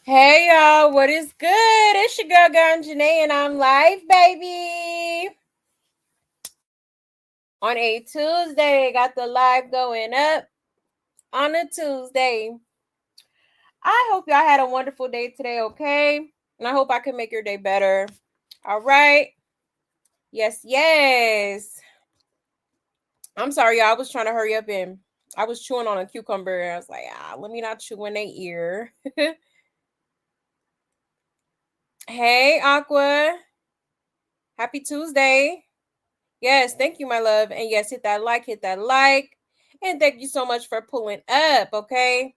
Hey y'all, what is good? It's your girl Janae, and I'm live, baby. On a Tuesday, got the live going up on a Tuesday. I hope y'all had a wonderful day today, okay? And I hope I can make your day better. All right. Yes, yes. I'm sorry, y'all. I was trying to hurry up and I was chewing on a cucumber. And I was like, let me not chew in their ear. Hey, Aqua. Happy Tuesday. Yes, thank you, my love. And yes, hit that like, hit that like. And thank you so much for pulling up, okay?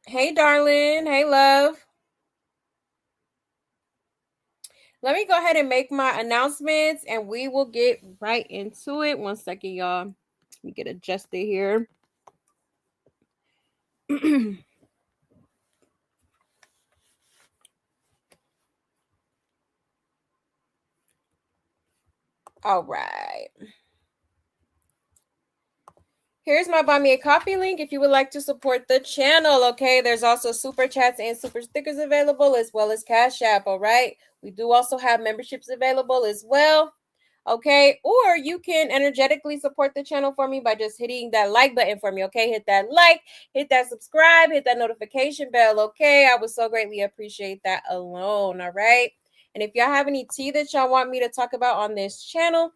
Hey, darling. Hey, love. Let me go ahead and make my announcements and we will get right into it. 1 second, y'all. Let me get adjusted here. All right. Here's my Buy Me a Coffee link if you would like to support the channel, okay? There's also super chats and super stickers available as well as Cash App, all right? We do also have memberships available as well, okay? Or you can energetically support the channel for me by just hitting that like button for me, okay? Hit that like, hit that subscribe, hit that notification bell, okay? I would so greatly appreciate that alone, all right? And if y'all have any tea that y'all want me to talk about on this channel,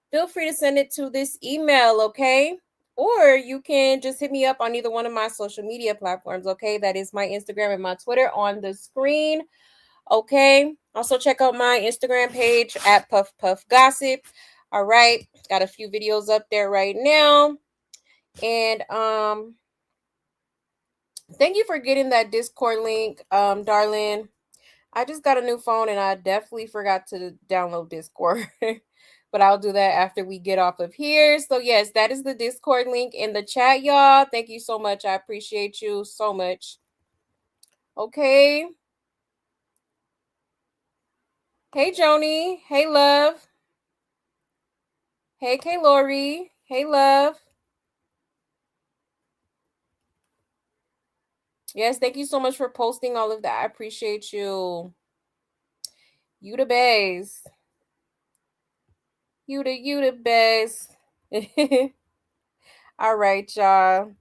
feel free to send it to this email, okay? Or you can just hit me up on either one of my social media platforms, okay? That is my Instagram and my Twitter on the screen, okay? Also, check out my Instagram page at Puff Puff Gossip. All right, got a few videos up there right now. And thank you for getting that Discord link, darling. I just got a new phone and I definitely forgot to download Discord. But I'll do that after we get off of here. So, yes, that is the Discord link in the chat, y'all. Thank you so much. I appreciate you so much. Okay. Hey, Joni. Hey, love. Hey, K. Lori. Hey, love. Yes, thank you so much for posting all of that. I appreciate you. You the best. You the best. All right, y'all.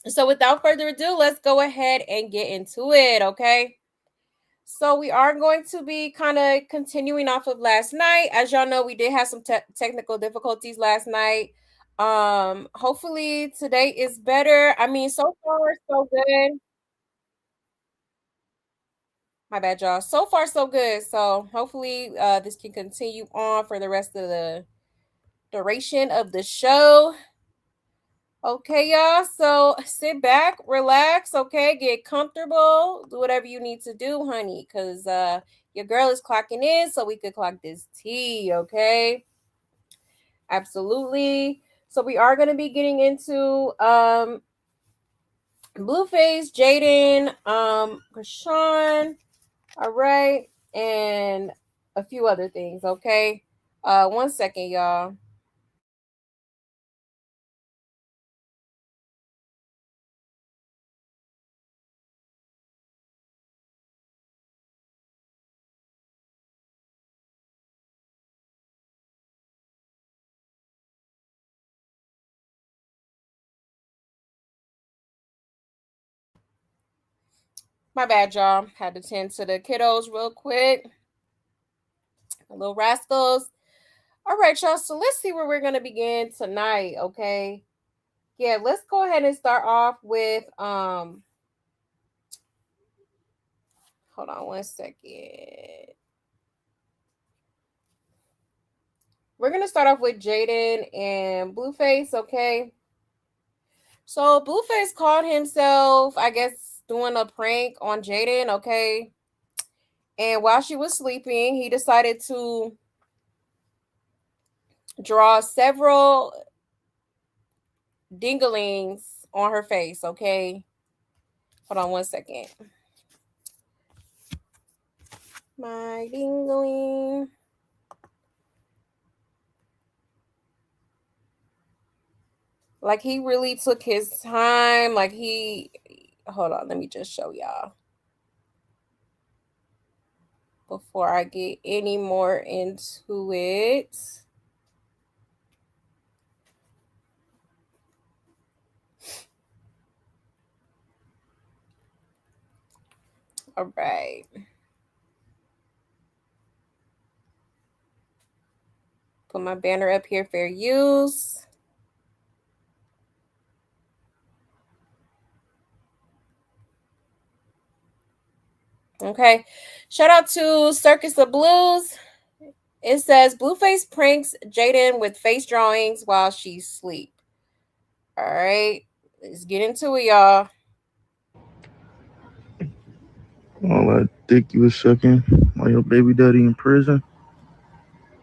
So without further ado, let's go ahead and get into it, okay? So we are going to be kind of continuing off of last night. As y'all know, we did have some technical difficulties last night. Hopefully today is better. I mean, so far so good. My bad, y'all. So far so good. So hopefully this can continue on for the rest of the duration of the show. Okay, y'all. So sit back, relax, okay? Get comfortable. Do whatever you need to do, honey, because your girl is clocking in so we could clock this tea, okay? Absolutely. So we are going to be getting into Blueface, Jaidyn, Chrisean, all right, and a few other things, okay? 1 second, y'all. My bad, y'all. Had to tend to the kiddos real quick. Little rascals. All right, y'all. So let's see where we're gonna begin tonight. Okay. Yeah, let's go ahead and start off with hold on 1 second. We're gonna start off with Jaidyn and Blueface, okay? So Blueface called himself, I guess, doing a prank on Jaidyn, okay? And while she was sleeping, he decided to draw several dingalings on her face, okay? Hold on 1 second. My dingling. Like he really took his time. Like he, hold on, let me just show y'all before I get any more into it. All right. Put my banner up here, fair use. Okay. Shout out to Circus of Blues. It says Blueface pranks Jaidyn with face drawings while she's asleep. All right. Let's get into it, y'all. All that dick you was sucking while your baby daddy in prison.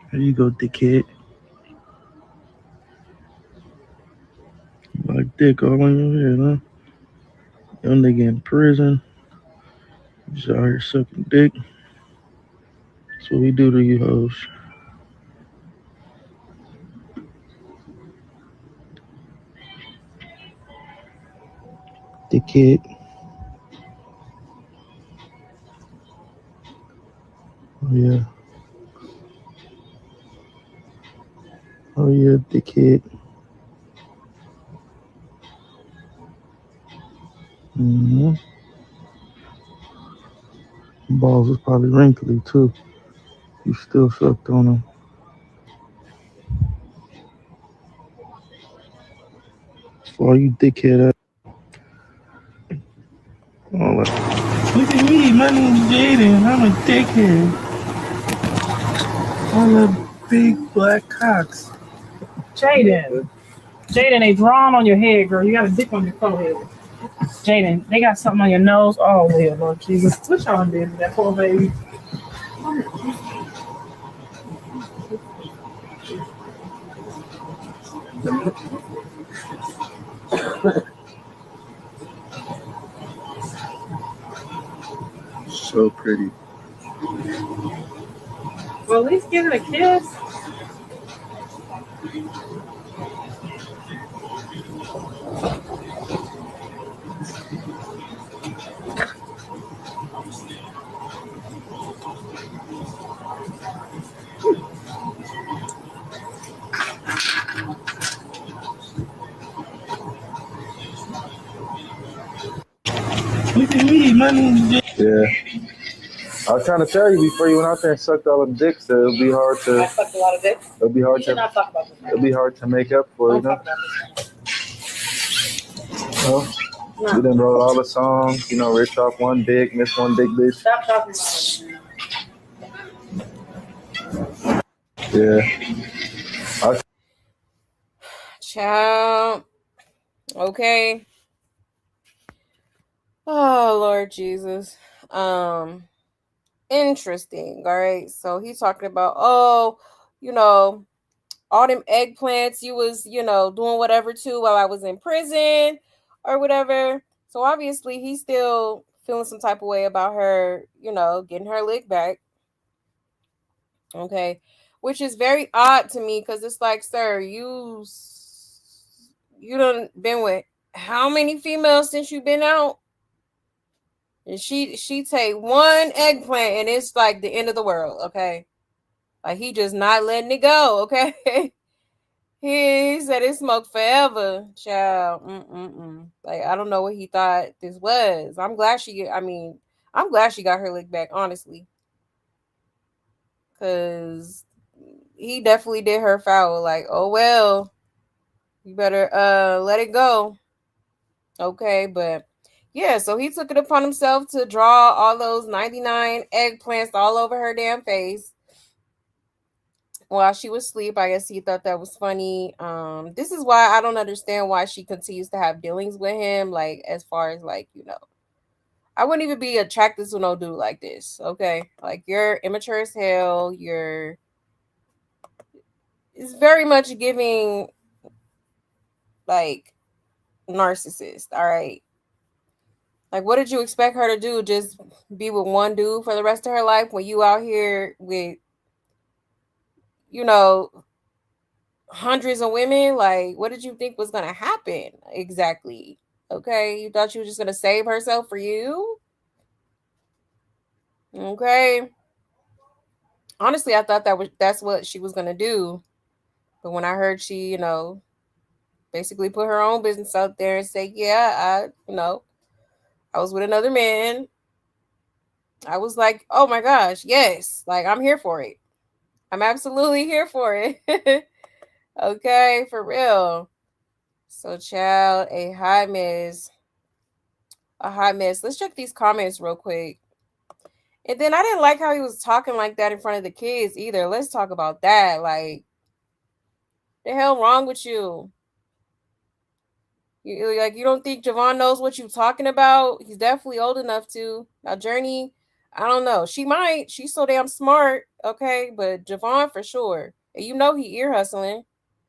Here you go, dickhead. Like dick all on your head, huh? Your nigga in prison. You just out here sucking dick. That's what we do to you hoes. Dickhead. Oh yeah. Oh yeah, dickhead. Mm-hmm. Balls was probably wrinkly too. You still sucked on them. For all you dickhead ass. All that. Look at me, my name's Jaidyn. I'm a dickhead. All the big black cocks. Jaidyn. Jaidyn, they drawn on your head, girl. You got a dick on your forehead. Jaidyn, they got something on your nose. Oh, yeah, Lord Jesus. What y'all did to that poor baby? So pretty. Well, at least give it a kiss. Look at me, my name's Jaidyn. Yeah. I was trying to tell you before you went out there and sucked all them dicks that it'll be hard to. I sucked a lot of dicks. It'll be hard We should to. not talk about this. It'll be hard to make up for, Don't you know. talk about this. Well, you done wrote all the songs, you know, rich off one dick, miss one dick, bitch. Stop talking about it. Yeah. Child. Okay. Oh, Lord Jesus. Interesting. All right. So he's talking about, oh, you know, all them eggplants you was, doing whatever to while I was in prison or whatever. So obviously he's still feeling some type of way about her, getting her lick back. Okay. Which is very odd to me because it's like, sir, you done been with how many females since you've been out? And she take one eggplant and it's like the end of the world, okay? Like he just not letting it go, okay? He said it smoked forever, child. Like I don't know what he thought this was. I'm glad she got her lick back, honestly. Cause he definitely did her foul. Like, oh well, you better let it go. Okay, but yeah, so he took it upon himself to draw all those 99 eggplants all over her damn face while she was asleep. I guess he thought that was funny. This is why I don't understand why she continues to have dealings with him. Like, as far as like, I wouldn't even be attracted to no dude like this. Okay, like you're immature as hell. It's very much giving like narcissist. All right. Like, what did you expect her to do? Just be with one dude for the rest of her life when you out here with, you know, hundreds of women. Like, what did you think was gonna happen exactly? Okay, you thought she was just gonna save herself for you? Okay. Honestly, I thought that's what she was gonna do. But when I heard she, basically put her own business out there and say, yeah, I was with another man. I was like, oh my gosh, yes, like I'm here for it. I'm absolutely here for it. Okay, for real. So, child, a hot mess. A hot mess. Let's check these comments real quick. And then I didn't like how he was talking like that in front of the kids either. Let's talk about that. Like, the hell wrong with you? You don't think Javon knows what you're talking about? He's definitely old enough to. Now, Journey, I don't know. She might. She's so damn smart. Okay, but Javon for sure. And he ear hustling,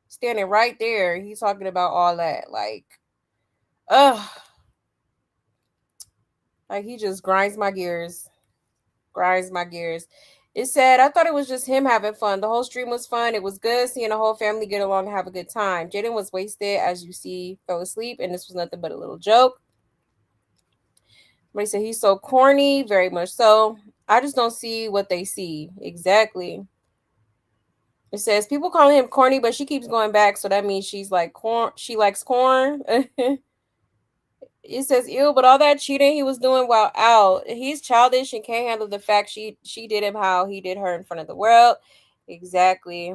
standing right there. He's talking about all that. Ugh. Like he just grinds my gears. Grinds my gears. It said, I thought it was just him having fun. The whole stream was fun. It was good seeing the whole family get along and have a good time. Jaidyn was wasted, as you see, fell asleep, and this was nothing but a little joke. Somebody said he's so corny, very much so. I just don't see what they see. Exactly. It says people calling him corny, but she keeps going back, so that means she's like corn. She likes corn. It says ew, but all that cheating he was doing while out, he's childish and can't handle the fact she did him how he did her in front of the world. Exactly.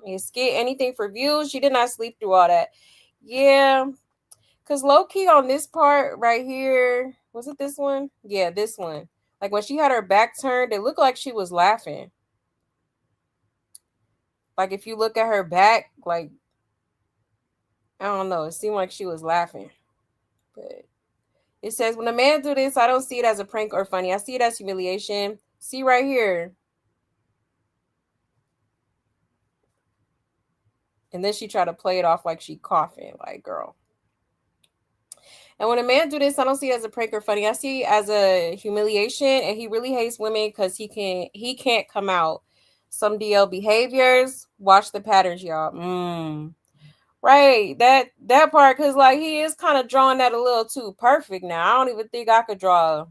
You skit anything for views. She did not sleep through all that. Yeah, because low key on this part right here, was it this one? Yeah, this one. Like when she had her back turned, it looked like she was laughing. Like if you look at her back, like I don't know, it seemed like she was laughing. But it says, when a man do this, I don't see it as a prank or funny. I see it as humiliation. See right here. And then she tried to play it off like she coughing. Like, girl. And when a man do this, I don't see it as a prank or funny. I see it as a humiliation. And he really hates women because he can't come out. Some DL behaviors. Watch the patterns, y'all. Right. That part, because like he is kind of drawing that a little too perfect now. I don't even think I could draw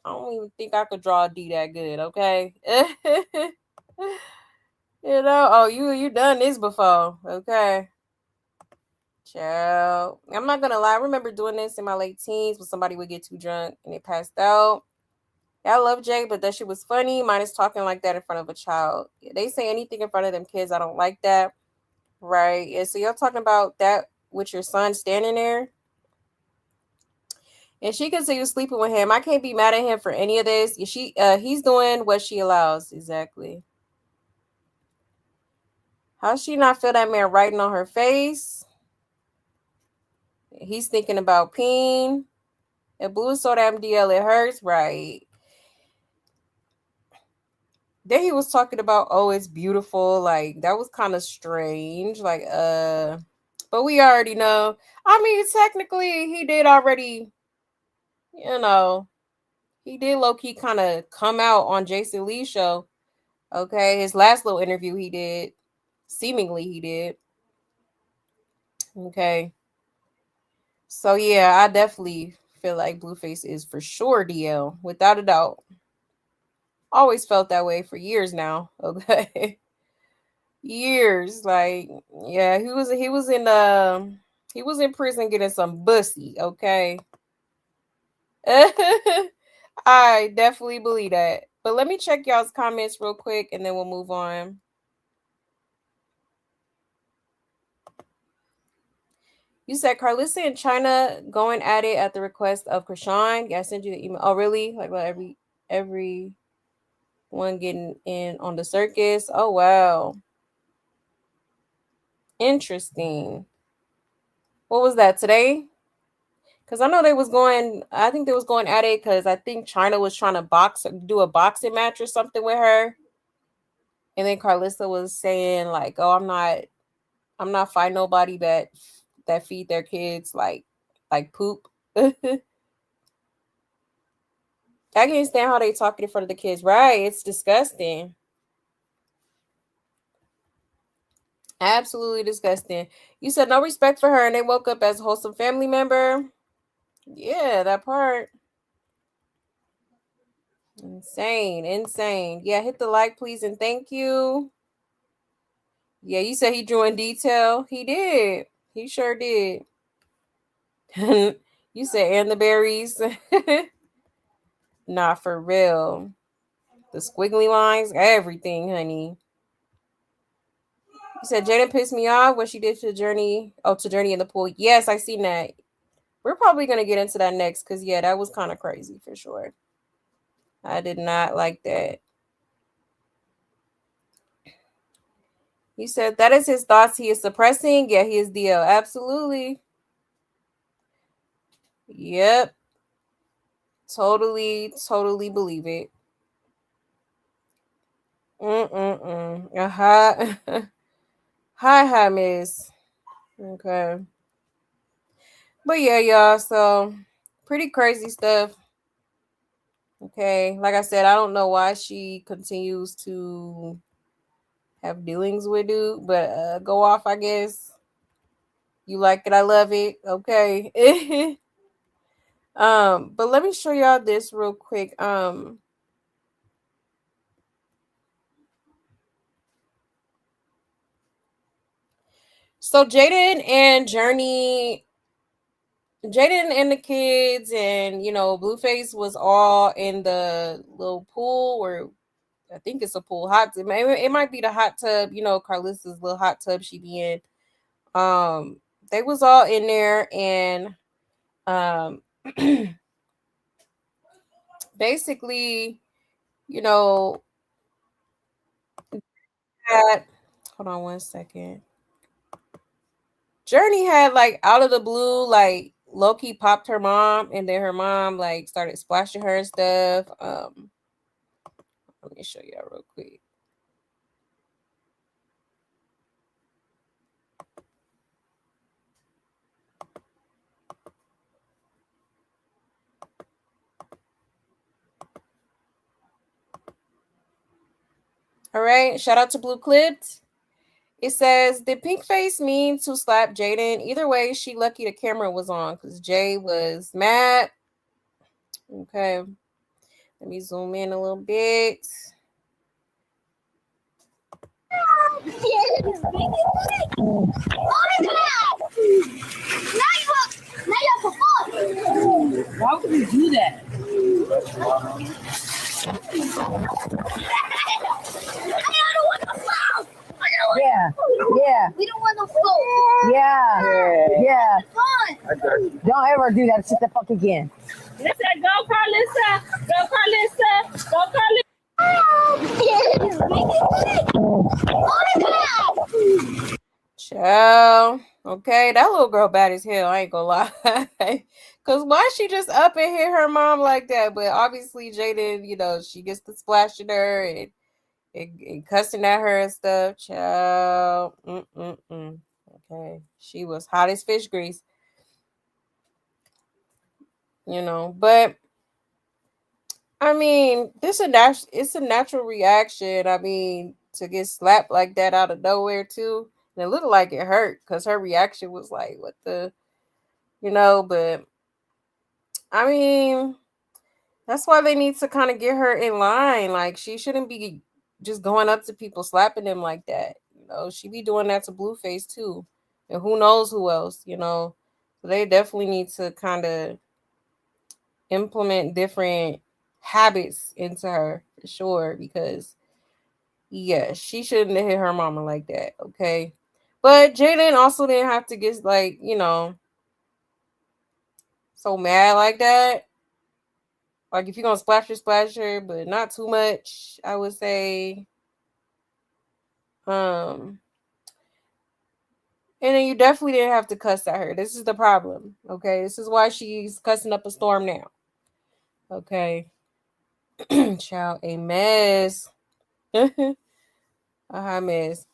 a D that good, okay? Oh, you done this before, okay? Child. I'm not gonna lie, I remember doing this in my late teens when somebody would get too drunk and they passed out. Yeah, I love Jay, but that shit was funny. Mine is talking like that in front of a child. Yeah, they say anything in front of them kids, I don't like that. Right. Yeah, so you're talking about that with your son standing there. And she continues sleeping with him. I can't be mad at him for any of this. He's doing what she allows. Exactly. How she not feel that man writing on her face? He's thinking about peeing. And blue is so damn DL, it hurts. Right. Then he was talking about, oh, it's beautiful. Like, that was kind of strange. Like, but we already know. I mean, technically, he did already, he did low-key kind of come out on Jason Lee's show. Okay, his last little interview he did. Seemingly he did. Okay. So yeah, I definitely feel like Blueface is for sure DL, without a doubt. Always felt that way for years now. Okay. Years. Like, yeah, he was in prison getting some bussy, okay? I definitely believe that. But let me check y'all's comments real quick and then we'll move on. You said Carlissa and China going at it at the request of Chrisean. Yeah, I sent you the email. Oh, really? Like, well, everyone getting in on the circus. Oh, wow. Interesting. What was that today? Because I know I think they was going at it because I think China was trying to do a boxing match or something with her. And then Carlissa was saying like, oh, I'm not fighting nobody that feed their kids like poop. I can't stand how they talk in front of the kids. Right. It's disgusting. Absolutely disgusting. You said no respect for her and they woke up as a wholesome family member. Yeah, that part. Insane. Yeah, hit the like, please, and thank you. Yeah, you said he drew in detail. He did. He sure did. You said and the berries. Nah, for real. The squiggly lines, everything, honey. You said Jaidyn pissed me off what she did to Journey. Oh, to Journey in the pool. Yes, I seen that. We're probably gonna get into that next because yeah, that was kind of crazy for sure. I did not like that. You said that is his thoughts he is suppressing. Yeah, he is DL. Absolutely. Yep. Totally believe it. Hi, hi, miss. Okay. But yeah, y'all. So pretty crazy stuff. Okay. Like I said, I don't know why she continues to have dealings with dude, but go off, I guess. You like it, I love it. Okay. But let me show y'all this real quick. So Jaidyn and the kids and Blueface was all in the little pool, or I think it's a pool hot tub. It might be the hot tub, Carlissa's little hot tub she be in. They was all in there and um basically, you know, had hold on one second. Journey had like out of the blue, like Loki popped her mom, and then her mom like started splashing her and stuff. Let me show you that real quick. All right, shout out to Blue Clipped. It says, did Pink Face mean to slap Jaidyn? Either way, she lucky the camera was on because Jay was mad. Okay, let me zoom in a little bit. Why would you do that? Yeah. We don't want no smoke. Yeah. Don't ever do that shit the fuck again. Listen, go Carlissa. Ciao. Okay, that little girl bad as hell. I ain't gonna lie. Cause why she just up and hit her mom like that? But obviously Jaidyn, she gets to splashing her and cussing at her and stuff. Ciao. Okay, she was hot as fish grease. But I mean, it's a natural reaction. I mean, to get slapped like that out of nowhere too. And it looked like it hurt because her reaction was like, what the but I mean, that's why they need to kind of get her in line. Like she shouldn't be just going up to people slapping them like that. She be doing that to Blueface too. And who knows who else. So they definitely need to kind of implement different habits into her for sure because yeah, she shouldn't have hit her mama like that, okay? But Jaidyn also didn't have to get like, so mad like that. Like if you're gonna splash her, but not too much, I would say. And then you definitely didn't have to cuss at her. This is the problem. Okay. This is why she's cussing up a storm now. Okay. Child, a mess. A hot mess.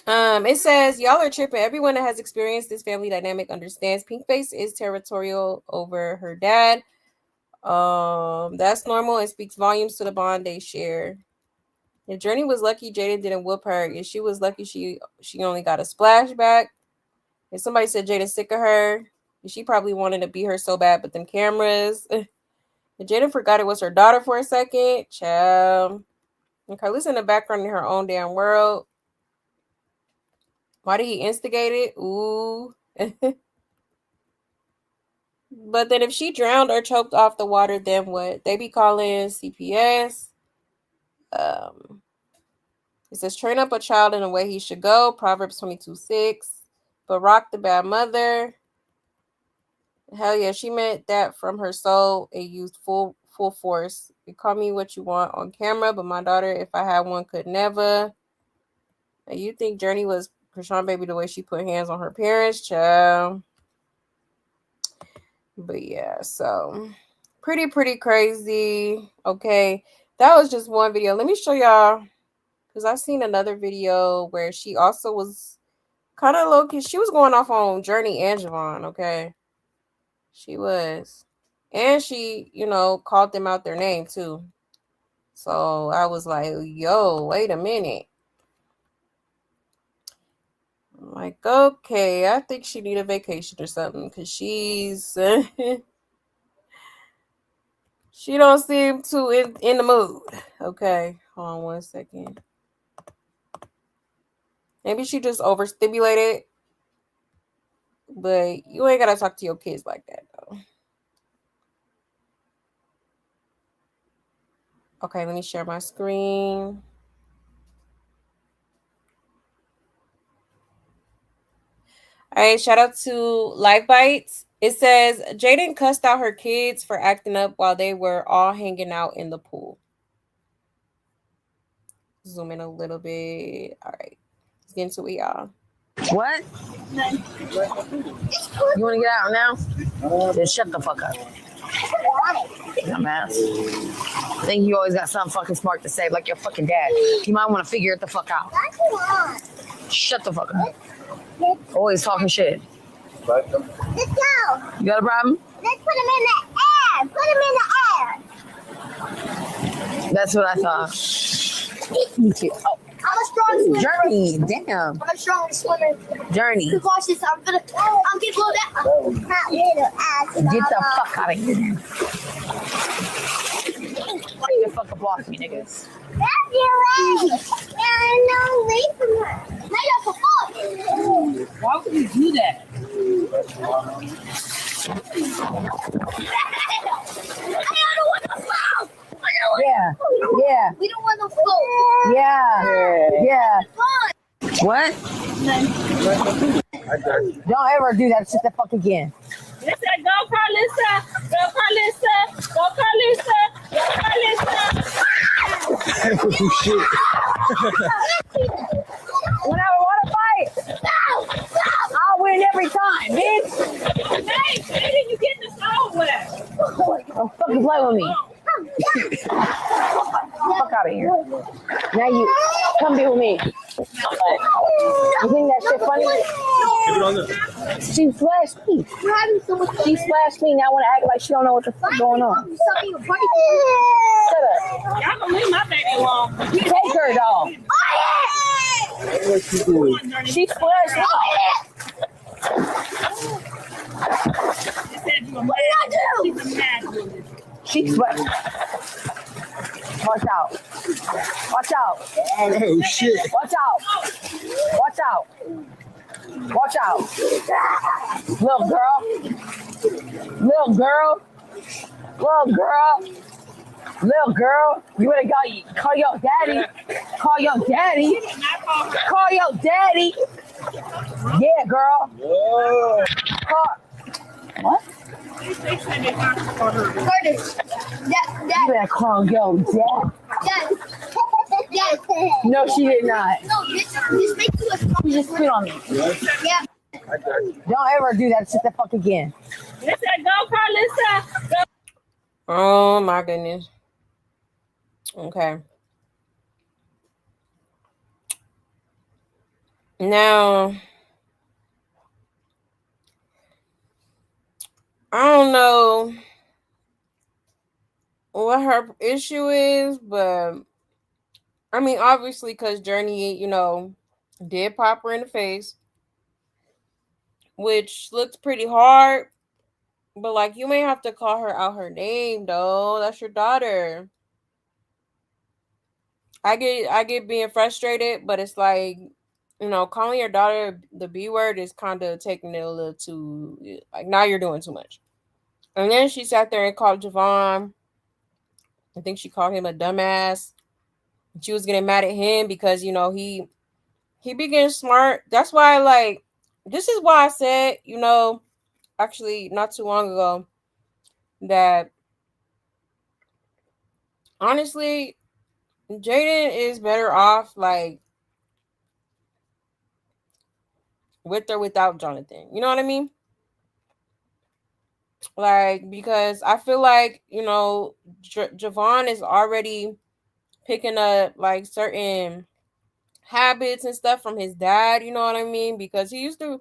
It says y'all are tripping. Everyone that has experienced this family dynamic understands Pink Face is territorial over her dad. That's normal and speaks volumes to the bond they share. If Journey was lucky, Jaidyn didn't whoop her. If she was lucky, she only got a splashback. If somebody said Jaidyn sick of her, she probably wanted to beat her so bad, but them cameras. If Jaidyn forgot it was her daughter for a second, child. And Carlissa in the background in her own damn world. Why did he instigate it? Ooh. But then if she drowned or choked off the water, then what? They be calling CPS. It says, train up a child in the way he should go. Proverbs 22:6. But rock the bad mother. Hell yeah, she meant that from her soul and used full force. You call me what you want on camera, but my daughter, if I had one, could never. And you think Journey was Chrisean baby the way she put hands on her parents, child. But yeah, so pretty crazy. Okay, that was just one video. Let me show y'all, because I've seen another video where she also was kind of low key. She was going off on Journey and Javon. Okay, she was, and she, called them out their name too. So I was like, yo, wait a minute. I'm like, okay, I think she need a vacation or something, because she's she don't seem too in the mood. Okay, hold on 1 second. Maybe she just overstimulated, but you ain't gotta talk to your kids like that though. Okay, let me share my screen. All right, shout out to Live Bites. It says Jaidyn cussed out her kids for acting up while they were all hanging out in the pool. Zoom in a little bit. All right, let's get into it, y'all. What? You want to get out now? Then shut the fuck up. Dumbass. I think you always got something fucking smart to say, like your fucking dad. You might want to figure it the fuck out. Shut the fuck up. Always talking shit. Let's go. You got a problem? Let's put him in the air. Put him in the air. That's what I thought. Me too. Oh. I'm a strong swimmer. Journey, damn. I'm a strong swimmer. Journey. Watch this. I'm getting blown out. Not little ass. Get the fuck out of here. Why you fuck up off me, niggas? That's your way. No way from her. Lay up a foot. Why would you do that? I don't want to fall. Yeah. We don't want to fall. Yeah. What? Don't ever do that shit the fuck again. Listen, go Carlissa. Go Carlissa. Go Carlissa. Go Carlissa. Oh, shit. When I want to fight, I'll win every time, bitch. Hey, Jaidyn, you get this over with. Don't fucking play with me. Fuck out of here. Now you come be with me. You think that shit funny? She flashed me. You're having so much She splashed me. Now I want to act like she don't know what the fuck going on. Shut up. Y'all gonna leave my baby alone. Take her, dog. She splashed me. She splashed. Watch out. Watch out. Oh, shit. Watch out. Watch out. Watch out. Little girl. Little girl. Little girl. Little girl. You better call your daddy. Call your daddy. Call your daddy. Yeah, girl. Whoa. Call. What? You better call your dad. No, she did not. No, this makes you a strong She just spit on me. Yeah. Don't ever do that shit the fuck again. Listen, go Carlissa. Go. Oh my goodness. Okay. Now, I don't know what her issue is, but I mean, obviously, because Journey, did pop her in the face, which looked pretty hard. But like, you may have to call her out her name, though. That's your daughter. I get being frustrated, but it's like, calling your daughter the B word is kind of taking it a little too. Like, now you're doing too much. And then she sat there and called Javon. I think she called him a dumbass. She was getting mad at him because he began smart. That's why, like, this is why I said, actually not too long ago, that honestly, Jaidyn is better off like with or without Jonathan. You know what I mean? Like, because I feel like, Javon is already picking up like certain habits and stuff from his dad. You know what I mean? Because he's, for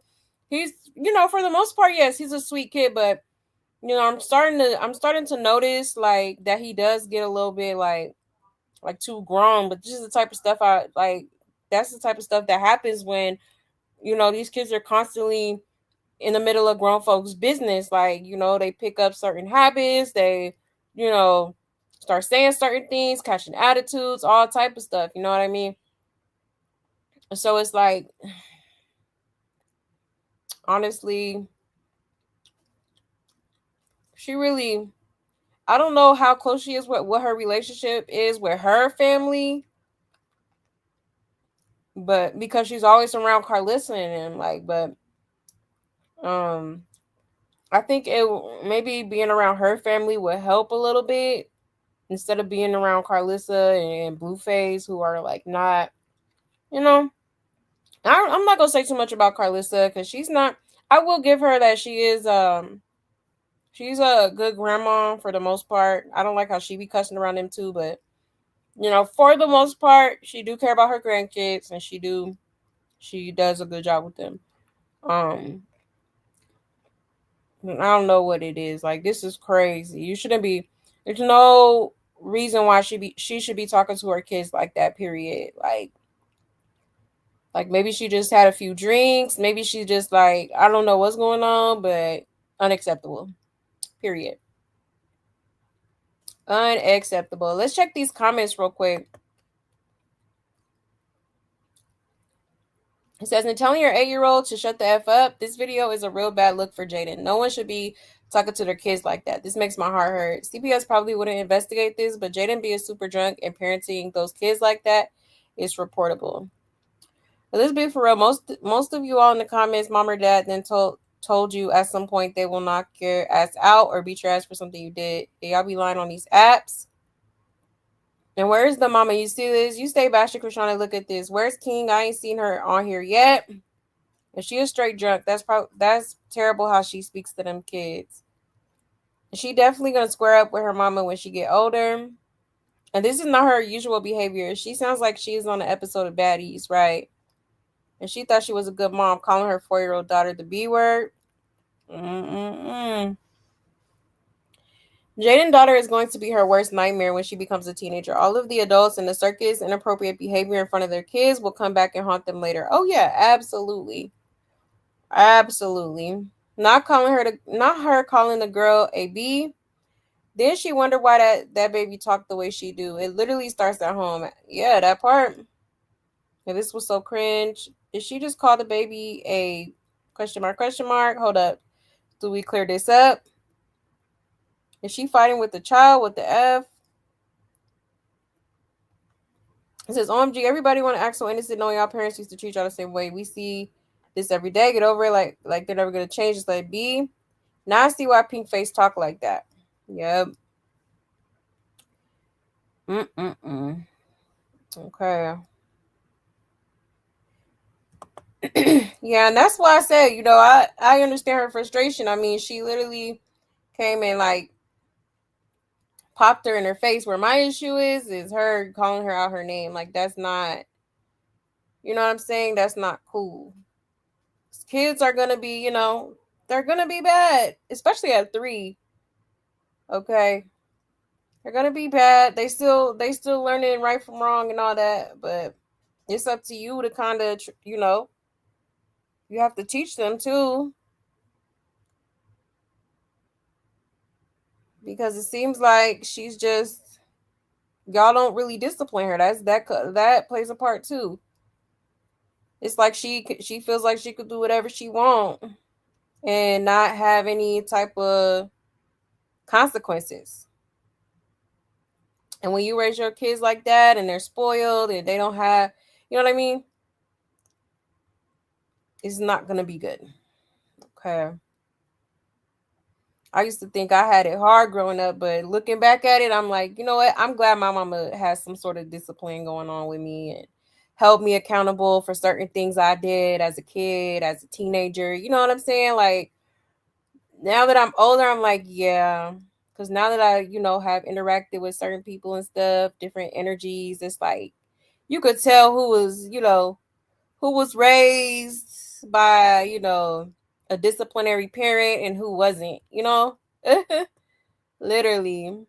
the most part, yes, he's a sweet kid, but I'm starting to notice like that he does get a little bit like too grown. But this is the type of stuff I like. That's the type of stuff that happens when these kids are constantly in the middle of grown folks' business. Like, they pick up certain habits, they, you know, start saying certain things, catching attitudes, all type of stuff. You know what I mean? So it's like, honestly, she really, I don't know how close she is with what her relationship is with her family, but because she's always around Carlissa and them, like, but um I think it maybe being around her family would help a little bit instead of being around Carlissa and Blueface, who are like not, you know. I'm not gonna say too much about Carlissa because she's not. I will give her that she's a good grandma for the most part. I don't like how she be cussing around them too, but for the most part, she do care about her grandkids and she does a good job with them. Um, I don't know what it is. Like, this is crazy. You shouldn't be. There's no reason why she should be talking to her kids like that. Period. Like maybe she just had a few drinks. Maybe she just like I don't know what's going on, but unacceptable. Period. Unacceptable. Let's check these comments real quick. It says, "And telling your 8-year-old to shut the F up, this video is a real bad look for Jaidyn. No one should be talking to their kids like that. This makes my heart hurt. CPS probably wouldn't investigate this, but Jaidyn being super drunk and parenting those kids like that is reportable." But let's be for real. Most of you all in the comments, mom or dad, then told you at some point they will knock your ass out or beat your ass for something you did. Y'all be lying on these apps. And where's the mama? You see this? You stay bashing Chrisean. Look at this. Where's King? I ain't seen her on here yet. And she is straight drunk. That's terrible how she speaks to them kids. She definitely gonna square up with her mama when she get older. And this is not her usual behavior. She sounds like she's on an episode of Baddies, right? And she thought she was a good mom, calling her 4-year-old daughter the B word. Mm-mm-mm. Jaidyn's daughter is going to be her worst nightmare when she becomes a teenager. All of the adults in the circus, inappropriate behavior in front of their kids will come back and haunt them later. Oh yeah, absolutely. Absolutely. Not her calling the girl a B. Then she wonder why that baby talked the way she do. It literally starts at home. Yeah, that part. Yeah, this was so cringe. Did she just call the baby a question mark, question mark? Hold up. Do we clear this up? Is she fighting with the child with the F? It says, OMG, everybody want to act so innocent knowing y'all parents used to treat y'all the same way. We see this every day. Get over it. Like they're never going to change. Just let it be. Now I see why Pink Face talk like that. Yep. Mm-mm-mm. Okay. Yeah, and that's why I said, I understand her frustration. I mean, she literally came and like popped her in her face. Where my issue is her calling her out her name. Like, that's not, you know what I'm saying? That's not cool. Kids are gonna be, they're gonna be bad, especially at 3. Okay. They're gonna be bad. They still learning right from wrong and all that, but it's up to you to kind of, you have to teach them too, because it seems like she's just, y'all don't really discipline her. That plays a part too. It's like she feels like she could do whatever she want and not have any type of consequences. And when you raise your kids like that and they're spoiled and they don't have, you know what I mean? It's not going to be good. Okay. I used to think I had it hard growing up, but looking back at it, I'm like, you know what? I'm glad my mama has some sort of discipline going on with me and held me accountable for certain things I did as a kid, as a teenager. You know what I'm saying? Like, now that I'm older, I'm like, yeah. Because now that I, have interacted with certain people and stuff, different energies, it's like you could tell who was raised by, a disciplinary parent and who wasn't. Literally.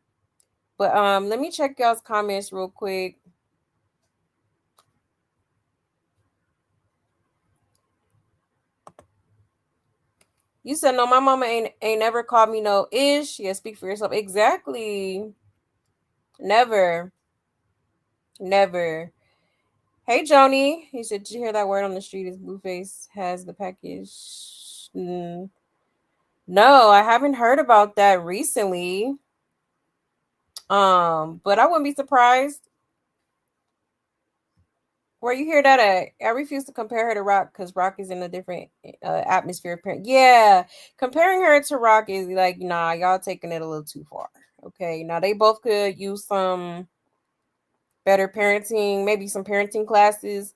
But let me check y'all's comments real quick. You said no, my mama ain't never called me no ish. Yeah, speak for yourself. Exactly. Never. Never. Hey Joni. He said, did you hear that word on the street is Blueface has the package? No, I haven't heard about that recently. But I wouldn't be surprised. Where you hear that at? I refuse to compare her to Rock because Rock is in a different atmosphere. Yeah, comparing her to Rock is like, nah, y'all taking it a little too far. Okay, now they both could use some better parenting, maybe some parenting classes,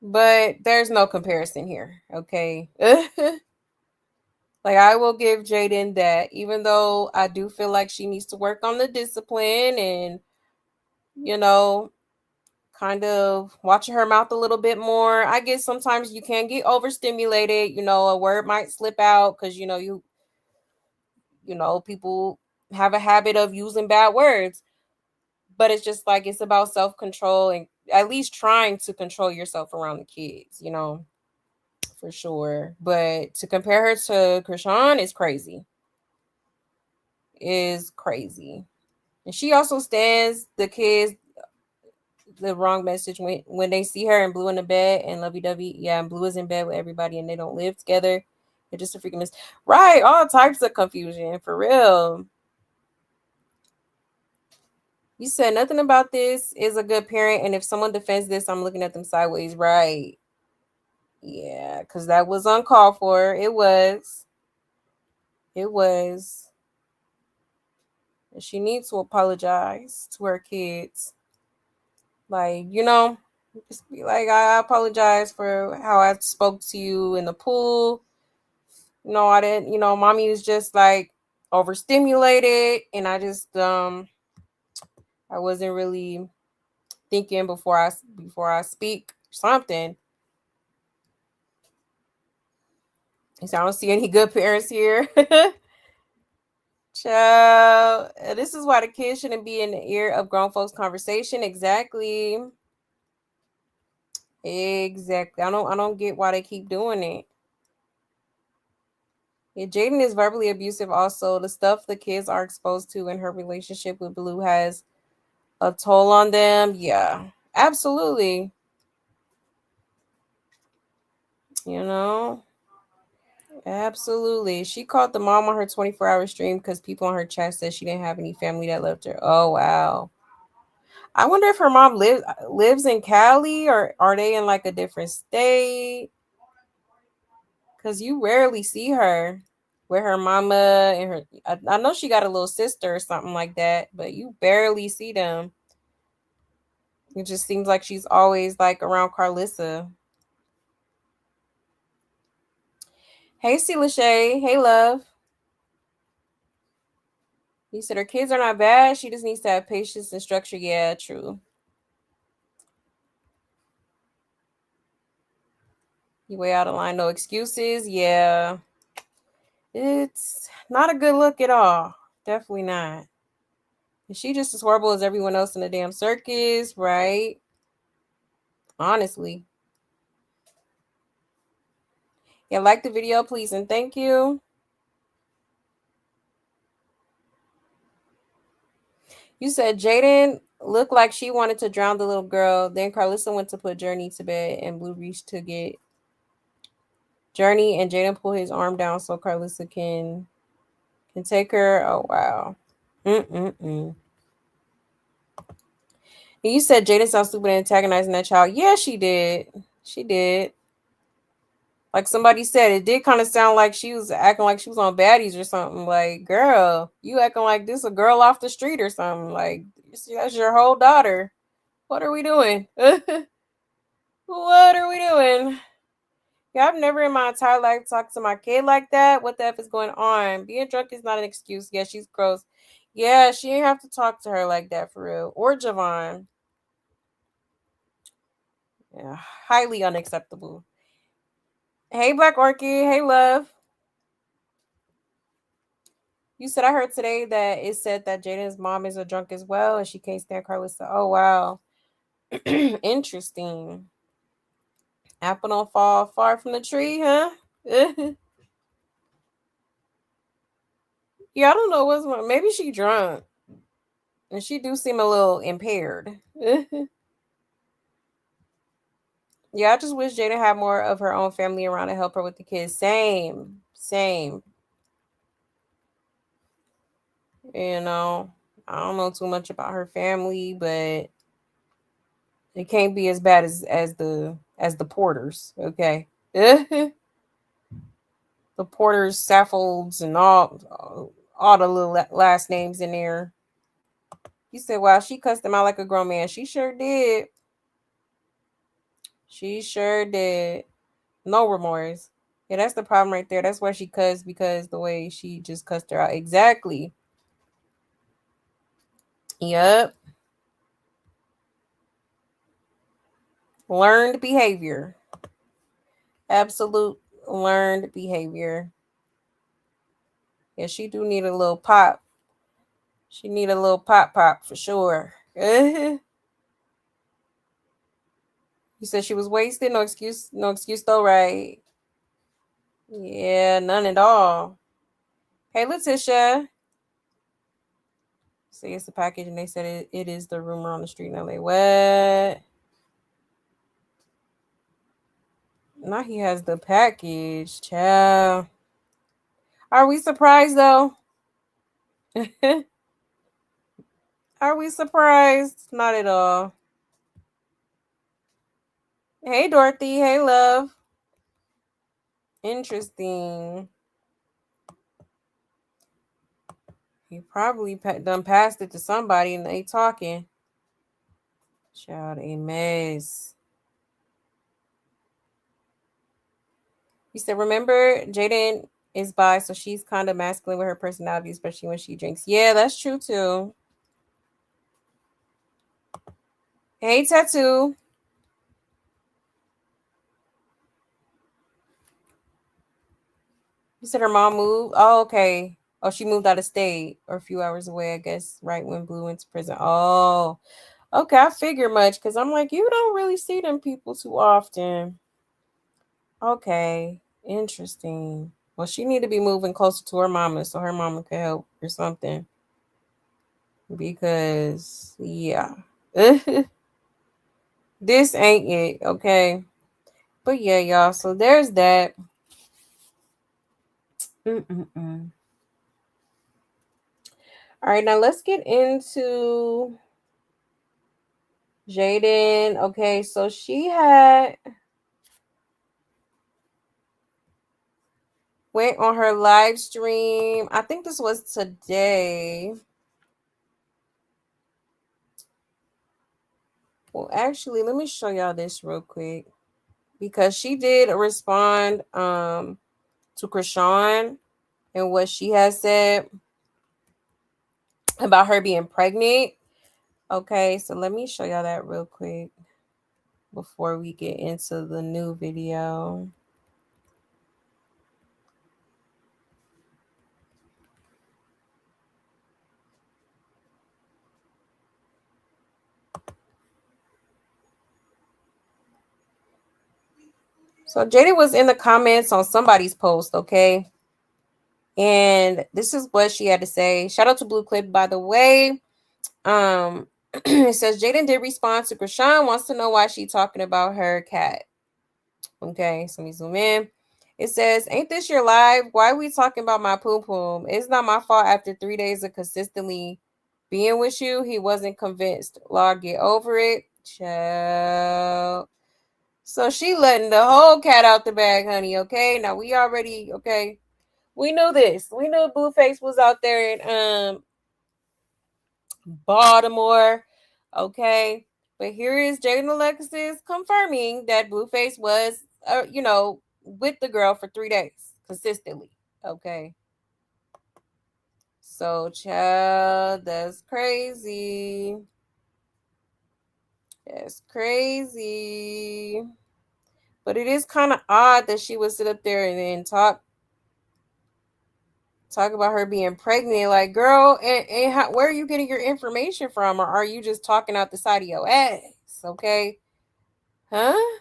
but there's no comparison here. Okay. Like, I will give Jaidyn that, even though I do feel like she needs to work on the discipline and, kind of watching her mouth a little bit more. I guess sometimes you can get overstimulated. A word might slip out because, people have a habit of using bad words. But it's just like, it's about self-control and at least trying to control yourself around the kids, for sure. But to compare her to Chrisean is crazy. Is crazy. And she also stands the kids the wrong message when they see her and Blue in the bed and lovey dovey. Yeah, and Blue is in bed with everybody and they don't live together. They're just a freaking mess. Right, all types of confusion, for real. You said nothing about this is a good parent, and if someone defends this, I'm looking at them sideways. Right. Yeah, because that was uncalled for. It was. It was. And she needs to apologize to her kids. Like, just be like, I apologize for how I spoke to you in the pool. I didn't, mommy was just like overstimulated and I just I wasn't really thinking before I speak something. So I don't see any good parents here. Child, this is why the kids shouldn't be in the ear of grown folks' conversation. Exactly. Exactly. I don't get why they keep doing it. Yeah, Jaidyn is verbally abusive also. The stuff the kids are exposed to in her relationship with Blue has a toll on them. Yeah, absolutely. Absolutely. She called the mom on her 24-hour stream because people on her chat said she didn't have any family that loved her. Oh, wow. I wonder if her mom lives in Cali or are they in like a different state? Because you rarely see her with her mama and her. I know she got a little sister or something like that, but you barely see them. It just seems like she's always like around Carlissa. Hey, C. Lachey. Hey, love. You said her kids are not bad. She just needs to have patience and structure. Yeah, true. You way out of line, no excuses. Yeah. It's not a good look at all. Definitely not. Is she just as horrible as everyone else in the damn circus, right? Honestly. Yeah, like the video, please, and thank you. You said Jaidyn looked like she wanted to drown the little girl. Then Carlissa went to put Journey to bed, and Blue reached to get Journey, and Jaidyn pulled his arm down so Carlissa can take her. Oh wow. Mm-mm-mm. And you said Jaidyn sounds stupid and antagonizing that child. Yeah, she did. She did. Like somebody said, it did kind of sound like she was acting like she was on baddies or something. Like, girl, you acting like this a girl off the street or something. Like, that's your whole daughter. What are we doing? What are we doing? Yeah, I've never in my entire life talked to my kid like that. What the F is going on? Being drunk is not an excuse. Yeah, she's gross. Yeah, she ain't have to talk to her like that for real. Or Javon. Yeah, highly unacceptable. Hey, Black Orchid. Hey, love. You said I heard today that it said that Jaden's mom is a drunk as well and she can't stand Carlissa. Oh, wow. Interesting. Apple don't fall far from the tree, huh? Yeah, I don't know what's wrong. Maybe she drunk. And she do seem a little impaired. Yeah, I just wish Jaidyn had more of her own family around to help her with the kids. Same. Same. You know, I don't know too much about her family, but it can't be as bad as the Porters, okay? The Porters, Saffolds, and all the little last names in there. You said, "Wow, she cussed them out like a grown man." She sure did. She sure did. No remorse. Yeah, that's the problem right there. That's why she cussed, because the way she just cussed her out. Exactly. Yep. Learned behavior. Absolute learned behavior. Yeah, she do need a little pop. She need a little pop for sure. You said she was wasted. No excuse. No excuse though, right? Yeah, none at all. Hey, Letitia. See, it's the package, and they said it is the rumor on the street. Now they what? Now he has the package, child. Are we surprised though? Are we surprised? Not at all. Hey, Dorothy. Hey, love. Interesting. He probably done passed it to somebody and they talking. Child, a mess. He said, remember, Jaidyn is bi, so she's kind of masculine with her personality, especially when she drinks. Yeah, that's true too. Hey, Tattoo. You said her mom moved? Oh, okay. Oh, she moved out of state or a few hours away, I guess, right when Blue went to prison. Oh, okay. I figure much because I'm like, you don't really see them people too often. Okay. Interesting. Well, she need to be moving closer to her mama so her mama could help or something. Because, yeah. This ain't it, okay? But yeah, y'all. So there's that. Mm-mm-mm. All right, now let's get into Jaidyn. Okay, so she had went on her live stream. I think this was today. Well, actually, let me show y'all this real quick because she did respond to Chrisean and what she has said about her being pregnant. Okay, so let me show y'all that real quick before we get into the new video. So Jaidyn was in the comments on somebody's post, okay? And this is what she had to say. Shout out to Blue Clip, by the way. It says Jaidyn did respond to Chrisean, wants to know why she talking about her cat. Okay, so let me zoom in. It says, ain't this your live? Why are we talking about my poom poom? It's not my fault after 3 days of consistently being with you. He wasn't convinced. Lord, get over it. Child. So she letting the whole cat out the bag, honey, okay? Now we already, okay. We knew this. We knew Blueface was out there in Baltimore. Okay. But here is Jaidyn Alexis confirming that Blueface was, with the girl for 3 days consistently. Okay. So, child, that's crazy. That's crazy. But it is kind of odd that she would sit up there and then talk about her being pregnant. Like, girl, and where are you getting your information from? Or are you just talking out the side of your ass? Okay. Huh?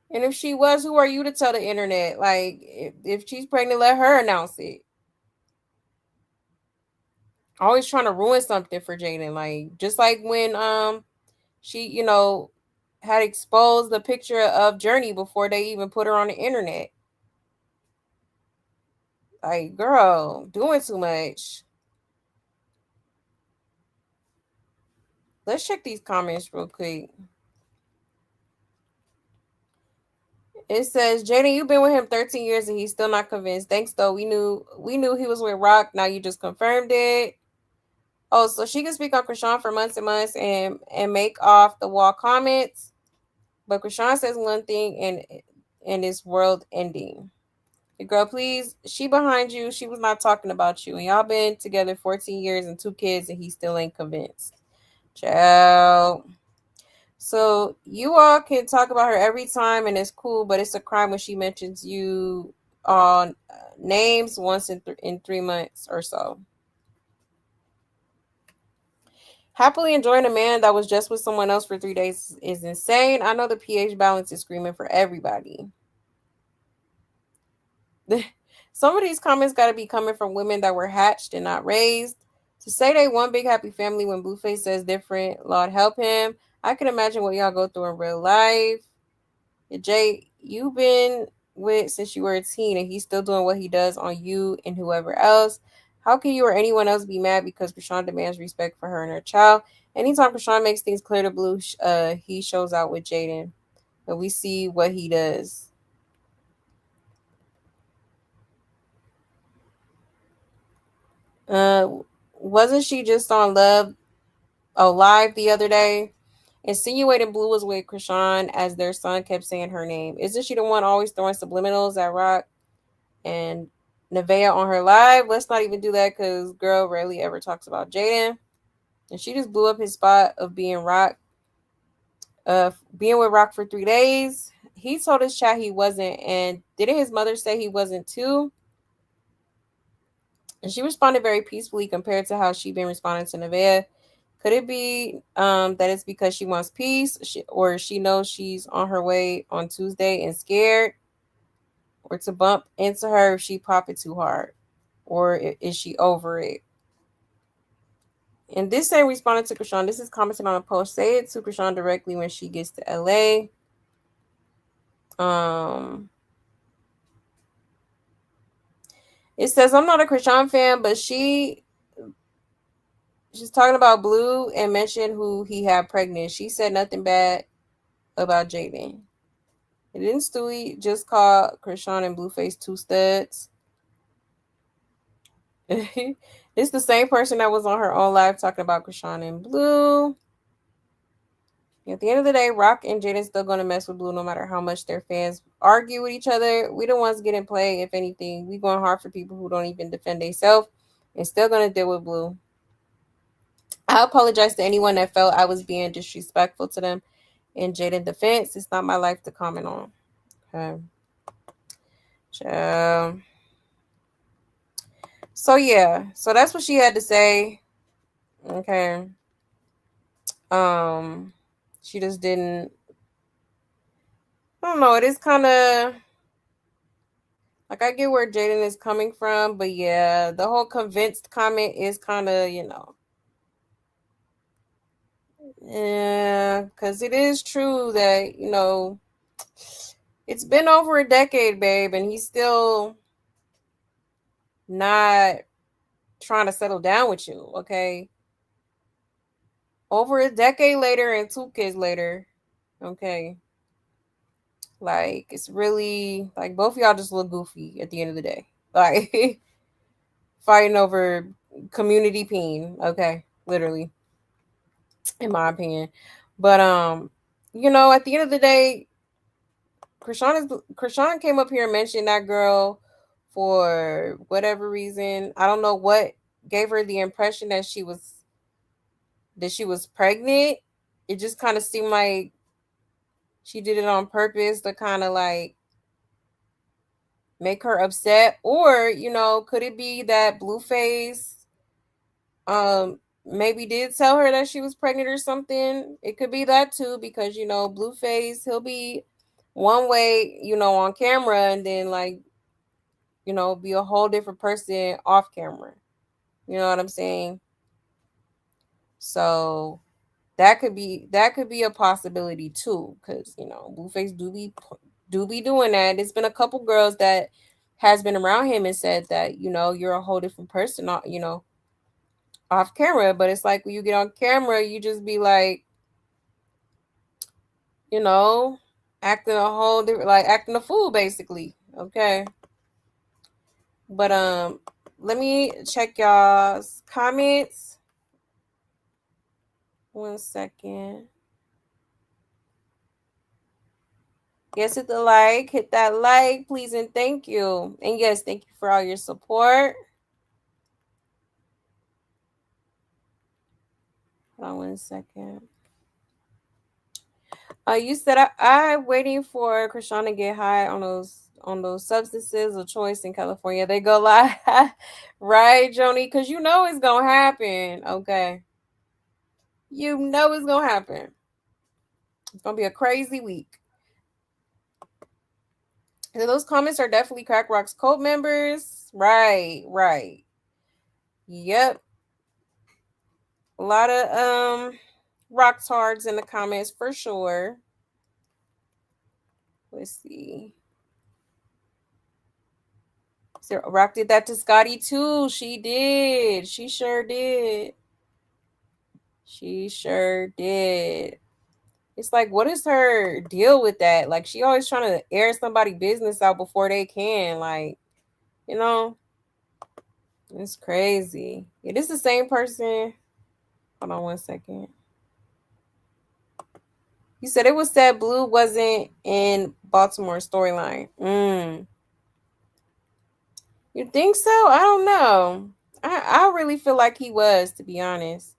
And if she was, who are you to tell the internet? Like, if she's pregnant, let her announce it. Always trying to ruin something for Jaidyn. Like, just like when she, had exposed the picture of Journey before they even put her on the internet. Like, girl, doing too much. Let's check these comments real quick. It says, Jaidyn, you've been with him 13 years and he's still not convinced. Thanks, though. We knew he was with Rock. Now you just confirmed it. Oh, so she can speak on Chrisean for months and months and make off the wall comments. But Chrisean says one thing and it's world ending. Girl, please, she behind you. She was not talking about you. And y'all been together 14 years and 2 kids and he still ain't convinced. Ciao. So you all can talk about her every time and it's cool, but it's a crime when she mentions you on names once in 3 months or so. Happily enjoying a man that was just with someone else for 3 days is insane. I know the pH balance is screaming for everybody. Some of these comments got to be coming from women that were hatched and not raised. To say they one big happy family when Blueface says different, Lord help him. I can imagine what y'all go through in real life. Jay, you've been with since you were a teen and he's still doing what he does on you and whoever else. How can you or anyone else be mad because Chrisean demands respect for her and her child? Anytime Chrisean makes things clear to Blue, he shows out with Jaidyn. And we see what he does. Wasn't she just on Live the other day? Insinuating Blue was with Chrisean as their son kept saying her name. Isn't she the one always throwing subliminals at Rock and Nevaeh on her live? Let's not even do that because girl rarely ever talks about Jaidyn. And she just blew up his spot of being with Rock for 3 days. He told his chat he wasn't, and didn't his mother say he wasn't too? And she responded very peacefully compared to how she'd been responding to Nevaeh. Could it be that it's because she wants peace, or she knows she's on her way on Tuesday and scared, or to bump into her if she pop it too hard, or is she over it? And this ain't responding to Chrisean. This is commenting on a post. Say it to Chrisean directly when she gets to LA. It says, I'm not a Chrisean fan, but she's talking about Blue and mentioned who he had pregnant. She said nothing bad about Jaidyn. It didn't Stewie just call Chrisean and Blueface 2 studs? It's the same person that was on her own live talking about Chrisean and Blue. At the end of the day, Rock and Jaidyn still going to mess with Blue no matter how much their fans argue with each other. We the ones getting played, if anything. We going hard for people who don't even defend themselves and still going to deal with Blue. I apologize to anyone that felt I was being disrespectful to them in Jaidyn defense. It's not my life to comment on. Okay. So yeah, so that's what she had to say. Okay. She just didn't don't know. It is kind of like I get where Jaidyn is coming from, but yeah, the whole convinced comment is kind of, yeah, because it is true that, it's been over a decade, babe, and he's still not trying to settle down with you, okay? Over a decade later and 2 kids later, okay? Like, it's really, like, both of y'all just look goofy at the end of the day. Like, fighting over community peen, okay? Literally, in my opinion. But, at the end of the day, Chrisean came up here and mentioned that girl for whatever reason. I don't know what gave her the impression that she was pregnant. It just kind of seemed like she did it on purpose to kind of like make her upset. Or, could it be that Blueface maybe did tell her that she was pregnant or something? It could be that too, because Blueface, he'll be one way, on camera, and then like, be a whole different person off camera. You know what I'm saying? So that could be a possibility too, because Blueface do be doing that. There's been a couple girls that has been around him and said that you're a whole different person, off camera. But it's like when you get on camera, you just be like, acting a whole different, like acting a fool basically. Okay. But let me check y'all's comments. 1 second. Yes, hit that like, please and thank you. And yes, thank you for all your support. Hold on 1 second. You said I waiting for Chrisean to get high on those substances of choice in California. They go live, right, Joni? Because it's gonna happen. Okay, it's gonna happen. It's gonna be a crazy week. And those comments are definitely Crack Rock's cult members. Right. Yep. A lot of rock tards in the comments for sure. Let's see. So Rock did that to Scotty too. She did. She sure did. It's like, what is her deal with that? Like, she always trying to air somebody's business out before they can. Like, it's crazy. It is the same person. Hold on 1 second. You said it was said Blue wasn't in Baltimore storyline. You think so? I don't know. I really feel like he was, to be honest.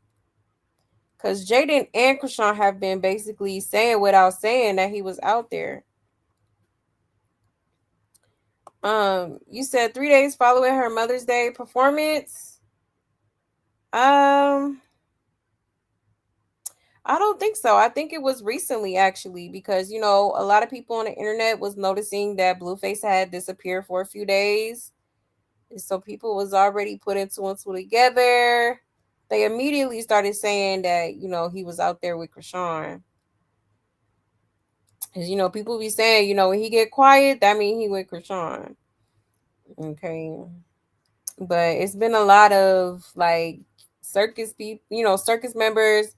Because Jaidyn and Chrisean have been basically saying without saying that he was out there. You said 3 days following her Mother's Day performance. I don't think so. I think it was recently, actually, because a lot of people on the internet was noticing that Blueface had disappeared for a few days. And so people was already putting two and two together. They immediately started saying that, he was out there with Chrisean. Because, people be saying, when he get quiet, that means he with Chrisean. Okay. But it's been a lot of, like, circus people, circus members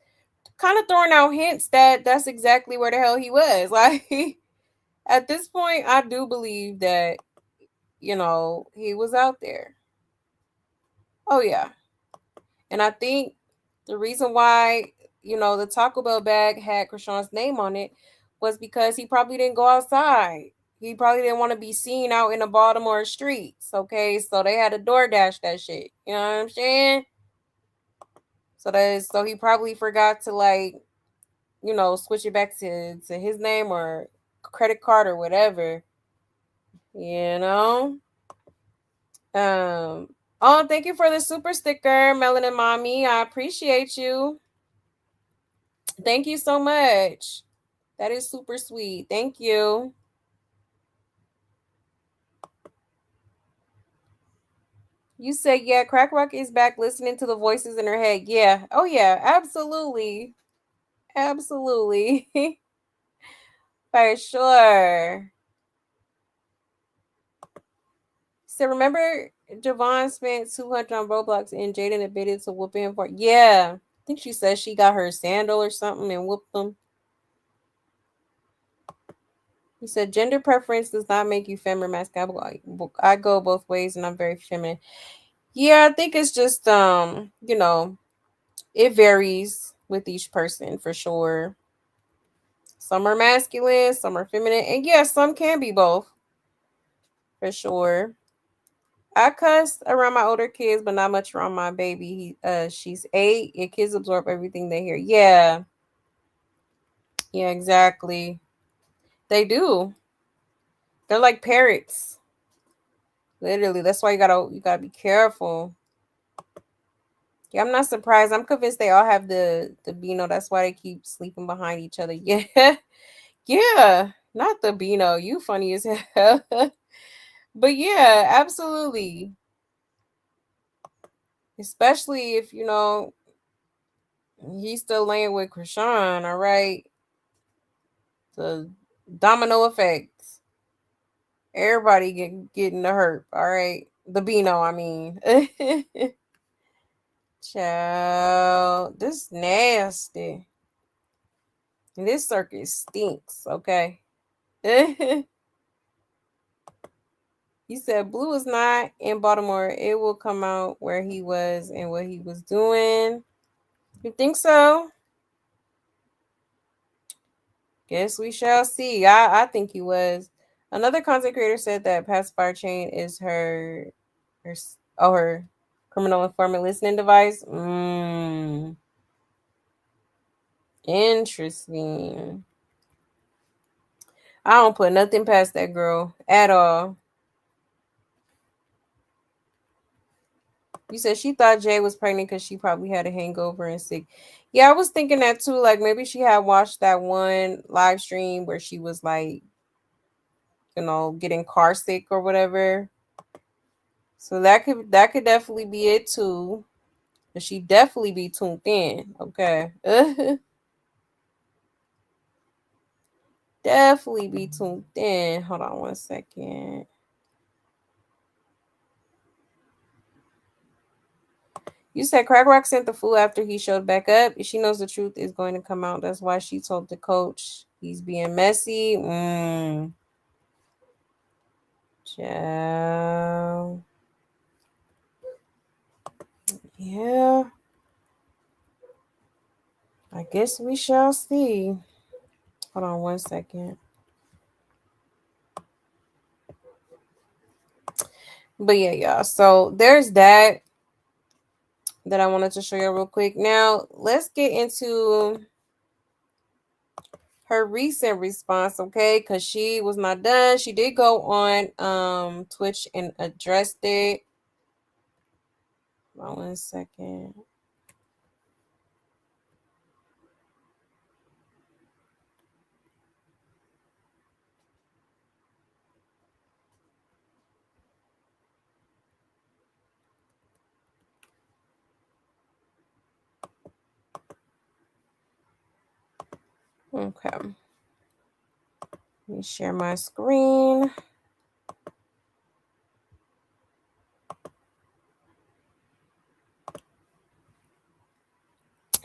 kind of throwing out hints that that's exactly where the hell he was. Like, at this point, I do believe that, he was out there. Oh, yeah. And I think the reason why, the Taco Bell bag had Chrisean's name on it was because he probably didn't go outside. He probably didn't want to be seen out in the Baltimore streets. Okay. So they had to DoorDash that shit. You know what I'm saying? So he probably forgot to, like, switch it back to his name or credit card or whatever. Oh, thank you for the super sticker, Melanin Mommy. I appreciate you. Thank you so much. That is super sweet. Thank you. You said, yeah, Crack Rock is back listening to the voices in her head. Yeah. Oh, yeah. Absolutely. Absolutely. For sure. So remember, Javon spent 200 on Roblox and Jaidyn admitted to whooping him for. Yeah. I think she said she got her sandal or something and whooped him. He said, gender preference does not make you feminine or masculine. I go both ways and I'm very feminine. Yeah, I think it's just, it varies with each person for sure. Some are masculine, some are feminine, and yes, some can be both for sure. I cuss around my older kids, but not much around my baby. She's 8. Your kids absorb everything they hear. Yeah, yeah, exactly. They do. They're like parrots. Literally, that's why you gotta be careful. Yeah, I'm not surprised. I'm convinced they all have the Beano. That's why they keep sleeping behind each other. Yeah, yeah. Not the Beano. You funny as hell. But yeah, absolutely. Especially if he's still laying with Chrisean. All right, the domino effects. Everybody getting the hurt. All right, the Beano. I mean, child, this nasty. This circus stinks. Okay. He said Blue is not in Baltimore. It will come out where he was and what he was doing. You think so? Guess we shall see. I think he was. Another content creator said that pacifier chain is her criminal informant listening device. Interesting. I don't put nothing past that girl at all. You said she thought Jay was pregnant because she probably had a hangover and sick. Yeah, I was thinking that too. Like maybe she had watched that one live stream where she was like, getting car sick or whatever. So that could definitely be it too. But she definitely be tuned in. Okay. Definitely be tuned in. Hold on 1 second. You said Crack Rock sent the fool after he showed back up. She knows the truth is going to come out. That's why she told the coach he's being messy. Ciao. Yeah. I guess we shall see. Hold on 1 second. But yeah, y'all. So there's that I wanted to show you real quick. Now, let's get into her recent response, okay? Because she was not done. She did go on Twitch and addressed it. Hold on 1 second. Okay. Let me share my screen.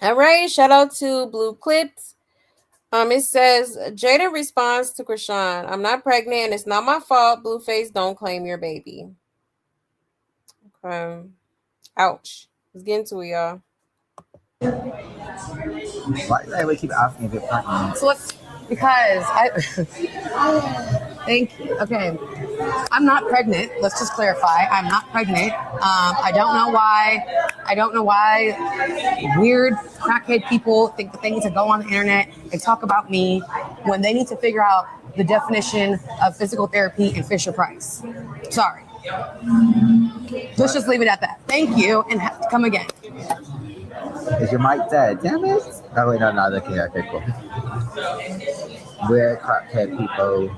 All right. Shout out to Blue Clips. It says Jaidyn responds to Chrisean, I'm not pregnant and it's not my fault. Blueface, don't claim your baby. Okay. Ouch. Let's get into it, y'all. Why do they keep asking if you're pregnant? So because I thank you. Okay. I'm not pregnant. Let's just clarify. I'm not pregnant. I don't know why weird crackhead people think the things that go on the internet and talk about me when they need to figure out the definition of physical therapy and Fisher Price. Sorry. Let's just leave it at that. Thank you and come again. Is your mic dead? Damn it. Oh, wait, no, okay, cool. Weird crackhead people.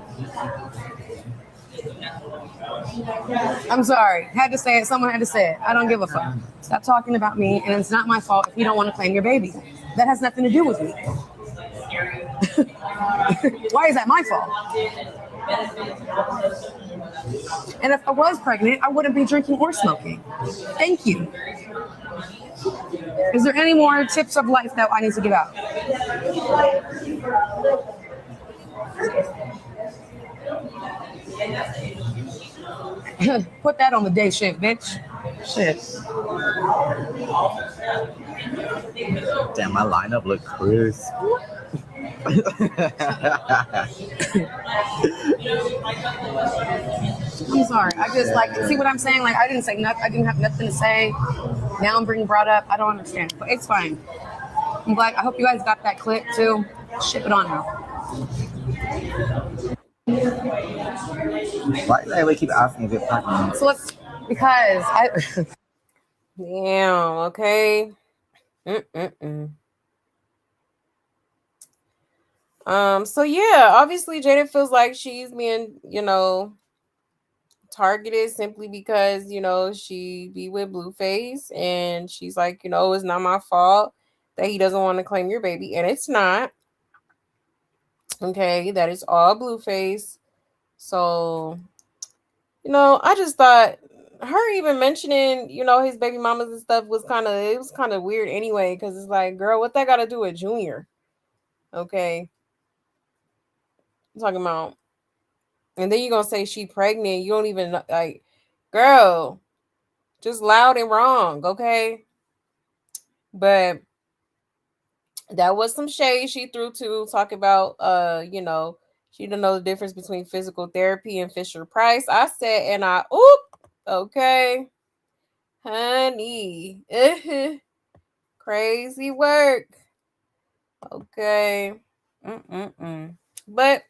I'm sorry. Had to say it. Someone had to say it. I don't give a fuck. Stop talking about me, and it's not my fault if you don't want to claim your baby. That has nothing to do with me. Why is that my fault? And if I was pregnant, I wouldn't be drinking or smoking. Thank you. Is there any more tips of life that I need to give out? Put that on the day shift, bitch. Shit. Damn, my lineup look crisp. I'm sorry. I just see what I'm saying? Like, I didn't say nothing. I didn't have nothing to say. Now I'm being brought up. I don't understand. But it's fine. I'm glad. I hope you guys got that clip too. Ship it on now. Why do they keep asking if it's pregnant? So because I. Damn, okay. So yeah, obviously Jaidyn feels like she's being, targeted simply because, she be with Blueface, and she's like, it's not my fault that he doesn't want to claim your baby, and it's not. Okay, that is all Blueface. So, I just thought her even mentioning, his baby mamas and stuff was kind of weird anyway, because it's like, girl, what that got to do with Junior? Okay. I'm talking about, and then you're gonna say she pregnant. You don't even like, girl, just loud and wrong, okay? But that was some shade she threw to talk about, she didn't know the difference between physical therapy and Fisher Price. I said, and okay, honey, crazy work, okay, But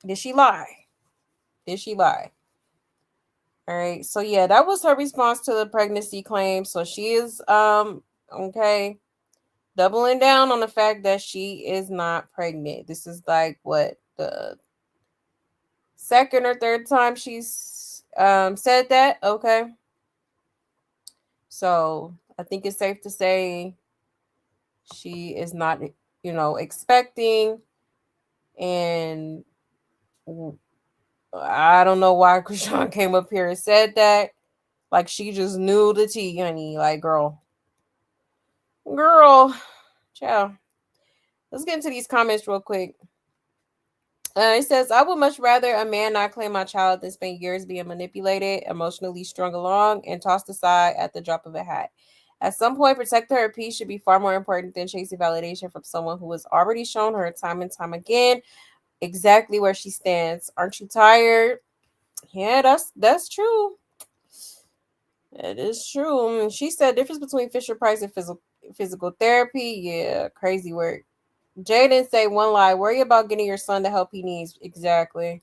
did she lie? Did she lie? All right. So yeah, that was her response to the pregnancy claim. So she is okay, doubling down on the fact that she is not pregnant. This is like what, the second or third time she's said that. Okay. So I think it's safe to say she is not, expecting, and I don't know why Chrisean came up here and said that. Like, she just knew the tea, honey. Like, girl, ciao. Let's get into these comments real quick. It says, I would much rather a man not claim my child than spend years being manipulated, emotionally strung along, and tossed aside at the drop of a hat. At some point, protecting her peace should be far more important than chasing validation from someone who has already shown her time and time again exactly where she stands. Aren't you tired? Yeah, that's true. That is true. She said difference between Fisher Price and physical therapy. Yeah, crazy work. Jaidyn say one lie. Worry about getting your son the help he needs. Exactly.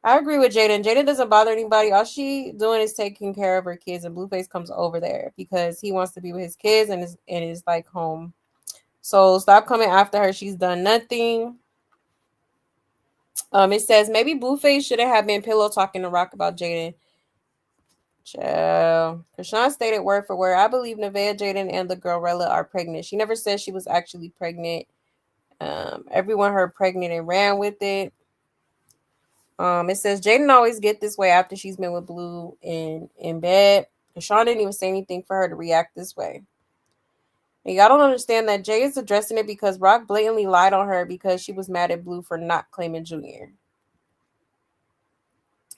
I agree with Jaidyn. Jaidyn doesn't bother anybody. All she doing is taking care of her kids, and Blueface comes over there because he wants to be with his kids and is like home. So stop coming after her. She's done nothing. It says maybe Blueface shouldn't have been pillow talking to Rock about Jaidyn. Child. Chrisean stated word for word, I believe Nevaeh, Jaidyn, and the girl Rella are pregnant. She never said she was actually pregnant. Everyone heard pregnant and ran with it. It says Jaidyn always get this way after she's been with Blue in bed. Chrisean didn't even say anything for her to react this way. And y'all don't understand that Jay is addressing it because Rock blatantly lied on her because she was mad at Blue for not claiming Junior.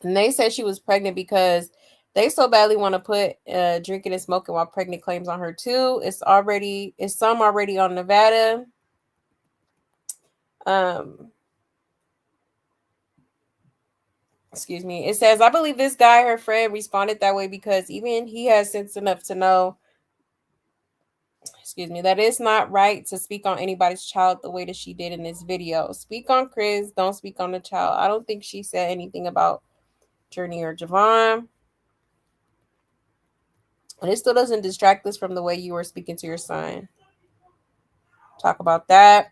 And they said she was pregnant because they so badly want to put drinking and smoking while pregnant claims on her too. It's some already on Nevada. Excuse me. It says, I believe this guy, her friend, responded that way because even he has sense enough to know, that it's not right to speak on anybody's child the way that she did in this video. Speak on Chris, don't speak on the child. I don't think she said anything about Journey or Javon. And it still doesn't distract us from the way you were speaking to your son. Talk about that.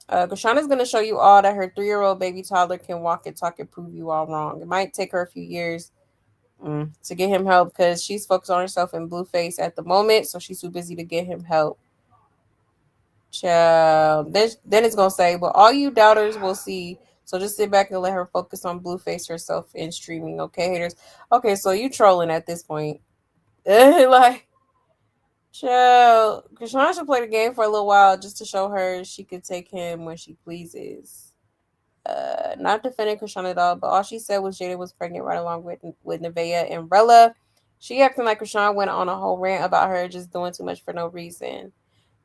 Krishana's going to show you all that her 3-year-old baby toddler can walk and talk and prove you all wrong. It might take her a few years to get him help because she's focused on herself and Blueface at the moment, so she's too busy to get him help. Child. Then it's going to say, well, all you doubters will see. So just sit back and let her focus on Blueface herself in streaming, okay, haters? Okay, so you trolling at this point. Like, child, Krishna should play the game for a little while just to show her she could take him when she pleases. Not defending Krishna at all, but all she said was Jaidyn was pregnant right along with Nevaeh and Rella. She acting like Krishna went on a whole rant about her just doing too much for no reason.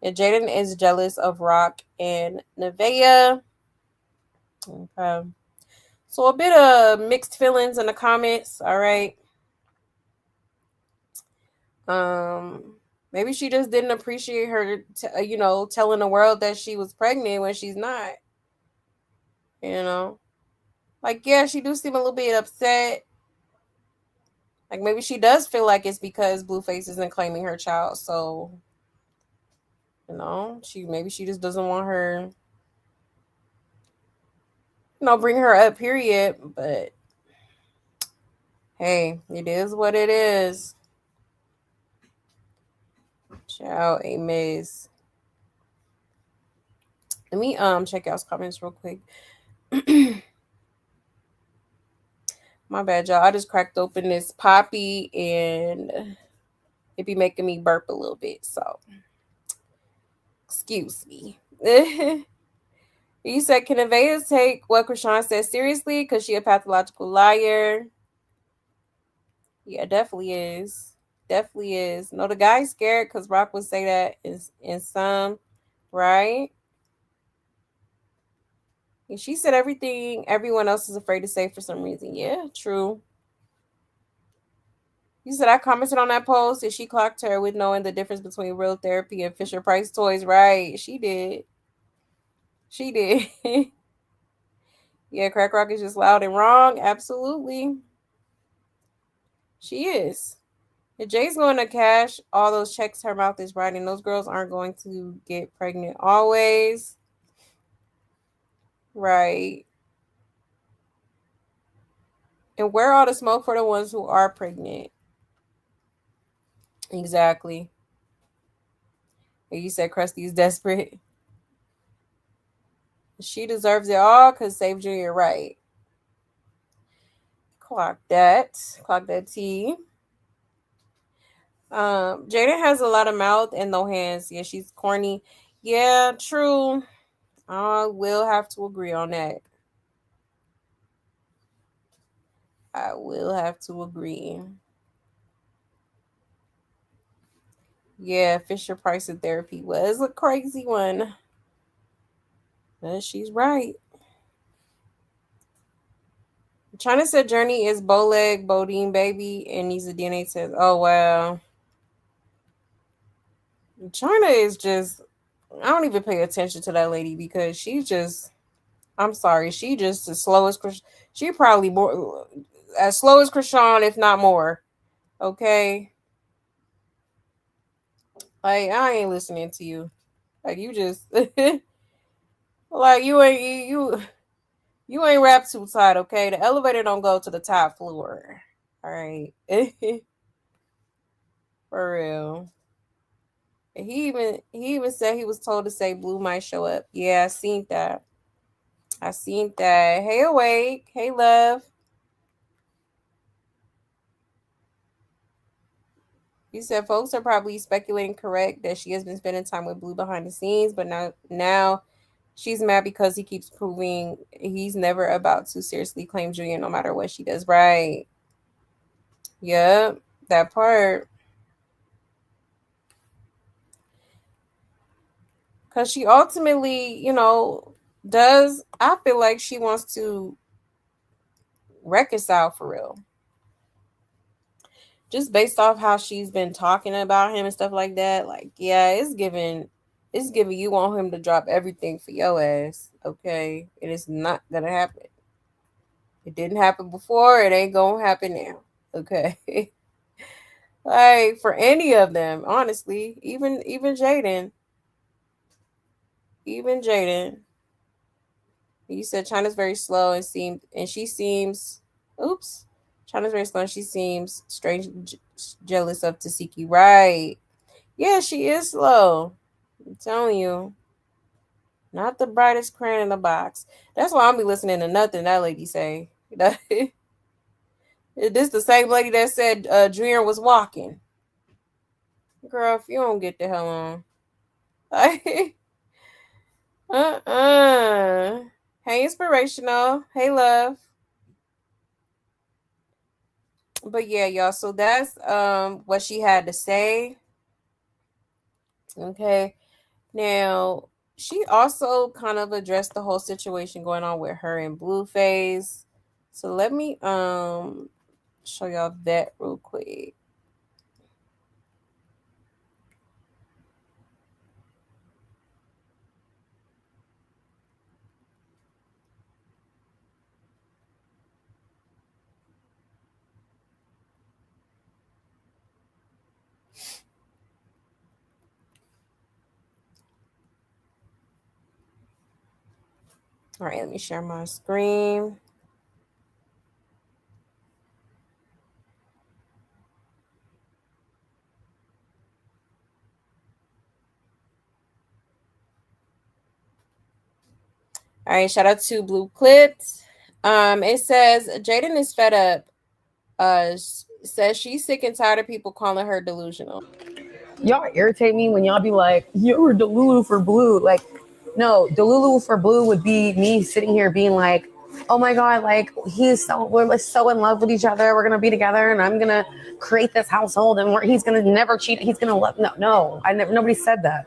And Jaidyn is jealous of Rock and Nevaeh. Okay. So a bit of mixed feelings in the comments, all right. Maybe she just didn't appreciate her, telling the world that she was pregnant when she's not. Like, yeah, she do seem a little bit upset. Like, maybe she does feel like it's because Blueface isn't claiming her child. So, she just doesn't want her, bring her up, period. But, hey, it is what it is. Child, a miss. Let me check out comments real quick. My bad, y'all. I just cracked open this poppy and it be making me burp a little bit. So, excuse me. You said, can Nevaeh take what Chrisean said seriously? Because she a pathological liar. Yeah, definitely is. Definitely is. No, the guy's scared because Rock would say that in some, right? And she said everything everyone else is afraid to say for some reason. Yeah, true. You said I commented on that post and she clocked her with knowing the difference between real therapy and Fisher Price toys. Right. She did. She did. Yeah, Crack Rock is just loud and wrong. Absolutely. She is. If Jay's going to cash all those checks her mouth is writing, those girls aren't going to get pregnant always. Right. And where all the smoke for the ones who are pregnant? Exactly. And you said Krusty is desperate. She deserves it all because Save Junior, right. Clock that T. Jaidyn has a lot of mouth and no hands. Yeah, she's corny. Yeah, true. I will have to agree on that. I will have to agree. Yeah, Fisher Price of therapy was a crazy one. But she's right. China said Journey is Bowleg, Bodine baby, and needs a DNA test. Oh, wow. China is just, I don't even pay attention to that lady because she's just, I'm sorry, she just as slow as Chrisean. She probably more as slow as Chrisean, if not more. Okay. Like, I ain't listening to you. Like, you just like you ain't wrapped too tight, okay? The elevator don't go to the top floor. All right. For real. And he even said he was told to say Blue might show up. Yeah, I seen that. Hey, Awake. Hey, Love. You said folks are probably speculating correct that she has been spending time with Blue behind the scenes, but now she's mad because he keeps proving he's never about to seriously claim Junior no matter what she does. Right. Yep, that part. Because she ultimately, does, I feel like she wants to reconcile for real. Just based off how she's been talking about him and stuff like that. Like, yeah, it's giving you want him to drop everything for your ass. Okay. And it's not gonna happen. It didn't happen before, it ain't gonna happen now. Okay. Like, for any of them, honestly, even Jaidyn. You said China's very slow and she seems. Oops. China's very slow and she seems strange, jealous of Tasiki. Right. Yeah, she is slow. I'm telling you. Not the brightest crayon in the box. That's why I'll be listening to nothing that lady say. This the same lady that said Dreer was walking. Girl, if you don't get the hell on. Hey, inspirational. Hey, love. But yeah, y'all. So that's what she had to say. Okay. Now, she also kind of addressed the whole situation going on with her and Blueface. So let me show y'all that real quick. All right, let me share my screen. All right, shout out to Blue Clips. It says Jaidyn is fed up. Says she's sick and tired of people calling her delusional. Y'all irritate me when y'all be like, you're Delulu for Blue. Like, no, Delulu for Blue would be me sitting here being like, oh my God, like we're so in love with each other. We're gonna be together, and I'm gonna create this household, and he's gonna never cheat. He's gonna love. No, nobody said that.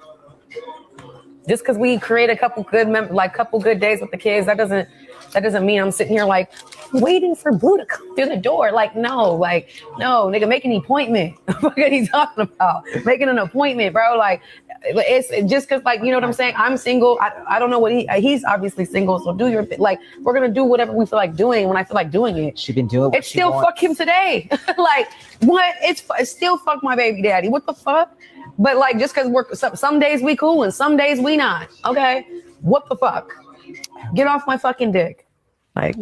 Just because we create a couple good days with the kids, that doesn't mean I'm sitting here like waiting for Blue to come through the door. No, nigga, make an appointment. What are you talking about? Making an appointment, bro. Like, it's just because, like, you know what I'm saying? I'm single. I don't know what he's obviously single. So do your, like, we're going to do whatever we feel like doing when I feel like doing it. She been doing what it's still wants. Fuck him today. Like, what? It's still fuck my baby daddy. What the fuck? But like, just because we're some days we cool and some days we not. Okay, what the fuck? Get off my fucking dick. Like,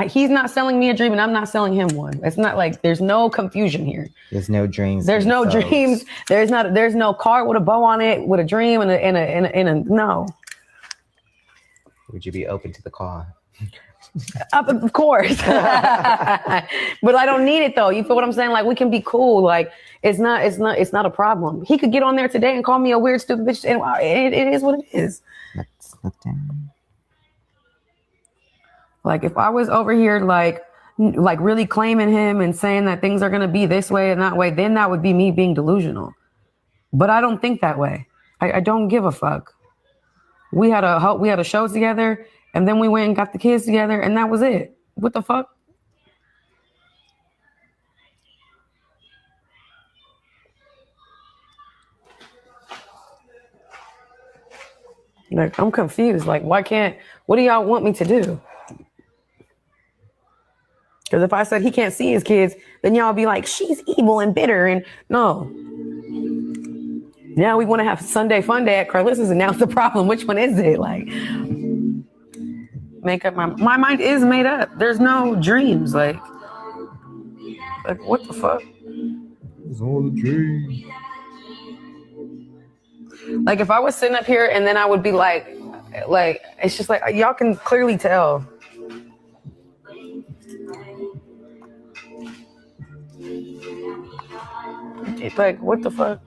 he's not selling me a dream and I'm not selling him one. It's not like there's no confusion here. There's no dreams. There's no dreams. There's no card with a bow on it with a dream and a no. Would you be open to the call? Of course. But I don't need it though. You feel what I'm saying? Like, we can be cool. Like, it's not a problem. He could get on there today and call me a weird, stupid bitch. And it is what it is. Let's look down. Like, if I was over here like really claiming him and saying that things are gonna be this way and that way, then that would be me being delusional. But I don't think that way. I don't give a fuck. We had a show together. And then we went and got the kids together, and that was it. What the fuck? Like, I'm confused. Like, what do y'all want me to do? Because if I said he can't see his kids, then y'all be like, she's evil and bitter. And no. Now we want to have Sunday fun day at Carlissa's, and now it's the problem. Which one is it? Like, make up my mind is made up. There's no dreams. Like what the fuck? It's all a dream. Like, if I was sitting up here and then I would be like it's just like, y'all can clearly tell. It's like, what the fuck?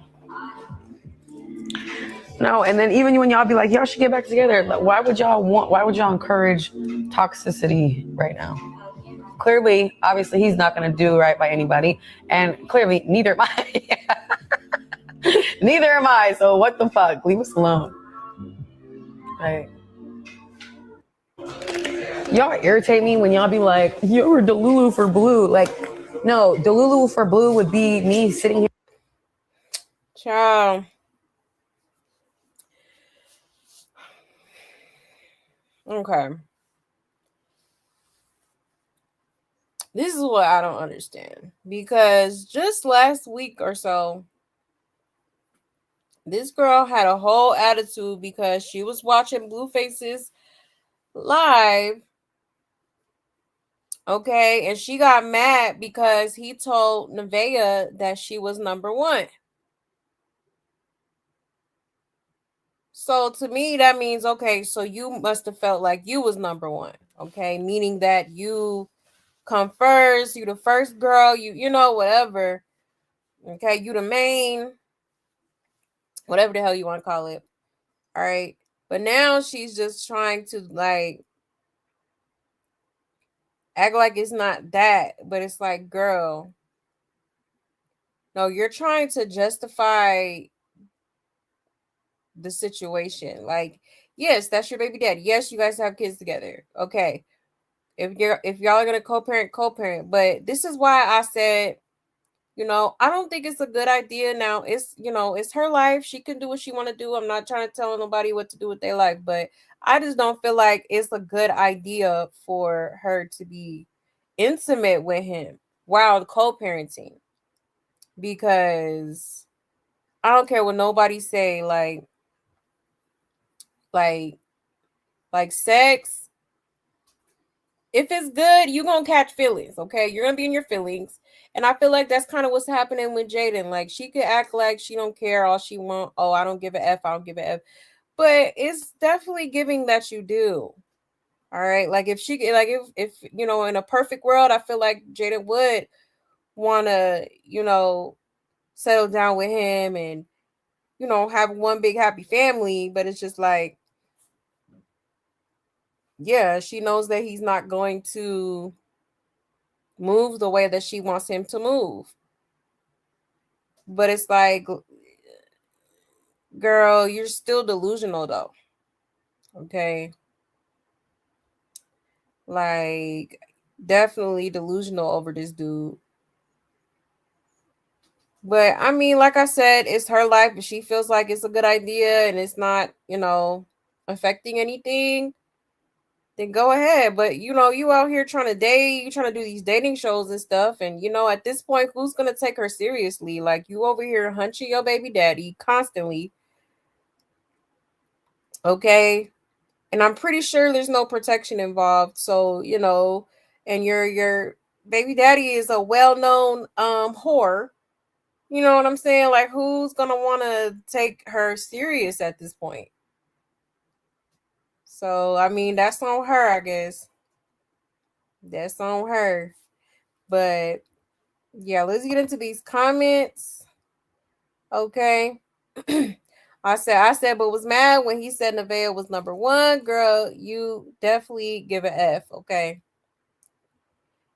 No, and then even when y'all be like, y'all should get back together, like, why would y'all encourage toxicity right now? Clearly, obviously, he's not going to do right by anybody, and clearly, neither am I. Neither am I. So what the fuck? Leave us alone. Right? Y'all irritate me when y'all be like, you're Delulu for Blue. Like, no, Delulu for Blue would be me sitting here. Ciao. Okay. This is what I don't understand. Because just last week or so, This girl had a whole attitude because she was watching Blueface's live. Okay, and she got mad because he told Nevaeh that she was number one. So to me, that means, okay, so you must have felt like you was number one. Okay, meaning that you come first, you the first girl, you know, whatever. Okay, you the main, whatever the hell you want to call it. All right. But now she's just trying to like act like it's not that, but it's like, girl, no, you're trying to justify the situation. Like, yes, that's your baby daddy. Yes, you guys have kids together. Okay. If y'all are gonna co-parent. But this is why I said, you know, I don't think it's a good idea. Now it's, you know, it's her life. She can do what she want to do. I'm not trying to tell nobody what to do with their life, but I just don't feel like it's a good idea for her to be intimate with him while co-parenting, because I don't care what nobody say, like sex, if it's good, you're gonna catch feelings, okay? You're gonna be in your feelings. And I feel like that's kind of what's happening with Jaidyn. Like, she could act like she don't care all she want. Oh, I don't give a F, I don't give a F. But it's definitely giving that you do. All right. Like, if she like if you know, in a perfect world, I feel like Jaidyn would wanna, you know, settle down with him and, you know, have one big happy family. But it's just like, yeah, she knows that he's not going to move the way that she wants him to move. But it's like, girl, you're still delusional though. Okay. Like, definitely delusional over this dude. But I mean, like I said, it's her life. If she feels like it's a good idea and it's not, you know, affecting anything, then go ahead. But you know, you out here trying to date, you trying to do these dating shows and stuff. And you know, at this point, who's gonna take her seriously? Like, you over here hunching your baby daddy constantly. Okay. And I'm pretty sure there's no protection involved. So, you know, and your baby daddy is a well-known whore. You know what I'm saying? Like, who's gonna want to take her serious at this point? So, I mean, that's on her, I guess. That's on her. But yeah, let's get into these comments. Okay. I said, but was mad when he said Nevaeh was number one. Girl, you definitely give an F. Okay.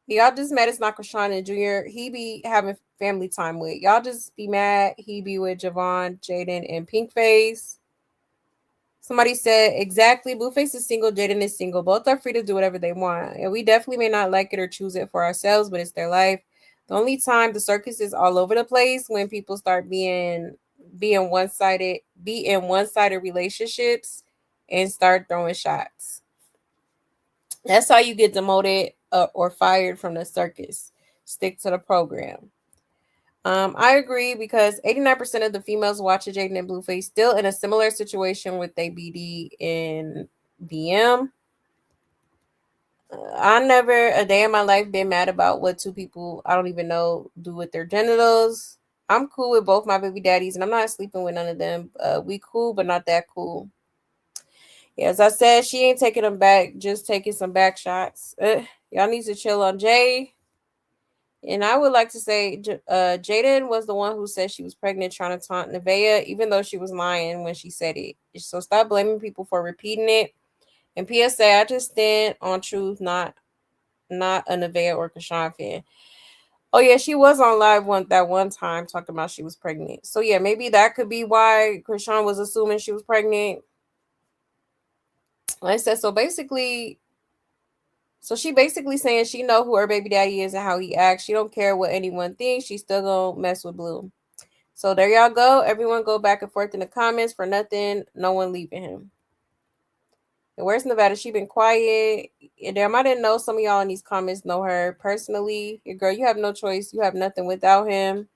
Y'all just mad it's not Chrisean and Junior. He be having family time with. Y'all just be mad he be with Javon, Jaidyn, and Pinkface. Somebody said, exactly, Blueface is single, Jaidyn is single. Both are free to do whatever they want. And we definitely may not like it or choose it for ourselves, but it's their life. The only time the circus is all over the place when people start being one-sided, be in one-sided relationships and start throwing shots. That's how you get demoted or fired from the circus. Stick to the program. I agree, because 89% of the females watching Jaidyn and Blueface still in a similar situation with they BD and BM. I never a day in my life been mad about what two people I don't even know do with their genitals. I'm cool with both my baby daddies, and I'm not sleeping with none of them. We cool, but not that cool. Yeah, as I said, she ain't taking them back, just taking some back shots. Y'all need to chill on Jay. And I would like to say, Jaidyn was the one who said she was pregnant, trying to taunt Nevaeh, even though she was lying when she said it. So stop blaming people for repeating it. And PSA, I just stand on truth, not a Nevaeh or Chrisean fan. Oh yeah, she was on live that one time talking about she was pregnant. So yeah, maybe that could be why Chrisean was assuming she was pregnant. Like I said, so she basically saying she know who her baby daddy is and how he acts. She don't care what anyone thinks. She still gonna mess with Blue. So there y'all go. Everyone go back and forth in the comments for nothing. No one leaving him. And where's Nevada? She been quiet. And damn, I didn't know some of y'all in these comments know her personally. Your girl, you have no choice. You have nothing without him.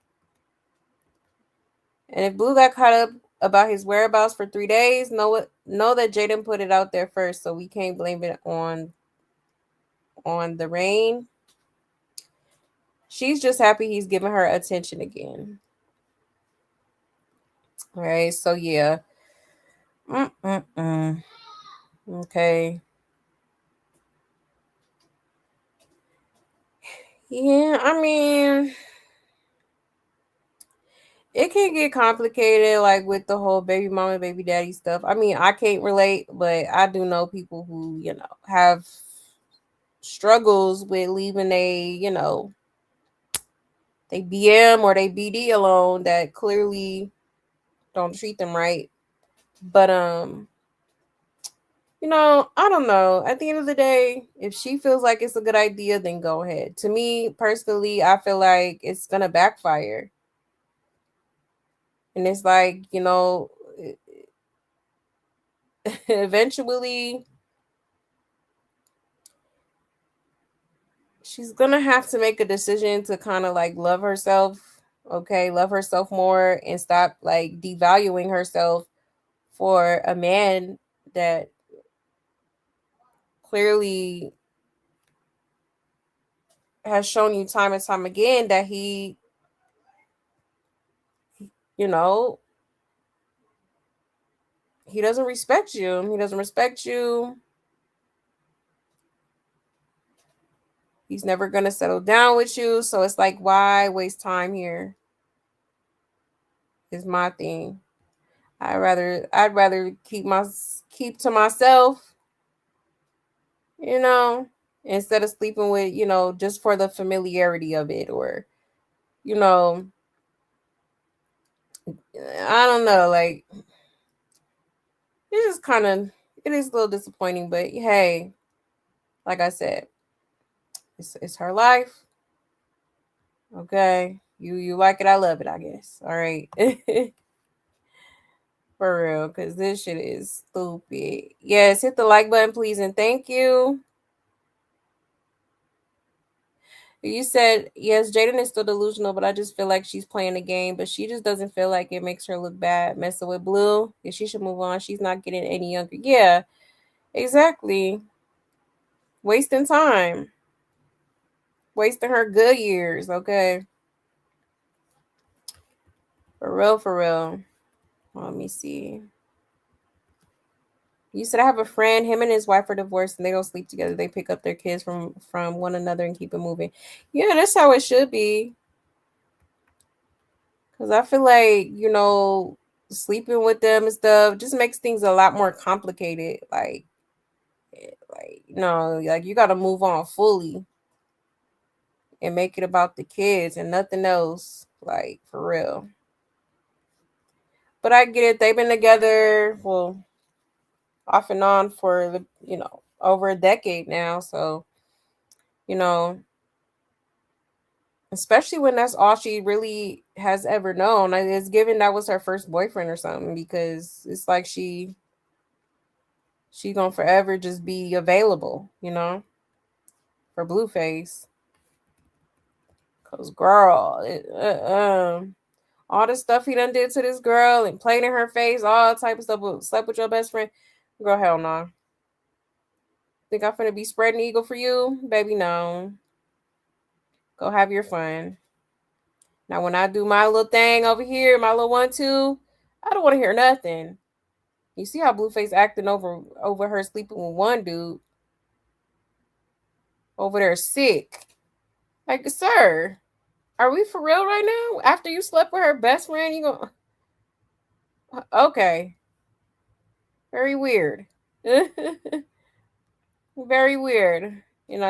And if Blue got caught up about his whereabouts for 3 days. Know that Jaidyn put it out there first, so we can't blame it on the rain. She's just happy he's giving her attention again. All right, so yeah. Okay. Yeah, I mean, it can get complicated, like with the whole baby mama, baby daddy stuff. I mean, I can't relate, but I do know people who, have struggles with leaving they BM or they BD alone that clearly don't treat them right. But I don't know. At the end of the day, if she feels like it's a good idea, then go ahead. To me personally, I feel like it's gonna backfire. And it's like, eventually she's gonna have to make a decision to kind of like love herself, okay, love herself more and stop like devaluing herself for a man that clearly has shown you time and time again that he, you know, he doesn't respect you. He doesn't respect you. He's never gonna settle down with you. So it's like, why waste time here? Is my thing. I'd rather keep to myself, instead of sleeping with, just for the familiarity of it, or, you know, I don't know, like it's just kind of, it is a little disappointing, but hey, like I said, it's her life. Okay. You like it, I love it, I guess. All right. For real, because this shit is stupid. Yes, hit the like button, please, and thank you. You said, yes, Jaidyn is still delusional, but I just feel like she's playing the game, but she just doesn't feel like it makes her look bad messing with Blue. Yeah, she should move on. She's not getting any younger. Yeah, exactly. Wasting time. Wasting her good years, okay? For real, for real. Let me see. You said I have a friend, him and his wife are divorced and they don't sleep together. They pick up their kids from one another and keep it moving. Yeah, that's how it should be. Cause I feel like, sleeping with them and stuff just makes things a lot more complicated. Like you gotta move on fully and make it about the kids and nothing else. Like for real. But I get it. They've been together, well, off and on for over a decade now. So, you know, especially when that's all she really has ever known. It's given that was her first boyfriend or something, because it's like she gonna forever just be available, for Blueface. Cause girl, all the stuff he done did to this girl and played in her face, all type of stuff, slept with your best friend, girl, hell no. Think I'm finna be spreading eagle for you, baby? No. Go have your fun. Now, when I do my little thing over here, my little 1-2, I don't want to hear nothing. You see how Blueface acting over her sleeping with one dude over there sick. Like, sir, are we for real right now? After you slept with her best friend, you go, okay. Very weird. Very weird.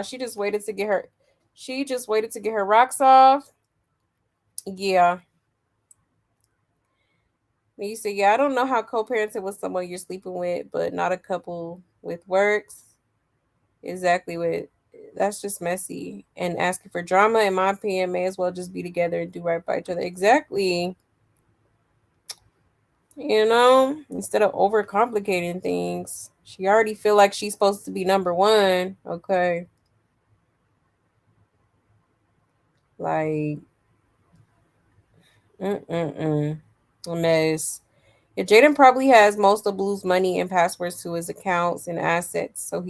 She just waited to get her rocks off. Yeah. You say, yeah, I don't know how co-parenting with someone you're sleeping with, but not a couple with works. Exactly what, that's just messy. And asking for drama, in my opinion, may as well just be together and do right by each other. Exactly. Instead of overcomplicating things. She already feel like she's supposed to be number one. Okay. Like, a mess. Yeah, Jaidyn probably has most of Blue's money and passwords to his accounts and assets, so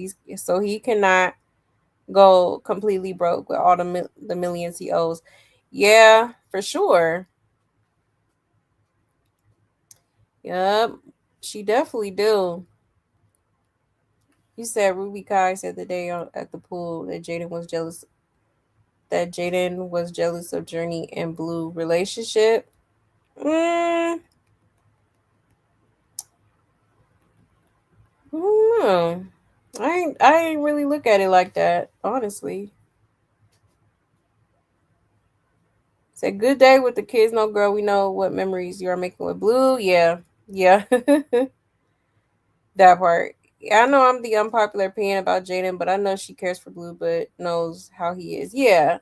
he cannot go completely broke with all the millions he owes. Yeah, for sure. Yep, she definitely do. You said Ruby Kai said the day at the pool that Jaidyn was jealous of Journey and Blue relationship. Mm, I don't know. I ain't really look at it like that, honestly. Said good day with the kids, no girl. We know what memories you are making with Blue. Yeah, yeah, that part. Yeah, I know I'm the unpopular opinion about Jaden, but I know she cares for Blue, but knows how he is. Yeah,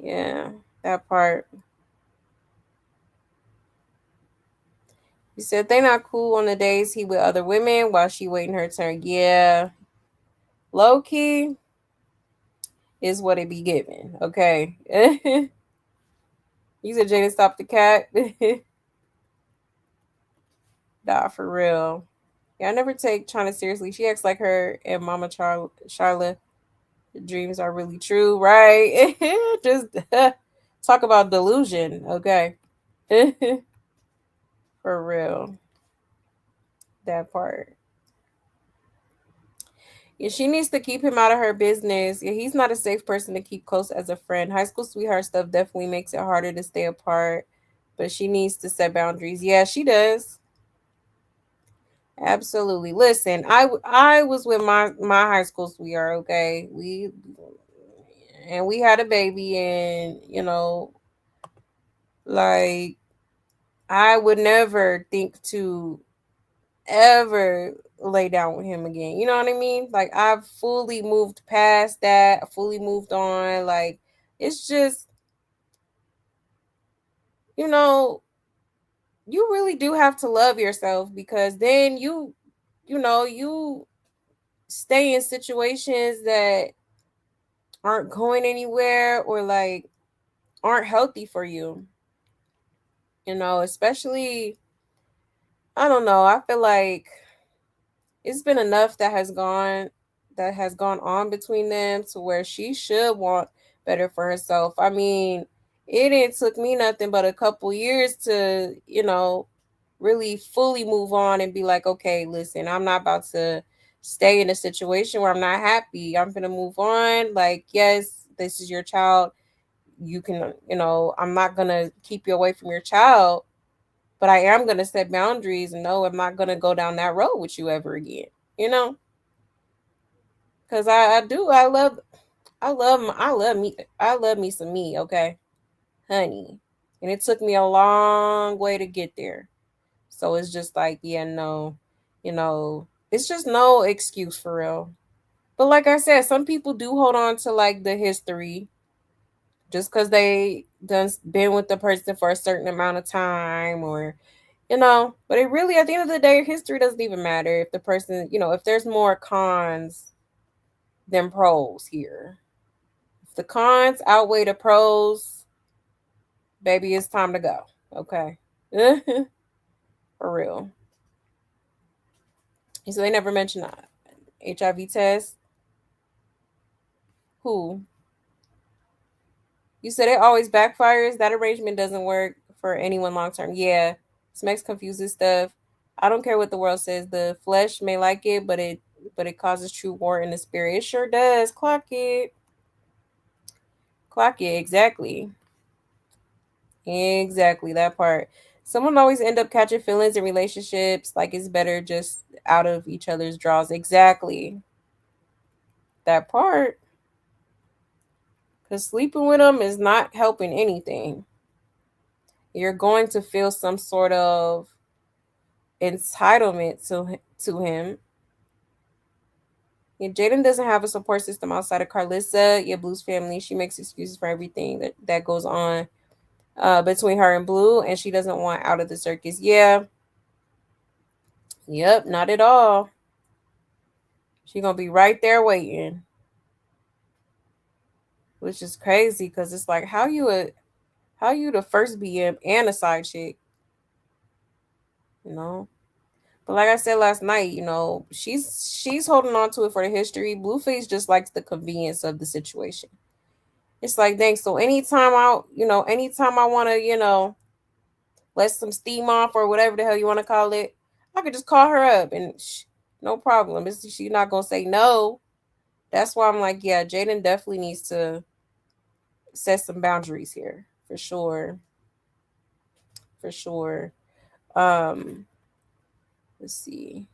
yeah, that part. He said they not cool on the days he with other women while she waiting her turn. Yeah, low key is what it be given. Okay. You said Jaden stop the cat. Nah, for real. Yeah, I never take China seriously. She acts like her and Mama Charlotte dreams are really true, right? Just talk about delusion, okay? For real, that part. Yeah, she needs to keep him out of her business. Yeah, he's not a safe person to keep close as a friend. High school sweetheart stuff definitely makes it harder to stay apart, but she needs to set boundaries. Yeah, she does. Absolutely. Listen, I was with my high school sweetheart. Okay, we had a baby, and like I would never think to ever lay down with him again. You know what I mean? Like I've fully moved past that, fully moved on. Like it's just, you know, you really do have to love yourself because then you stay in situations that aren't going anywhere or like aren't healthy for you. Especially I don't know, I feel like it's been enough that has gone on between them to where she should want better for herself. I mean, it didn't took me nothing but a couple years to, really fully move on and be like, okay, listen, I'm not about to stay in a situation where I'm not happy. I'm gonna move on. Like, yes, this is your child. You can, I'm not gonna keep you away from your child, but I am gonna set boundaries and no, I'm not gonna go down that road with you ever again. You know, because I do I love me some me, okay, honey, and it took me a long way to get there. So it's just like, yeah, no, it's just no excuse for real. But like I said, some people do hold on to like the history just because they done been with the person for a certain amount of time or but it really, at the end of the day, history doesn't even matter if the person, if there's more cons than pros here. If the cons outweigh the pros, baby, it's time to go. Okay. For real. So they never mentioned HIV test. Who? You said it always backfires. That arrangement doesn't work for anyone long term. Yeah. Smex confuses stuff. I don't care what the world says. The flesh may like it, but it causes true war in the spirit. It sure does. Clock it. Clock it. Exactly. Exactly. That part. Someone always end up catching feelings in relationships. Like it's better just out of each other's draws. Exactly. That part. Because sleeping with them is not helping anything. You're going to feel some sort of entitlement to him. Yeah, Jaden doesn't have a support system outside of Carlissa. Yeah, Blue's family. She makes excuses for everything that goes on between her and Blue, and she doesn't want out of the circus. Yeah, yep, not at all. She gonna be right there waiting, which is crazy because it's like how you the first BM and a side chick. you know. But like I said last night, you know, she's holding on to it for the history. Blueface just likes the convenience of the situation. It's like, dang, so anytime anytime I want to, let some steam off or whatever the hell you want to call it, I could just call her up and no problem. She's not going to say no. That's why I'm like, yeah, Jaidyn definitely needs to set some boundaries here for sure. For sure. Um, let's see.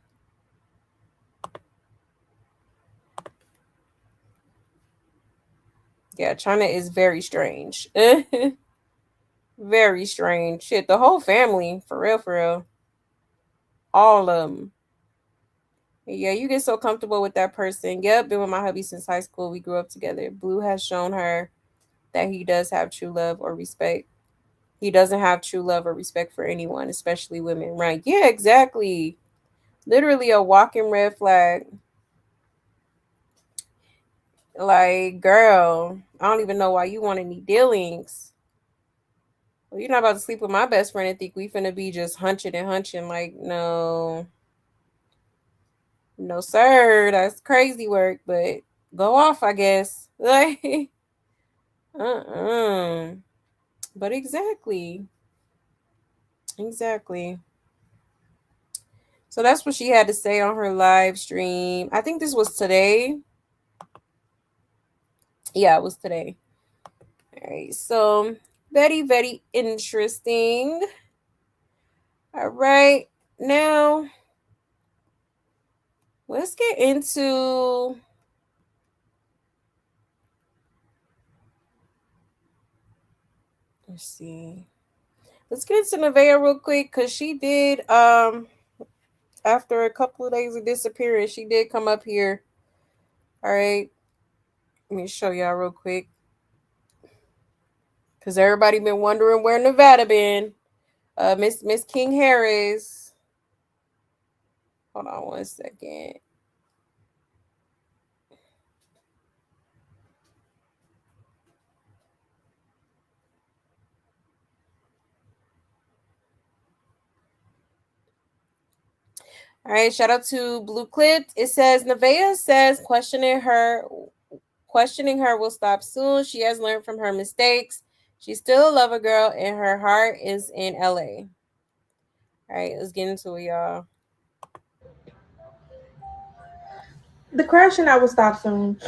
Yeah, China is very strange. Very strange. Shit, the whole family, for real, for real. All of them. Yeah, you get so comfortable with that person. Yep, been with my hubby since high school. We grew up together. Blue has shown her that he does have true love or respect. He doesn't have true love or respect for anyone, especially women. Right. Yeah, exactly. Literally a walking red flag. Like, girl, I don't even know why you want any dealings. Well, you're not about to sleep with my best friend and think we finna be just hunching and hunching. Like, no. No, sir. That's crazy work, but go off, I guess. Like, uh-uh. But exactly. Exactly. So that's what she had to say on her live stream. I think this was today. Yeah, it was today. All right. So, very, very interesting. All right. Now, let's get into let's see. Let's get into Nevaeh real quick because she did after a couple of days of disappearance, she did come up here. All right. Let me show y'all real quick. Cause everybody been wondering where Nevada been. Miss King Harris. Hold on 1 second. All right, shout out to Blue Clip. It says Nevaeh says questioning her will stop soon. She has learned from her mistakes. She's still a lover girl and her heart is in LA. All right, let's get into it, y'all. The crashing I will stop soon.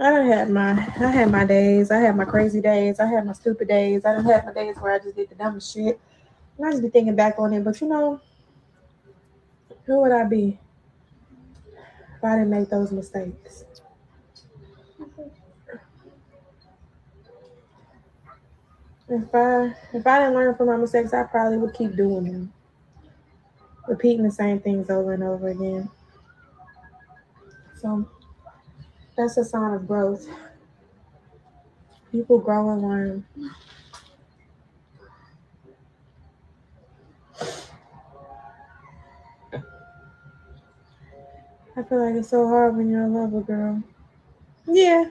I had my days. I had my crazy days. I had my stupid days. I done had my days where I just did the dumbest shit. And I just be thinking back on it. But who would I be if I didn't make those mistakes? If I didn't learn from my mistakes, I probably would keep doing them, repeating the same things over and over again. So that's a sign of growth. People grow and learn. I feel like it's so hard when you're a lover girl. Yeah.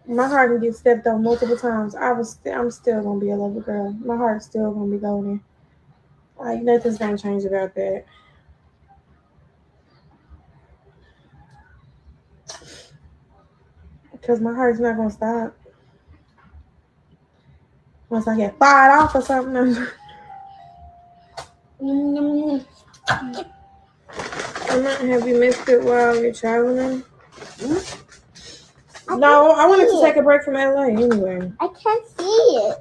My heart can get stepped on multiple times. I'm still gonna be a lover girl. My heart's still gonna be golden. Like nothing's gonna change about that. Because my heart's not gonna stop. Once I get fired off or something. Have you missed it while you're traveling? No, I wanted to take a break from LA anyway. I can't see it.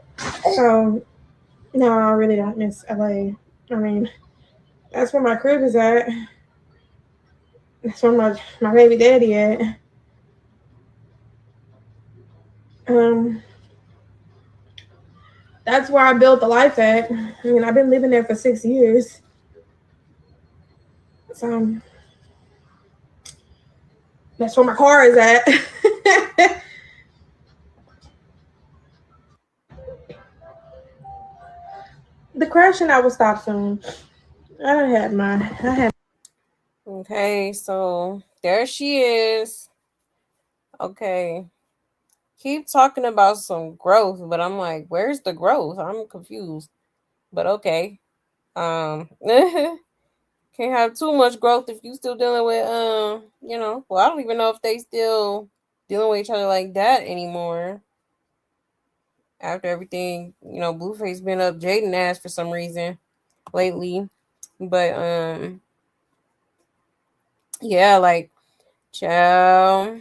So, no, I really don't miss LA. I mean, that's where my crib is at. That's where my baby daddy at. That's where I built the life at. I mean, I've been living there for 6 years. So, that's where my car is at. The crashing I will stop soon. I had. Okay, so there she is. Okay. keep talking about some growth, but I'm like, where's the growth? I'm confused. But okay. Can't have too much growth if you still dealing with well, I don't even know if they still dealing with each other like that anymore. After everything, Blueface been up Jaidyn ass for some reason lately. But yeah, like child.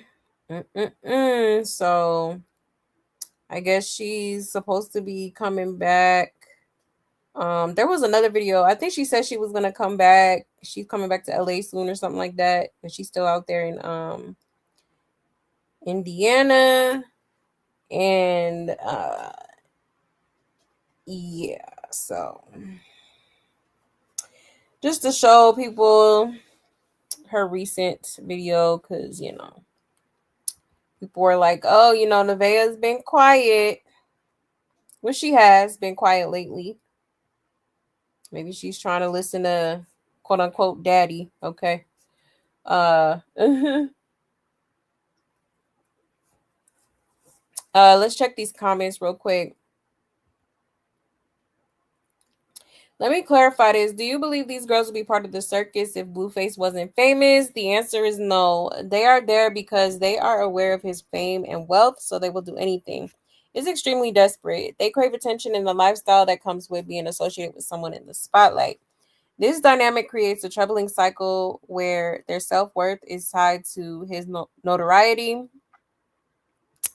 So I guess she's supposed to be coming back. There was another video. I think she said she was gonna come back. She's coming back to LA soon or something like that. And she's still out there in Indiana. And yeah, so just to show people her recent video, because people were like, oh, Nevaeh's been quiet. Well, she has been quiet lately. Maybe she's trying to listen to quote unquote daddy. Okay. Let's check these comments real quick. Let me clarify this. Do you believe these girls would be part of the circus if Blueface wasn't famous? The answer is no. They are there because they are aware of his fame and wealth, so they will do anything. It's extremely desperate. They crave attention and the lifestyle that comes with being associated with someone in the spotlight. This dynamic creates a troubling cycle where their self-worth is tied to his notoriety.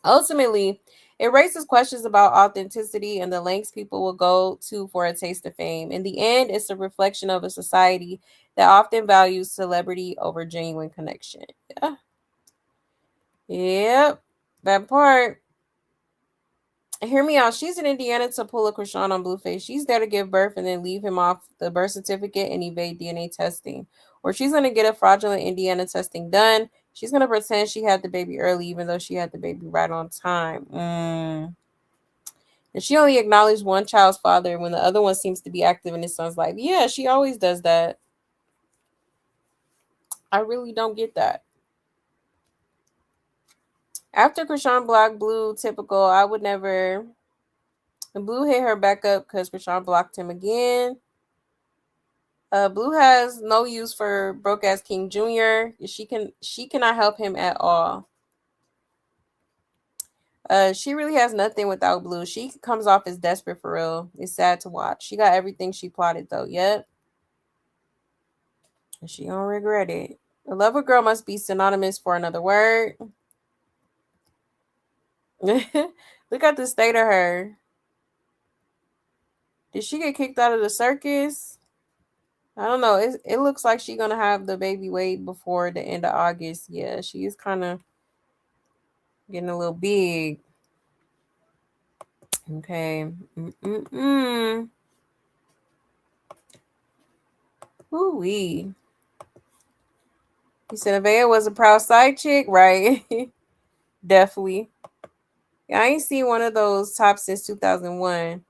Ultimately, it raises questions about authenticity and the lengths people will go to for a taste of fame. In the end, it's a reflection of a society that often values celebrity over genuine connection. Yeah. Yep. That part. Hear me out. She's in Indiana to pull a Chrisean on Blueface. She's there to give birth and then leave him off the birth certificate and evade DNA testing. Or she's going to get a fraudulent Indiana testing done. She's going to pretend she had the baby early, even though she had the baby right on time. And she only acknowledged one child's father when the other one seems to be active in his son's life. Yeah, she always does that. I really don't get that. After Chrisean blocked Blue, typical, I would never. And Blue hit her back up because Chrisean blocked him again. Blue has no use for broke ass King Jr. She cannot help him at all. She really has nothing without Blue. She comes off as desperate for real. It's sad to watch. She got everything she plotted though. Yep. And she don't regret it. A lover girl must be synonymous for another word. Look at the state of her. Did she get kicked out of the circus? I don't know. It looks like she's gonna have the baby weight before the end of August. Yeah, she is kind of getting a little big. Okay. Ooh-wee. You said Nevaeh was a proud side chick, right? Definitely. Yeah, I ain't seen one of those tops since 2001.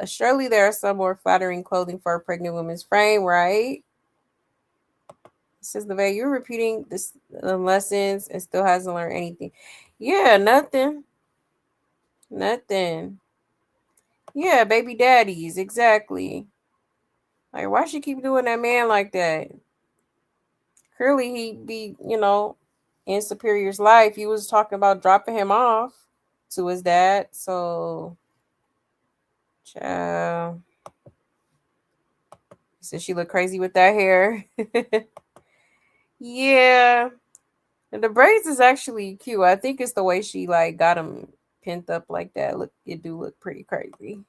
Surely there are some more flattering clothing for a pregnant woman's frame, right? Says Nevaeh, you're repeating this lessons and still hasn't learned anything. Yeah, nothing. Nothing. Yeah, baby daddies, exactly. Like, why she keep doing that man like that? Clearly, he be, in Superior's life. He was talking about dropping him off to his dad. So, child. He said she looked crazy with that hair. Yeah. And the braids is actually cute. I think it's the way she like got him pent up like that. It do look pretty crazy.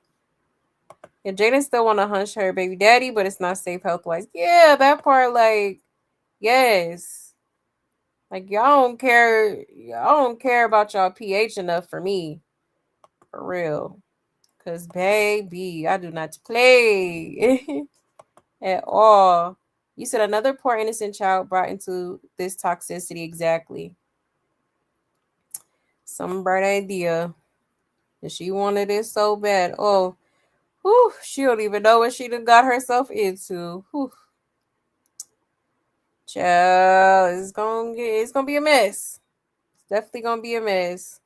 Yeah, Jaidyn still want to hunch her baby daddy, but it's not safe health wise. Yeah, that part, like, yes. Like y'all don't care. Y'all don't care about y'all pH enough for me. For real. Cause baby, I do not play at all. You said another poor innocent child brought into this toxicity. Exactly. Some bright idea. And she wanted it so bad. Oh, whew, she don't even know what she done got herself into. Whew. Child, it's gonna be a mess. It's definitely gonna be a mess.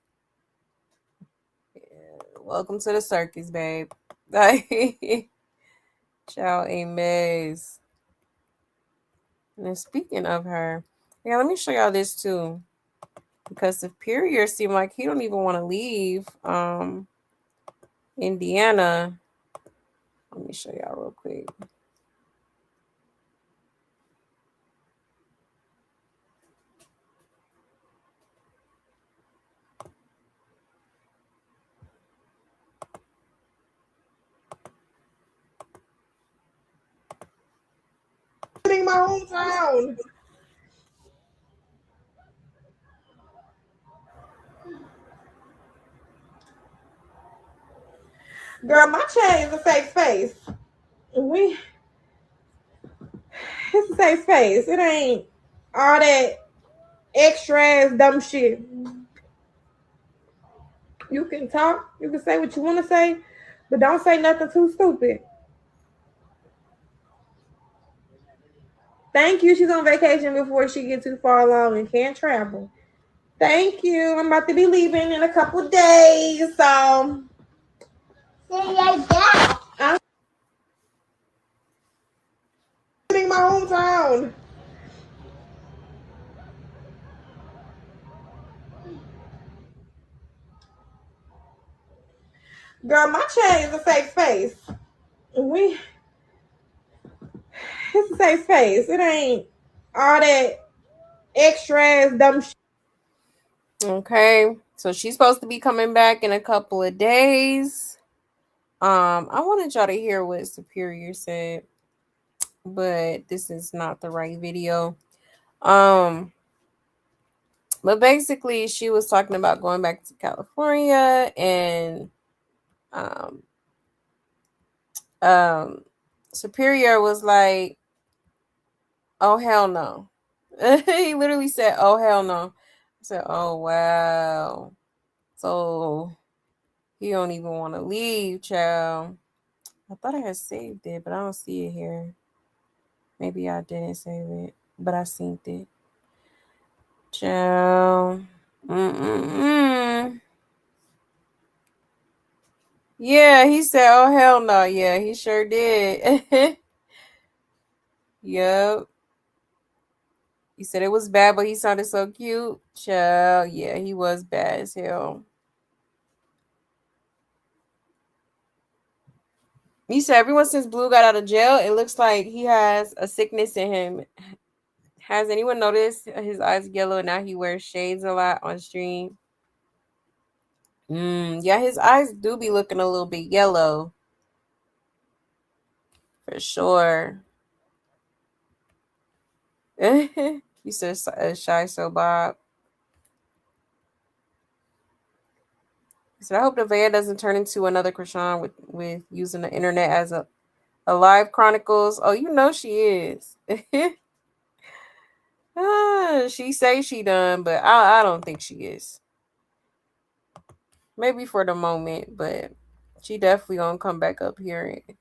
Welcome to the circus, babe. Ciao, Amaze. And then speaking of her, yeah, let me show y'all this too. Because Superior seemed like he don't even want to leave Indiana. Let me show y'all real quick. In my hometown. Girl, my chain is a safe space. It's a safe space. It ain't all that extra ass dumb shit. You can talk, you can say what you want to say, but don't say nothing too stupid. Thank you. She's on vacation before she gets too far along and can't travel. Thank you. I'm about to be leaving in a couple of days, so Say like that. I'm in my hometown. Girl, my chain is a safe space. It's a safe space. It ain't all that extra ass dumb shit. Okay, so she's supposed to be coming back in a couple of days. I wanted y'all to hear what Superior said, but this is not the right video. But basically she was talking about going back to California, and Superior was like, oh hell no. He literally said, oh hell no. I said, oh wow. So he don't even want to leave, child. I thought I had saved it, but I don't see it here. Maybe I didn't save it, but I synced it. Child. Yeah, he said, oh hell no. Yeah, he sure did. Yep. He said it was bad, but he sounded so cute. Child, yeah, he was bad as hell. He said everyone since Blue got out of jail, it looks like he has a sickness in him. Has anyone noticed his eyes yellow and now he wears shades a lot on stream? Yeah, his eyes do be looking a little bit yellow. For sure. You said Shy So Bob. He said, I hope the van doesn't turn into another Chrisean with using the internet as a live chronicles. Oh, you know she is. She say she done, but I don't think she is. Maybe for the moment, but she definitely gonna come back up here and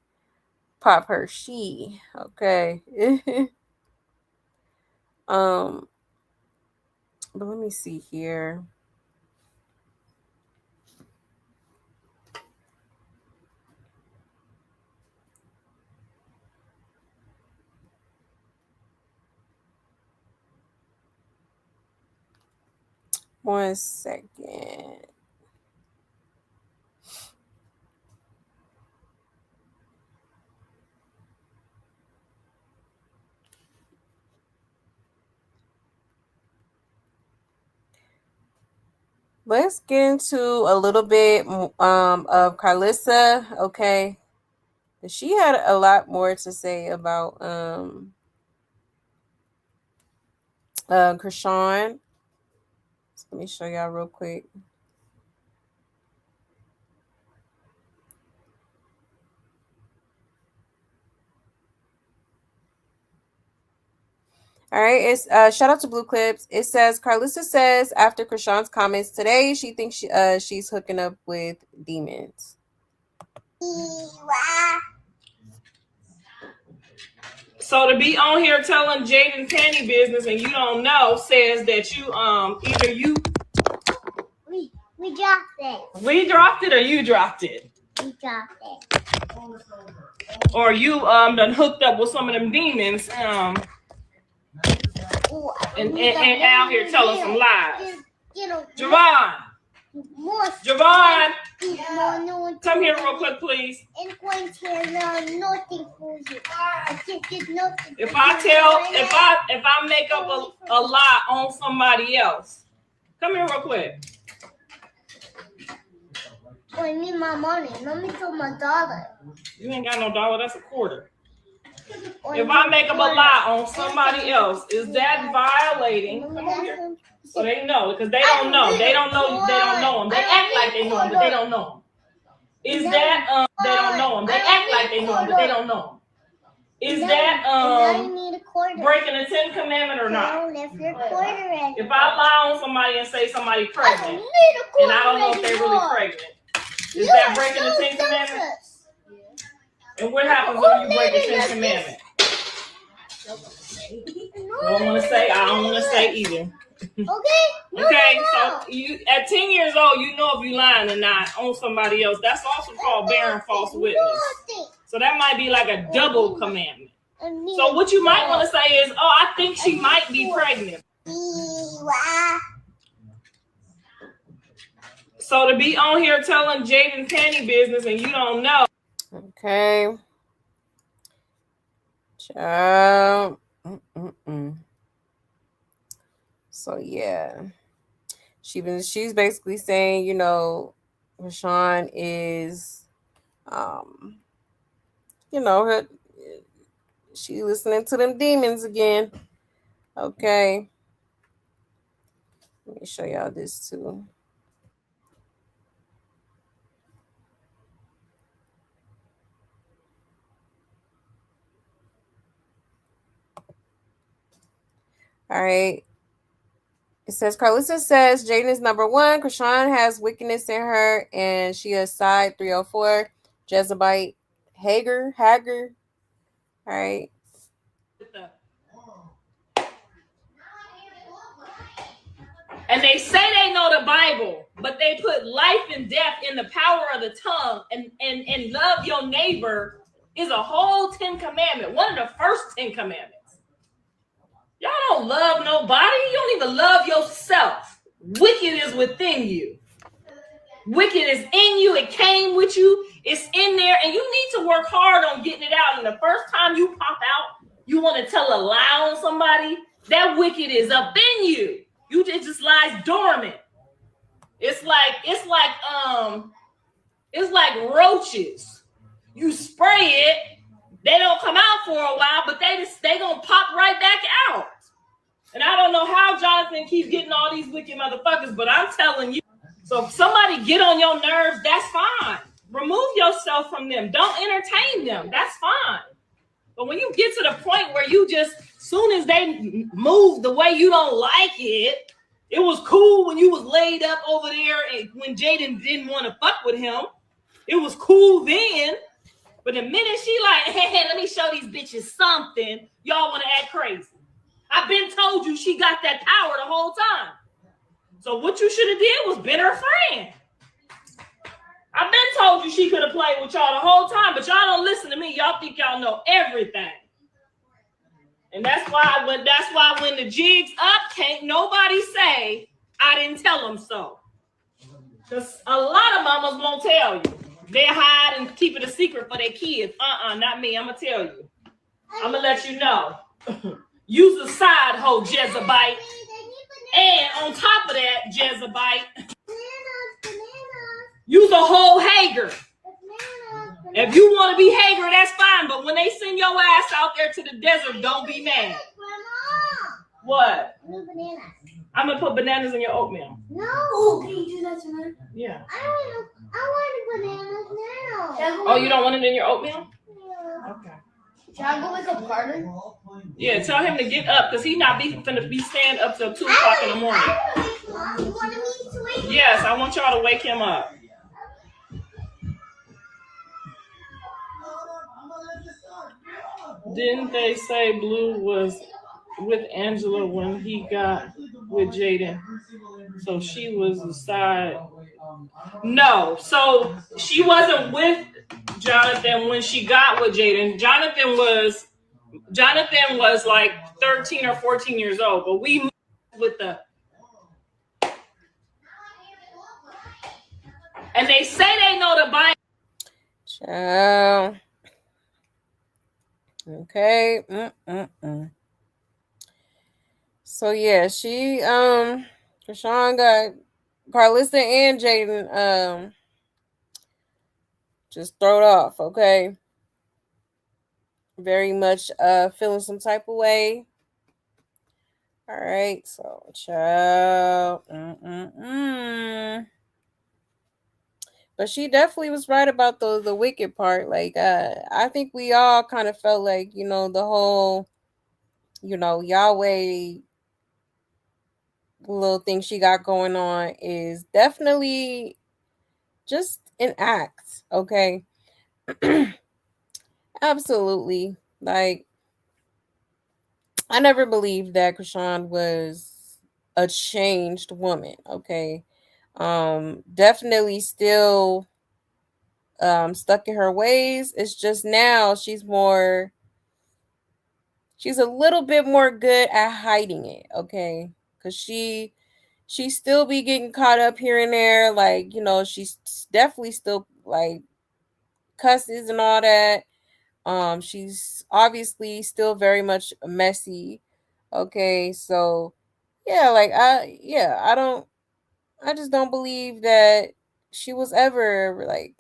pop her she. Okay. But let me see here. One second. Let's get into a little bit of Carlissa, okay? She had a lot more to say about Chrisean. So let me show y'all real quick. All right, it's shout out to Blue Clips. It says Carlissa says after Chrisean's comments today, she thinks she's hooking up with demons. So to be on here telling Jaidyn panty business and you don't know says that you either you We dropped it. We dropped it or you dropped it? We dropped it. Or you done hooked up with some of them demons and out here telling some lies. Javon! Javon! Come here real quick, please. If I make up a lie on somebody else, come here real quick. I need my money. Let me tell my dollar. You ain't got no dollar. That's a quarter. If I make up a lie on somebody else, is that violating? Come on here. So they know, because they don't know. They don't know. They don't know them. They act like they know them, but they don't know them. Is that they don't know them? They act like they know them, but they don't know them. Is that breaking the 10th commandment or not? If I lie on somebody and say somebody pregnant, and I don't know if they're really pregnant, is that breaking the 10th commandment? And what happens when you break the 10th commandment? I don't want to say. I don't want to say either. Okay. So you at 10 years old, you know if you lying or not on somebody else. That's also called bearing false witness. So that might be like a double commandment. So what you might want to say is, oh, I think she might be pregnant. So to be on here telling Jaidyn panty business and you don't know. Okay. Child. So yeah. She's basically saying, Chrisean is she listening to them demons again. Okay. Let me show y'all this too. All right. It says, Carlissa says Jaidyn is number one. Chrisean has wickedness in her, and she is side 304. Jezebite Hager. All right. And they say they know the Bible, but they put life and death in the power of the tongue, and love your neighbor is a whole 10 commandment. One of the first 10 commandments. Y'all don't love nobody. You don't even love yourself. Wicked is within you. Wicked is in you. It came with you. It's in there. And you need to work hard on getting it out. And the first time you pop out, you want to tell a lie on somebody, that wicked is up in you. It just lies dormant. It's like roaches. You spray it, they don't come out for a while, but they gonna pop right back out. And I don't know how Jonathan keeps getting all these wicked motherfuckers, but I'm telling you. So if somebody get on your nerves, that's fine. Remove yourself from them. Don't entertain them. That's fine. But when you get to the point where you just, soon as they move the way you don't like it, it was cool when you was laid up over there and when Jaidyn didn't want to fuck with him. It was cool then. But the minute she like, hey, let me show these bitches something, y'all want to act crazy. I've been told you she got that power the whole time. So what you should have did was been her friend. I've been told you she could have played with y'all the whole time, but y'all don't listen to me. Y'all think y'all know everything. And that's why when the jig's up, can't nobody say, I didn't tell them so. Because a lot of mamas won't tell you. They hide and keep it a secret for their kids. Not me. I'm going to tell you. I'm going to let you know. Use a side hoe, Jezebite. And on top of that, Jezebite, use a whole Hager. If you want to be Hager, that's fine. But when they send your ass out there to the desert, don't be mad. What? I'm going to put bananas in your oatmeal. No. Oh, can you do that tonight? Yeah. I want bananas now. Oh, you don't want it in your oatmeal? Yeah. Okay. Should I go wake up Carter? Yeah, tell him to get up because he not finna be staying up till 2 o'clock in the morning. You wanted me to wake him Yes, I want y'all to wake him up. Didn't they say Blue was with Angela when he got with Jaidyn? So she was the side No, so she wasn't with Jonathan when she got with Jaidyn. Jonathan was like 13 or 14 years old, but we moved with the. And they say they know the Bible. Ciao. Okay. So yeah, Chrisean got Carlissa and Jaidyn just thrown off, okay? Very much feeling some type of way. All right, so child. But she definitely was right about the wicked part. Like, I think we all kind of felt like, the whole, Yahweh little thing she got going on is definitely just an act, okay? Absolutely. Like, I never believed that Chrisean was a changed woman, okay? Definitely still stuck in her ways. It's just now she's a little bit more good at hiding it, okay? Because she still be getting caught up here and there, like, she's definitely still like cusses and all that. She's obviously still very much messy. Okay, so yeah, like I just don't believe that she was ever like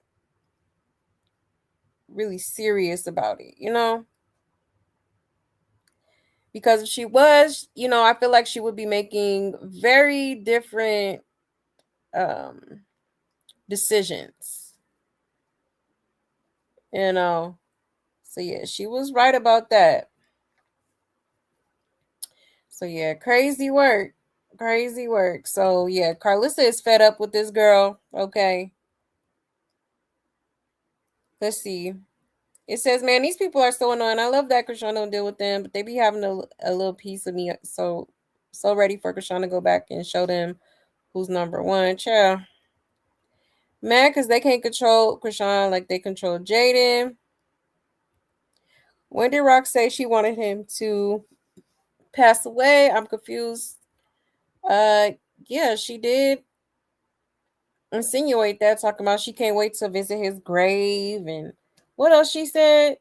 really serious about it, Because if she was, I feel like she would be making very different decisions. So yeah, she was right about that. So yeah, crazy work. Crazy work. So yeah, Carlissa is fed up with this girl. Okay. Let's see. It says, man, these people are so annoying. I love that Chrisean don't deal with them, but they be having a little piece of me. So ready for Chrisean to go back and show them who's number one. Child. Mad because they can't control Chrisean like they control Jaidyn. When did Rock say she wanted him to pass away? I'm confused. Yeah, she did insinuate that, talking about she can't wait to visit his grave. And what else she said?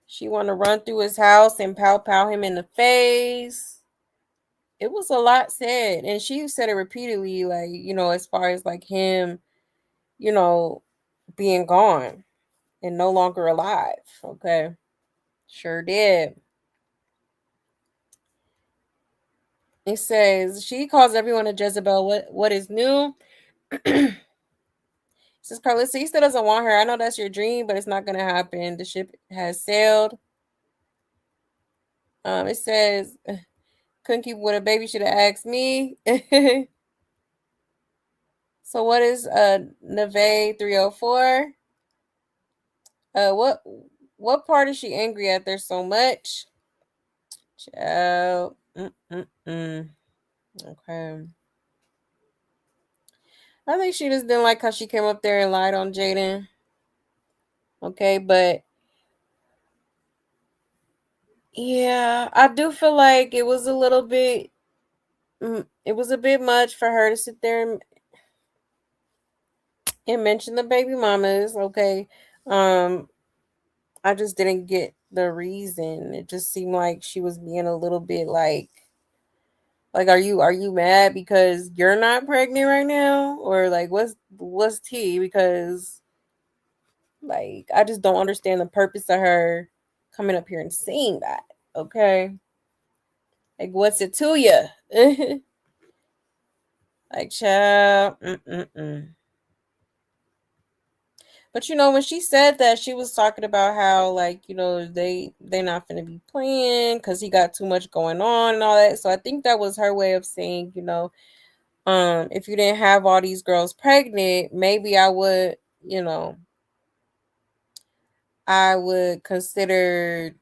She want to run through his house and pow him in the face. It was a lot said, and she said it repeatedly, like, as far as like him, being gone and no longer alive. Okay. Sure did. It says she calls everyone a Jezebel. What is new? Says Carlissa, he still doesn't want her. I know that's your dream, but it's not gonna happen. The ship has sailed. It says couldn't keep with a baby, should have asked me. So what is Neve 304? What part is she angry at? There's so much. Child. Okay. I think she just didn't like how she came up there and lied on Jaidyn. Okay, but yeah, I do feel like it was a little bit. It was a bit much for her to sit there and mention the baby mamas. Okay, I just didn't get the reason. It just seemed like she was being a little bit like are you mad because you're not pregnant right now, or like what's tea? Because like I just don't understand the purpose of her coming up here and saying that. Okay, like what's it to you? Like child. But when she said that, she was talking about how like they not gonna be playing because he got too much going on and all that. So I think that was her way of saying if you didn't have all these girls pregnant, maybe I would consider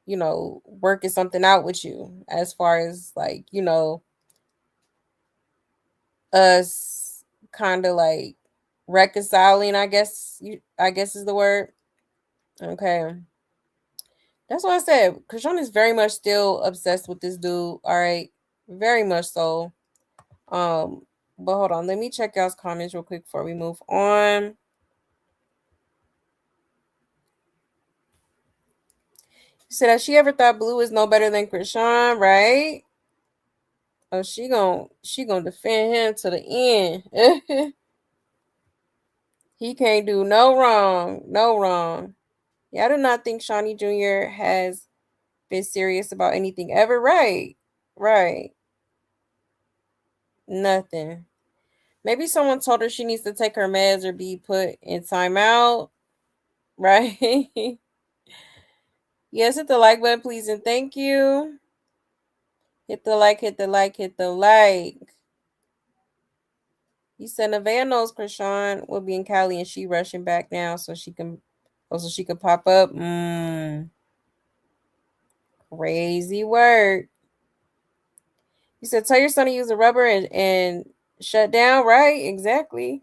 working something out with you as far as like us kind of like reconciling, I guess is the word. Okay. That's why I said Chrisean is very much still obsessed with this dude. All right. Very much so. But hold on, let me check y'all's comments real quick before we move on. You said, has she ever thought Blue is no better than Chrisean, right? Oh, she gonna defend him to the end. He can't do no wrong. No wrong. Yeah, I do not think Shawnee Jr. has been serious about anything ever. Right. Right. Nothing. Maybe someone told her she needs to take her meds or be put in timeout. Right. Yes, hit the like button, please, and thank you. Hit the like, hit the like, hit the like. You said Nevaeh knows Chrisean will be in Cali and she rushing back now so she can pop up. Crazy work. You said tell your son to use a rubber and shut down, right? Exactly.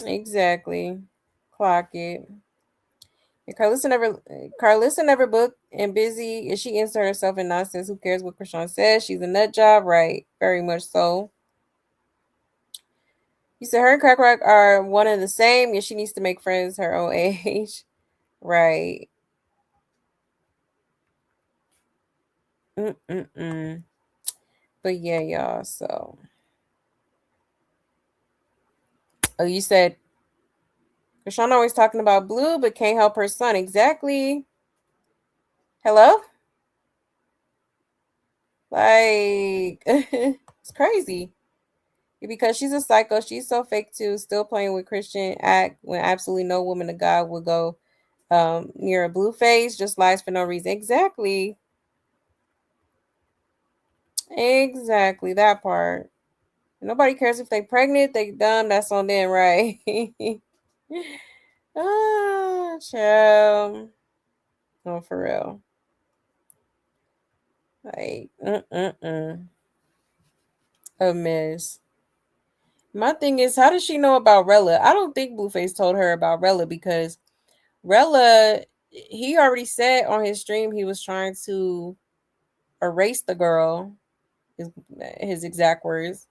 Exactly. Clock it. And Carlissa never booked and busy. If she insert herself in nonsense, who cares what Chrisean says? She's a nut job, right? Very much so. You said her and Crack Rock are one and the same. Yeah, she needs to make friends her own age. Right. Mm-mm-mm. But yeah, y'all, so. Oh, you said Chrisean always talking about Blue, but can't help her son. Exactly. Hello? Like, it's crazy. Because she's a psycho. She's so fake too, still playing with Chrisean act when absolutely no woman of God would go near a Blueface, just lies for no reason. Exactly. Exactly. That part. Nobody cares if they pregnant, they dumb, that's on them, right? Ah, child. No, for real. Like, a mess. My thing is, how does she know about Rella? I don't think Blueface told her about Rella because Rella, he already said on his stream he was trying to erase the girl. His exact words.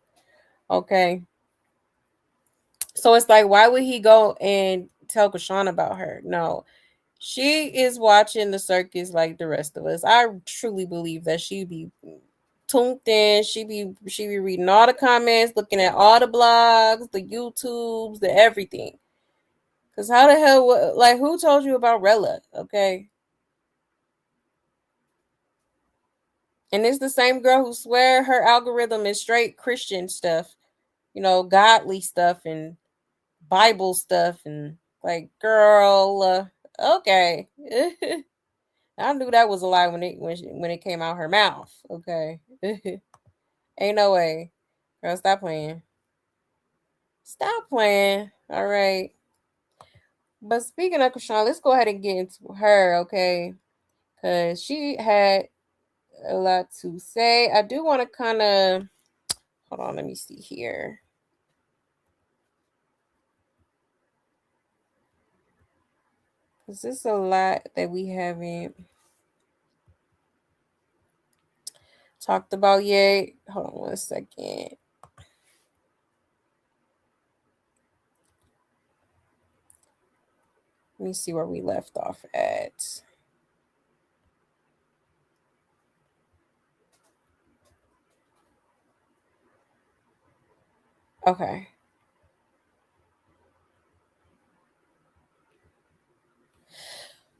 Okay. So it's like, why would he go and tell Chrisean about her? No. She is watching the circus like the rest of us. I truly believe that she be tuned in. She be reading all the comments, looking at all the blogs, the YouTubes, the everything. Cause how the hell, like, who told you about Rella? Okay, and it's the same girl who swear her algorithm is straight Christian stuff, godly stuff and Bible stuff, and like, girl, okay. I knew that was a lie when it came out her mouth. Okay, ain't no way, girl. Stop playing. Stop playing. All right. But speaking of Chrisean, let's go ahead and get into her, okay? Because she had a lot to say. I do want to kind of hold on. Let me see here. Because there's a lot that we haven't talked about yet. Hold on 1 second. Let me see where we left off at. Okay.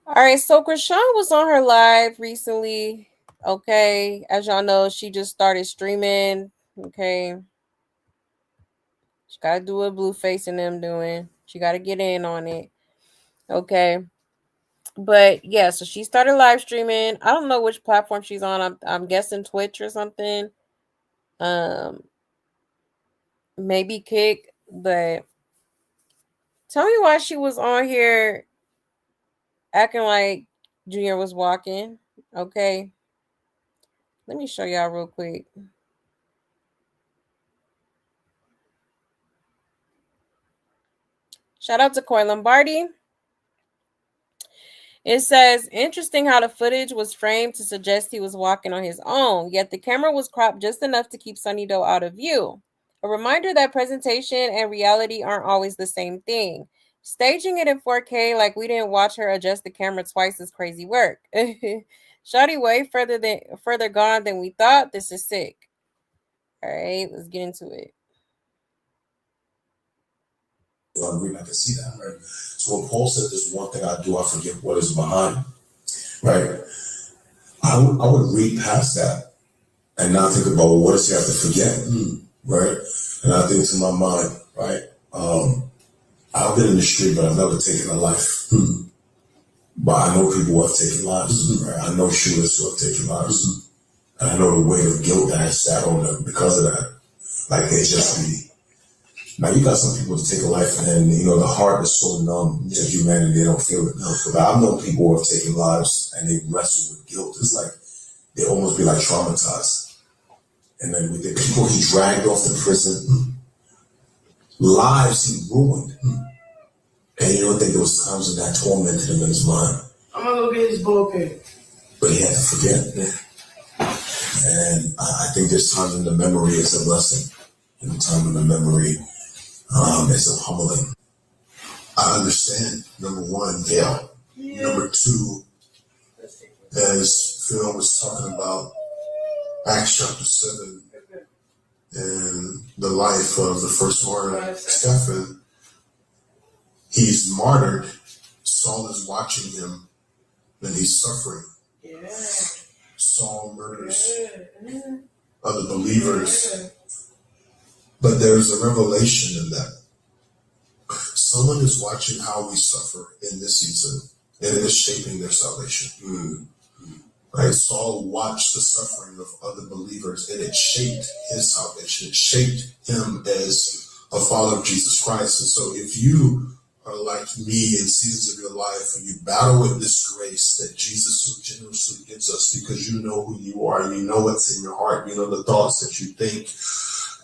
All right. So Chrisean was on her live recently. Okay. As y'all know, she just started streaming. Okay. She got to do what Blueface and them doing. She got to get in on it. Okay. But yeah, so she started live streaming. I don't know which platform she's on. I'm guessing Twitch or something. Maybe Kick, but tell me why she was on here acting like Junior was walking. Okay. Let me show y'all real quick. Shout out to Coy Lombardi. It says, interesting how the footage was framed to suggest he was walking on his own, yet the camera was cropped just enough to keep Sunny Doe out of view. A reminder that presentation and reality aren't always the same thing. Staging it in 4K like we didn't watch her adjust the camera twice is crazy work. Shawty way further gone than we thought. This is sick. All right, let's get into it. I can see that, right? So when Paul said, "There's one thing I do, I forget what is behind," right? I would read past that and not think about, well, what does he have to forget, right? And I think to my mind, right? I've been in the street, but I've never taken a life. But I know people who have taken lives, right? I know shooters who have taken lives, and I know the weight of guilt that has sat on them because of that. Like they just be. Now you got some people to take a life, and the heart is so numb to humanity they don't feel it. But I've known people who have taken lives and they wrestle with guilt. It's like they almost be like traumatized. And then with the people he dragged off to prison, lives he ruined. And you don't think there was times when that tormented him in his mind. I'm gonna go get his bullpen. But he had to forget. And I think there's times when the memory is a blessing. And the time when the memory is a humbling. I understand, number one, yeah. Number two, as Phil was talking about Acts chapter 7 and the life of the first martyr, Stephen, he's martyred. Saul is watching him and he's suffering. Saul murders other believers. But there's a revelation in that. Someone is watching how we suffer in this season, and it is shaping their salvation. Right? Saul watched the suffering of other believers, and it shaped his salvation. It shaped him as a follower of Jesus Christ. And so if you are like me in seasons of your life, and you battle with this grace that Jesus so generously gives us because you know who you are, you know what's in your heart, you know the thoughts that you think,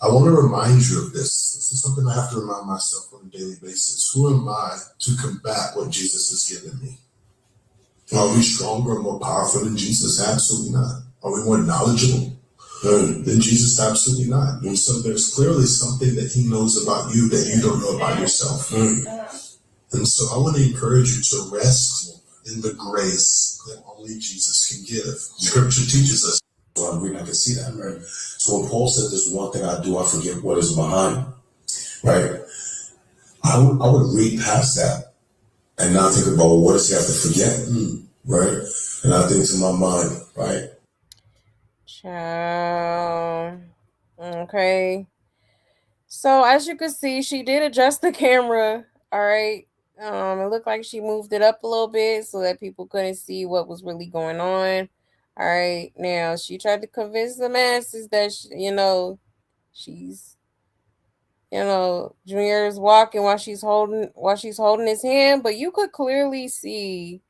I want to remind you of this. This is something I have to remind myself on a daily basis. Who am I to combat what Jesus has given me? Are we stronger and more powerful than Jesus? Absolutely not. Are we more knowledgeable than Jesus? Absolutely not. And so there's clearly something that he knows about you that you don't know about yourself. And so I want to encourage you to rest in the grace that only Jesus can give. Scripture teaches us. So I'm reading, I can see that, right? So when Paul said, "There's one thing I do, I forget what is behind," right? I would read past that and not think about, well, what does he have to forget, right? And I think to my mind, right? Ciao. Okay. So as you can see, she did adjust the camera. All right. It looked like she moved it up a little bit so that people couldn't see what was really going on. All right. Now she tried to convince the masses that she's Junior is walking while she's holding his hand, but you could clearly see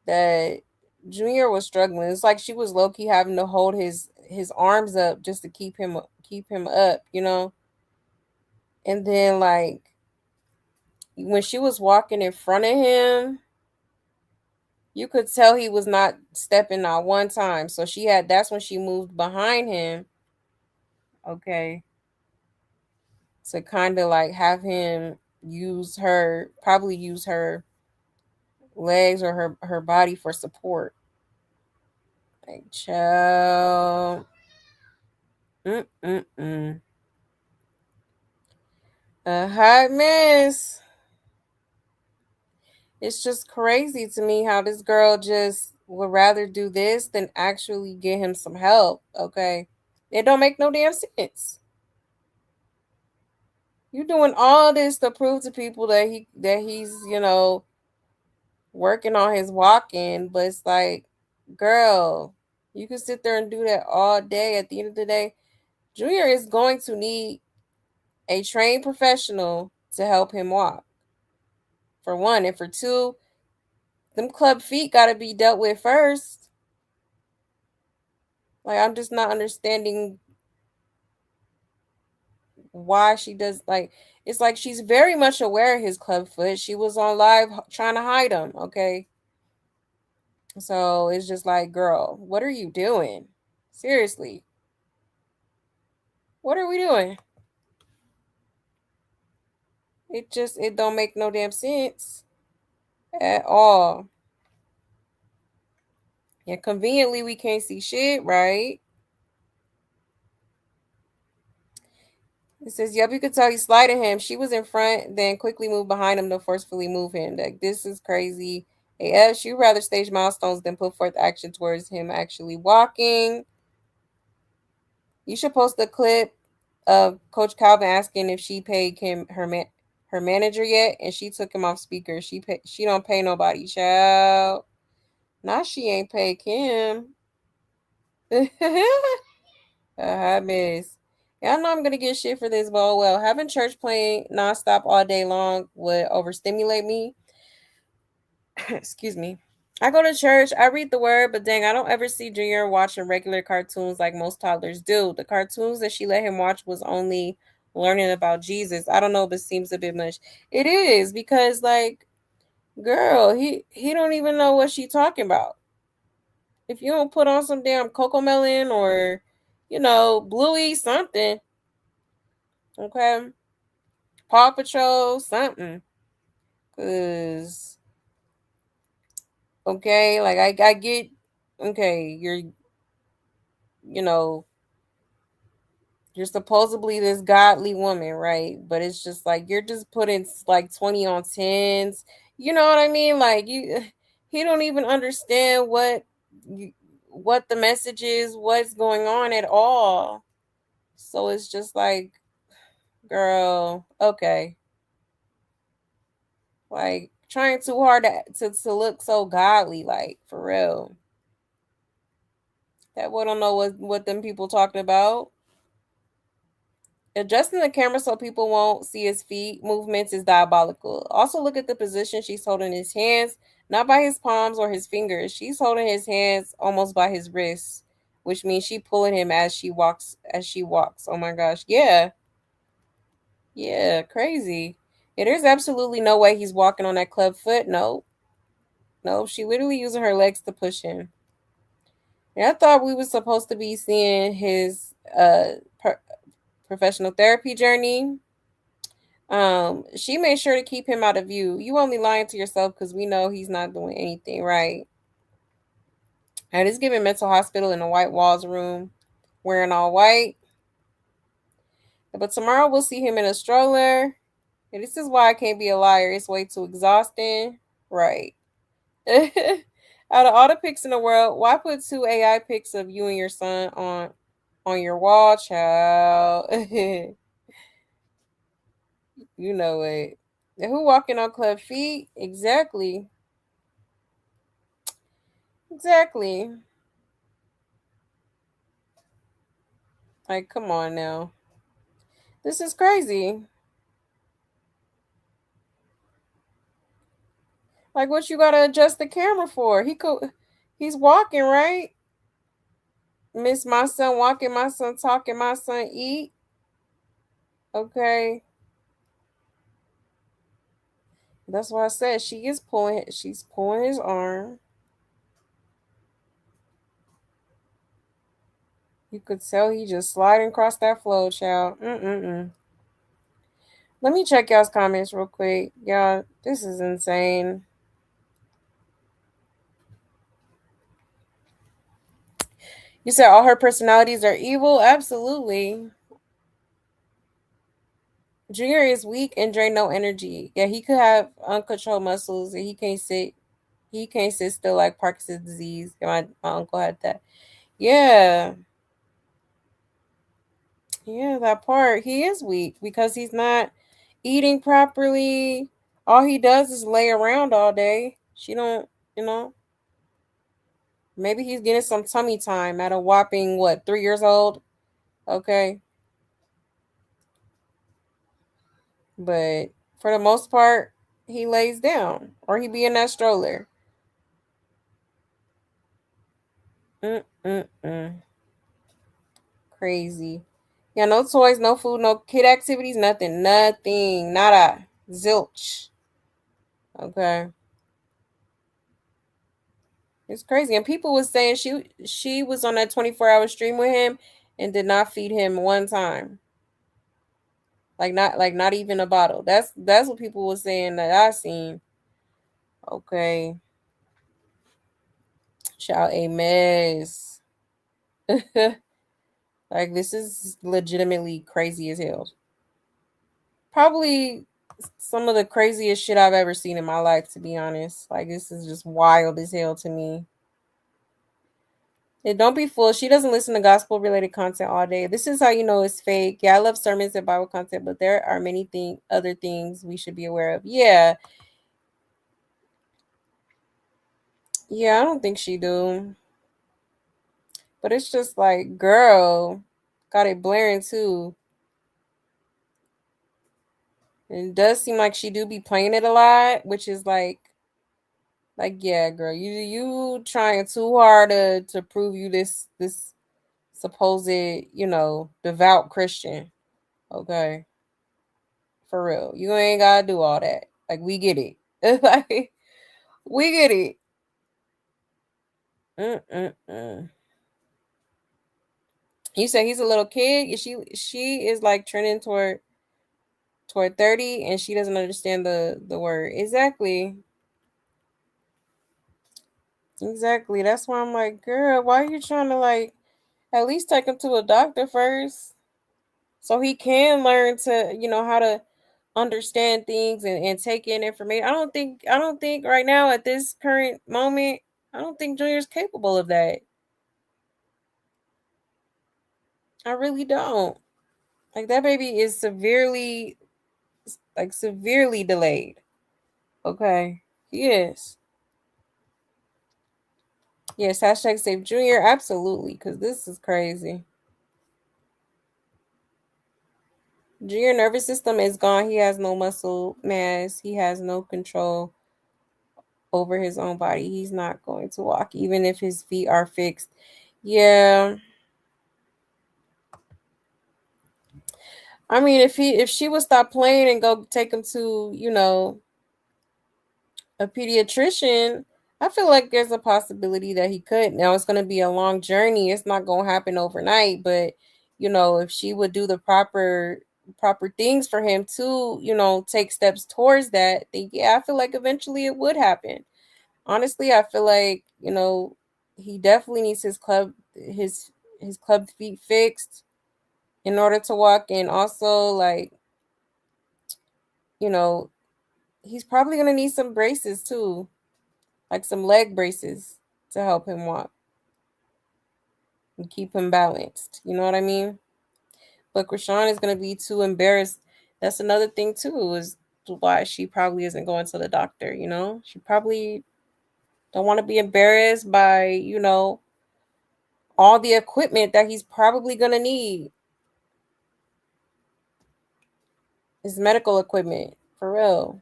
that Junior was struggling. It's like she was low-key having to hold his arms up just to keep him up, And then like when she was walking in front of him, you could tell he was not stepping out one time. So that's when she moved behind him. Okay. To kind of like have him probably use her legs or her body for support. Like, child. A hot mess. It's just crazy to me how this girl just would rather do this than actually get him some help. Okay. It don't make no damn sense. You doing all this to prove to people that he's, working on his walking, but it's like, girl, you can sit there and do that all day. At the end of the day, Junior is going to need a trained professional to help him walk. For one, and for two, them club feet got to be dealt with first. Like, I'm just not understanding why she does. Like, it's like she's very much aware of his club foot. She was on live trying to hide him, okay? So it's just like, girl, what are you doing? Seriously. What are we doing? It don't make no damn sense at all. Yeah, conveniently we can't see shit, right? It says, yep, you could tell he's sliding him. She was in front, then quickly moved behind him to forcefully move him. Like, this is crazy. AF, you rather stage milestones than put forth action towards him actually walking. You should post a clip of Coach Calvin asking if she paid Kim her manager yet, and she took him off speaker. She don't pay nobody, child. Nah, she ain't paid Kim. Hot mess. Yeah, I know I'm gonna get shit for this, but oh well. Having church playing nonstop all day long would overstimulate me. Excuse me. I go to church, I read the word, but dang, I don't ever see Junior watching regular cartoons like most toddlers do. The cartoons that she let him watch was only learning about Jesus. I don't know, but seems a bit much. It is because like, girl, he don't even know what she talking about. If you don't put on some damn Coco Melon or, Bluey something, okay, Paw Patrol something, cause okay, like I get, okay, you know you're supposedly this godly woman, right? But it's just like you're just putting like 20 on 10s. You know what I mean? Like he don't even understand what the message is, what's going on at all. So it's just like, girl, okay. Like trying too hard to look so godly, like for real. That boy don't know what them people talking about. Adjusting the camera so people won't see his feet movements is diabolical. Also, look at the position she's holding his hands, not by his palms or his fingers. She's holding his hands almost by his wrists, which means she pulling him as she walks. As she walks. Oh my gosh, yeah, crazy. Yeah, there's absolutely no way he's walking on that club foot. No, no, she literally using her legs to push him. And I thought we were supposed to be seeing his professional therapy journey. She made sure to keep him out of view. You only lying to yourself because we know he's not doing anything right. And it's giving mental hospital in a white walls room, wearing all white. But tomorrow we'll see him in a stroller. And this is why I can't be a liar. It's way too exhausting. Right. Out of all the pics in the world, why put 2 AI pics of you and your son on your wall, child? You know it. And who walking on club feet? Exactly. Exactly. Like, come on now. This is crazy. Like, what you gotta adjust the camera for? He's walking, right? Miss my son walking, my son talking, my son eat. Okay. That's why I said she's pulling his arm. You could tell he just sliding across that flow, child. Let me check y'all's comments real quick. Y'all, this is insane. You said all her personalities are evil? Absolutely. Junior is weak and drain no energy. Yeah, he could have uncontrolled muscles and he can't sit. He can't sit still like Parkinson's disease. My uncle had that. Yeah. Yeah, that part. He is weak because he's not eating properly. All he does is lay around all day. She don't, you know. Maybe he's getting some tummy time at a whopping, what, 3 years old? Okay. But for the most part, he lays down or he be in that stroller. Mm-mm-mm. Crazy. Yeah, no toys, no food, no kid activities, nothing, nada, zilch. Okay, it's crazy. And people was saying she was on that 24-hour stream with him and did not feed him one time. Not even a bottle. That's what people was saying that I seen. Okay, child a mess. Like this is legitimately crazy as hell. Probably some of the craziest shit I've ever seen in my life, to be honest. Like this is just wild as hell to me. And don't be fooled. She doesn't listen to gospel related content all day. This is how you know it's fake. Yeah, I love sermons and Bible content, but there are many other things we should be aware of. Yeah. Yeah, I don't think she do. But it's just like, girl, got it blaring too. And it does seem like she do be playing it a lot, which is like yeah, girl, you trying too hard to prove you this supposed, devout Christian. Okay. For real. You ain't gotta do all that. Like we get it. Like we get it. Mm-mm-mm. You say he's a little kid. She is like trending toward 30 and she doesn't understand the word. Exactly. Exactly. That's why I'm like, girl, why are you trying to like at least take him to a doctor first so he can learn to, how to understand things and take in information. I don't think right now at this current moment, I don't think Junior's capable of that. I really don't. Like that baby is severely delayed. Okay. Yes. Yes, hashtag save Junior. Absolutely. Because this is crazy. Junior nervous system is gone. He has no muscle mass. He has no control over his own body. He's not going to walk, even if his feet are fixed. Yeah. I mean, if she would stop playing and go take him to, a pediatrician, I feel like there's a possibility that he could. Now it's gonna be a long journey. It's not gonna happen overnight, but if she would do the proper things for him to, take steps towards that, then yeah, I feel like eventually it would happen. Honestly, I feel like, he definitely needs his club feet fixed in order to walk, and also like, you know, he's probably gonna need some braces too, like some leg braces to help him walk and keep him balanced. You know what I mean? But Chrisean is gonna be too embarrassed. That's another thing too, is why she probably isn't going to the doctor. She probably don't want to be embarrassed by all the equipment that he's probably gonna need. His medical equipment, for real.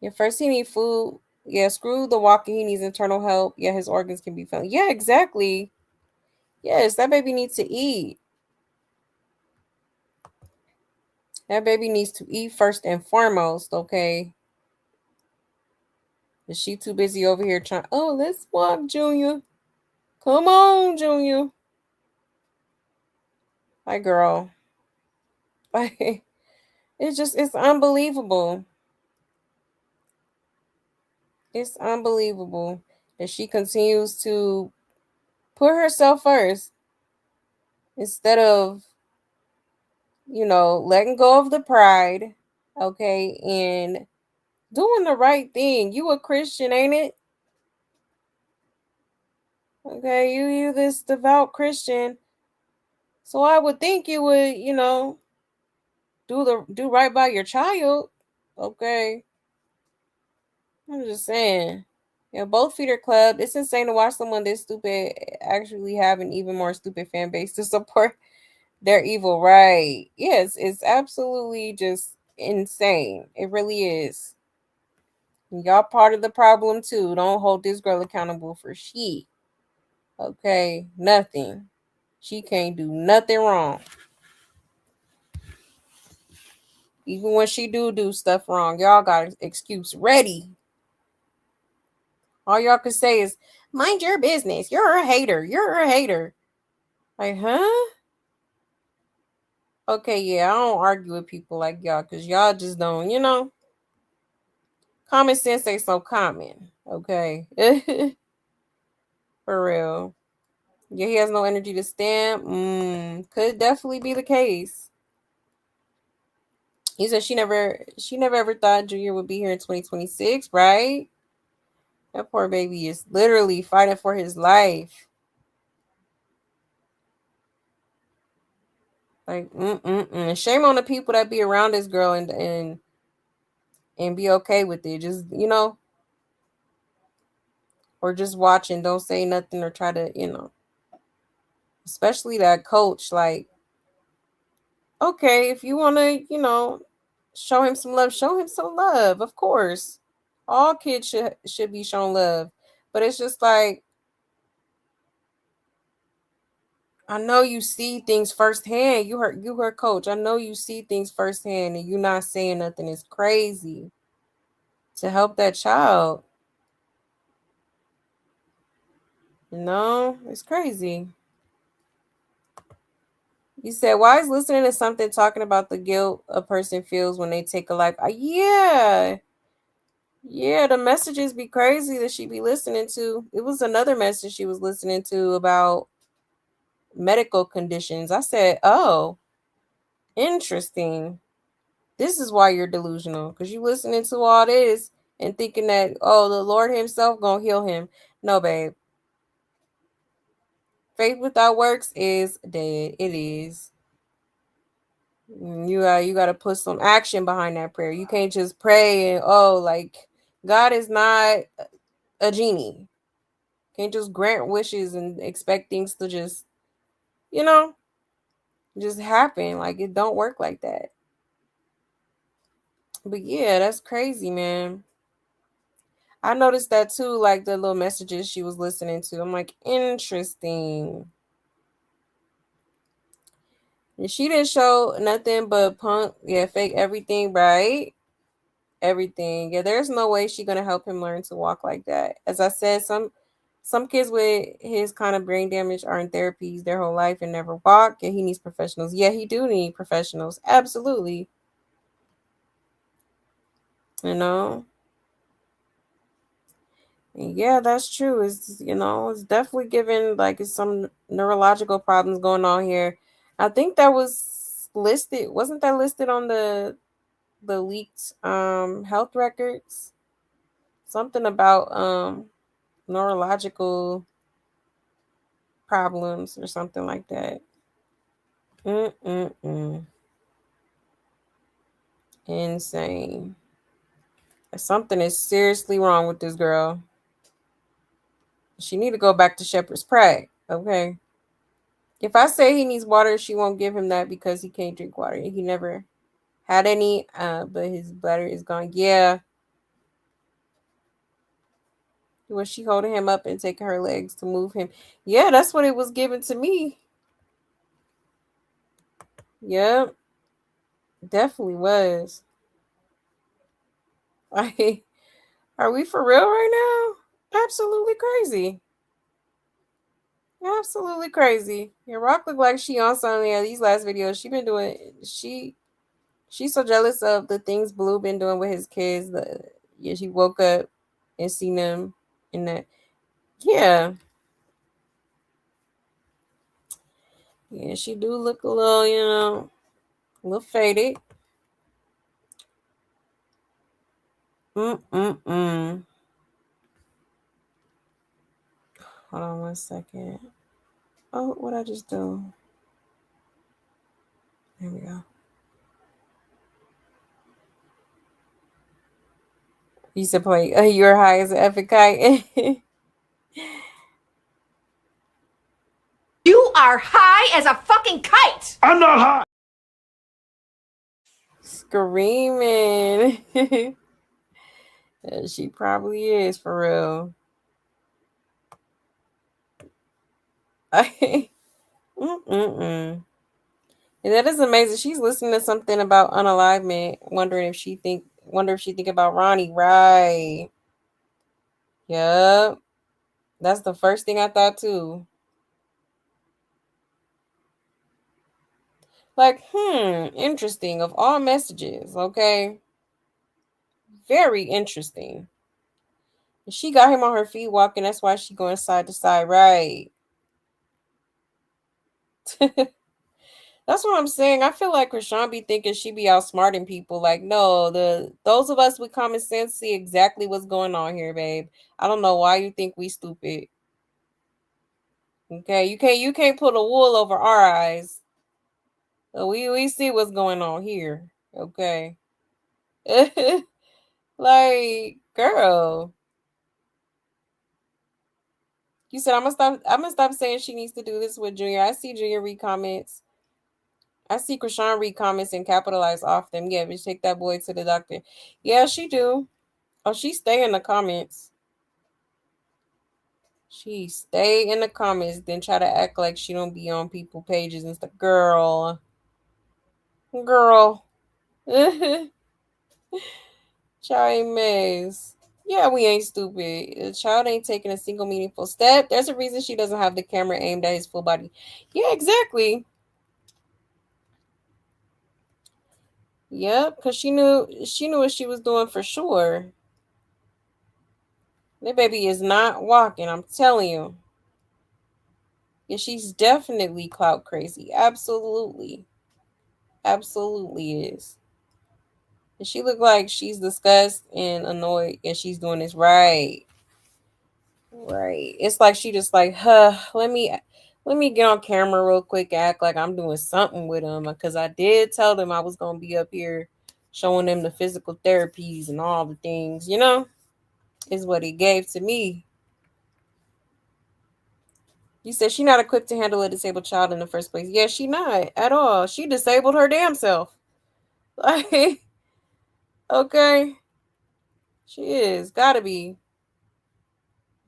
Yeah, first he needs food. Yeah, screw the walking. He needs internal help. Yeah, his organs can be found. Yeah, exactly. Yes, that baby needs to eat. That baby needs to eat first and foremost, okay? Is she too busy over here trying? Oh, let's walk, Junior. Come on, Junior. Like, girl. Like, it's unbelievable. It's unbelievable that she continues to put herself first instead of, letting go of the pride, okay, and doing the right thing. You a Christian, ain't it? Okay, you this devout Christian. So I would think you would, do right by your child. Okay. I'm just saying. Yeah, both feeder club. It's insane to watch someone this stupid actually have an even more stupid fan base to support their evil, right? Yes, it's absolutely just insane. It really is. Y'all part of the problem too. Don't hold this girl accountable for shit. Okay, nothing. She can't do nothing wrong. Even when she do stuff wrong, y'all got an excuse ready. All y'all can say is, mind your business. You're a hater. You're a hater. Like, huh? Okay, yeah, I don't argue with people like y'all because y'all just don't, common sense ain't so common. Okay. For real. Yeah, he has no energy to stand. Could definitely be the case. He said she never ever thought Junior would be here in 2026, right? That poor baby is literally fighting for his life. Like, shame on the people that be around this girl and be okay with it. Just, or just watching, don't say nothing or try to, especially that coach. Like, okay, if you want to, show him some love, show him some love. Of course, all kids should be shown love, but it's just like, I know you see things firsthand. You heard coach. I know you see things firsthand, and you not saying nothing is crazy to help that child. It's crazy. You said, why is listening to something talking about the guilt a person feels when they take a life? Yeah, the messages be crazy that she be listening to. It was another message she was listening to about medical conditions. I said, oh, interesting. This is why you're delusional, because you listening to all this and thinking that, oh, the Lord himself gonna heal him. No, babe. Faith without works is dead. It is. You got to put some action behind that prayer. You can't just pray and, like, God is not a genie. Can't just grant wishes and expect things to just, just happen. Like, it don't work like that. But yeah, that's crazy, man. I noticed that too, like the little messages she was listening to. I'm like, interesting. And she didn't show nothing but punk, fake everything, right? Everything. Yeah, there's no way she's gonna help him learn to walk like that. As I said, some kids with his kind of brain damage are in therapies their whole life and never walk, and he needs professionals. Yeah, he do need professionals. Absolutely. Yeah, that's true. It's definitely given like it's some neurological problems going on here. I think that was listed. Wasn't that listed on the leaked health records? Something about neurological problems or something like that. Insane. Something is seriously wrong with this girl. She need to go back to Shepherd's Pie. Okay. If I say he needs water, she won't give him that because he can't drink water. He never had any, but his bladder is gone. Yeah. Was she holding him up and taking her legs to move him? Yeah, that's what it was given to me. Yep. Definitely was. Like, are we for real right now? Absolutely crazy. Absolutely crazy. Yeah, Rock looked like she on something. Yeah, these last videos she been doing. She's so jealous of the things Blue been doing with his kids. She woke up and seen them in that. Yeah. Yeah, she do look a little, a little faded. Hold on 1 second. Oh, what'd I just do? There we go. You said play You're High as an Epic Kite. You are high as a fucking kite. I'm not high. Screaming. She probably is for real. Mm-mm-mm. And that is amazing. She's listening to something about unalivement, wonder if she think about Ronnie. Right. Yep. That's the first thing I thought too. Like, interesting. Of all messages, okay. Very interesting. She got him on her feet walking. That's why she going side to side. Right. That's what I'm saying. I feel like Chrisean be thinking she be outsmarting people. Like, no, those of us with common sense see exactly what's going on here, babe. I don't know why you think we stupid. Okay, you can't put a wool over our eyes. So we see what's going on here. Okay. Like, girl. You said I'm gonna stop saying she needs to do this with Junior. I see Junior read comments. I see Chrisean read comments and capitalize off them. Yeah, but take that boy to the doctor. Yeah, she do. Oh, she stay in the comments. She stay in the comments, then try to act like she don't be on people pages and stuff. Girl. Child ain't maze. Yeah, we ain't stupid. The child ain't taking a single meaningful step. There's a reason she doesn't have the camera aimed at his full body. Yeah, exactly. Yep, because she knew what she was doing for sure. That baby is not walking, I'm telling you. Yeah, she's definitely clout crazy. Absolutely. Absolutely is. And she look like she's disgusted and annoyed and she's doing this right. Right. It's like she just like, let me get on camera real quick, act like I'm doing something with him. Because I did tell them I was gonna be up here showing them the physical therapies and all the things, is what he gave to me. You said she not equipped to handle a disabled child in the first place. Yeah, she not at all. She disabled her damn self. Like, okay. She is. Gotta be.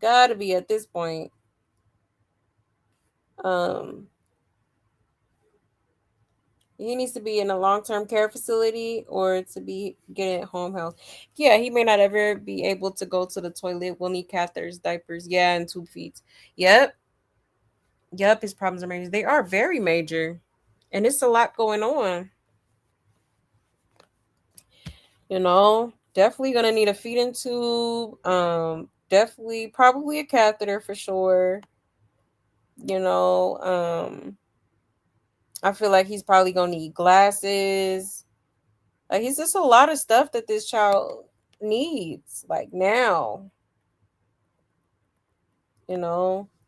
Gotta be at this point. Um, he needs to be in a long-term care facility or to be getting home health. Yeah, he may not ever be able to go to the toilet. We'll need catheters, diapers, yeah, and tube feeds. Yep. Yep, his problems are major. They are very major. And it's a lot going on. Definitely gonna need a feeding tube. Definitely probably a catheter for sure. You know, I feel like he's probably gonna need glasses. Like he's just a lot of stuff that this child needs, like now.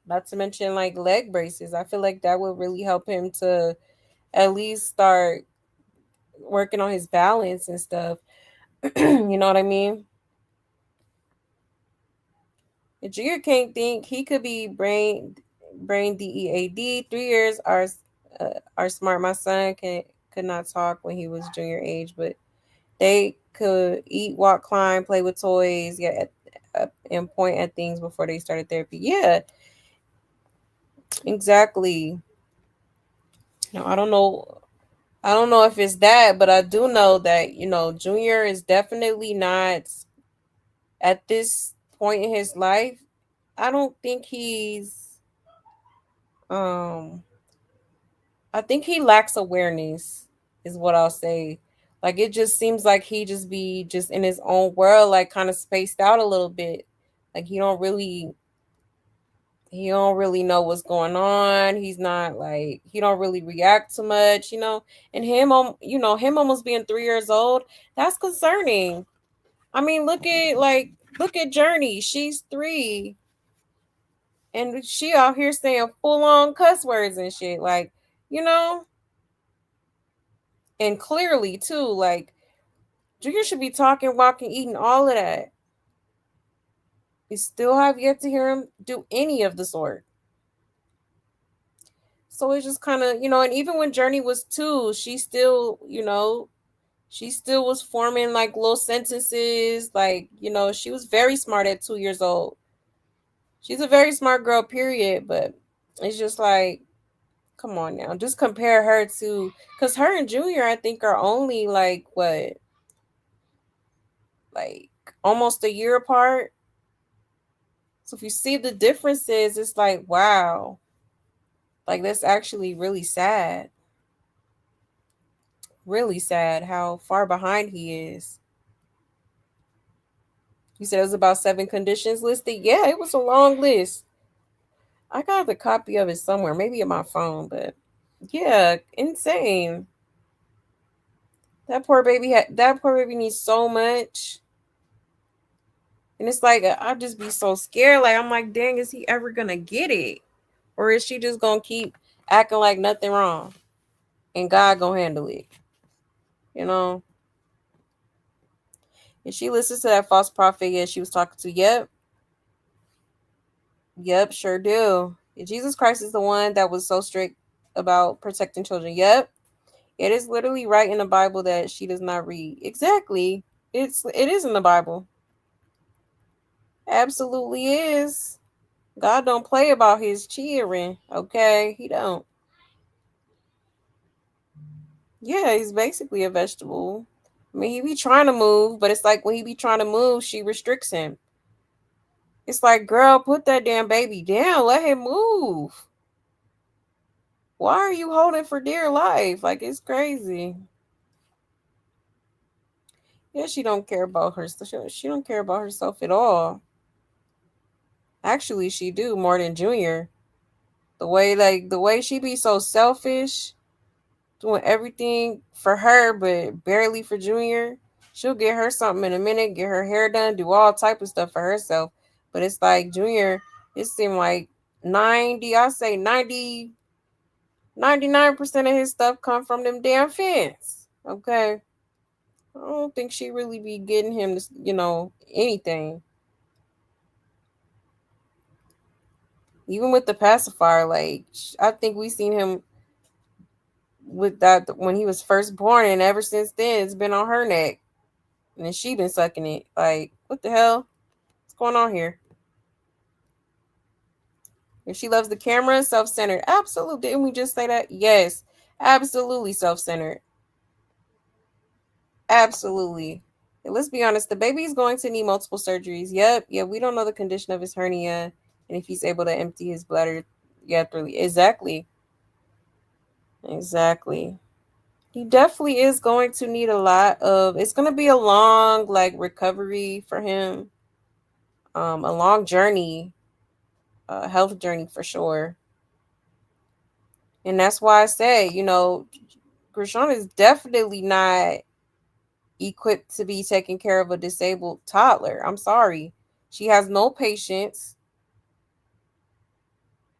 Not to mention like leg braces. I feel like that would really help him to at least start working on his balance and stuff. You know what I mean? Junior can't think. He could be brain DEAD. 3 years are smart. My son could not talk when he was junior age, but they could eat, walk, climb, play with toys, and point at things before they started therapy. Yeah, exactly. No, I don't know. I don't know if it's that, but I do know that Junior is definitely not at this point in his life. I don't think he's um I think he lacks awareness is what I'll say. Like it just seems like he just be just in his own world, like kind of spaced out a little bit. Like he don't really know what's going on. He's not like he don't really react too much, And him almost being 3 years old, that's concerning. I mean, look at Journey. She's 3. And she out here saying full on cuss words and shit. Like, you know, and clearly too, like Junior should be talking, walking, eating, all of that. We still have yet to hear him do any of the sort. So it's just kind of, and even when Journey was 2, she still was forming like little sentences. Like, she was very smart at 2 years old. She's a very smart girl, period. But it's just like Come on now. Just compare her to, because her and Junior, I think, are only like what? Like almost a year apart. So if you see the differences, it's like, wow. Like that's actually really sad. Really sad how far behind he is. You said it was about 7 conditions listed? Yeah, it was a long list. I got the copy of it somewhere, maybe on my phone, but yeah, insane. That poor baby needs so much. And it's like I just be so scared. Like I'm like, dang, is he ever gonna get it? Or is she just gonna keep acting like nothing wrong? And God gonna handle it. You know? And she listens to that false prophet, yeah, she was talking to. Yep. Yep, sure do. Jesus Christ is the one that was so strict about protecting children. Yep. It is literally right in the Bible that she does not read. Exactly. It is in the Bible. Absolutely is. God don't play about his children. Okay? He don't. Yeah, he's basically a vegetable. I mean, he be trying to move, but it's like when he be trying to move, she restricts him. It's like, girl, put that damn baby down. Let him move. Why are you holding for dear life? Like, it's crazy. Yeah, she don't care about herself. She don't care about herself at all. Actually, she do more than Junior. The way she be so selfish, doing everything for her, but barely for Junior. She'll get her something in a minute, get her hair done, do all type of stuff for herself. But it's like Junior, it seemed like 99% of his stuff come from them damn fans. Okay. I don't think she really be getting him to, anything. Even with the pacifier, like I think we seen him with that when he was first born, and ever since then it's been on her neck. And then she been sucking it. Like, what the hell? What's going on here? If she loves the camera, self-centered. Absolutely. Didn't we just say that? Yes. Absolutely self-centered. Absolutely. And let's be honest, the baby is going to need multiple surgeries. Yep. Yeah, we don't know the condition of his hernia and if he's able to empty his bladder. Yeah, thoroughly. Exactly. Exactly. He definitely is going to need a lot of, it's going to be a long, like, recovery for him. A long journey, health journey for sure. And that's why I say, Chrisean is definitely not equipped to be taking care of a disabled toddler. I'm sorry. She has no patience.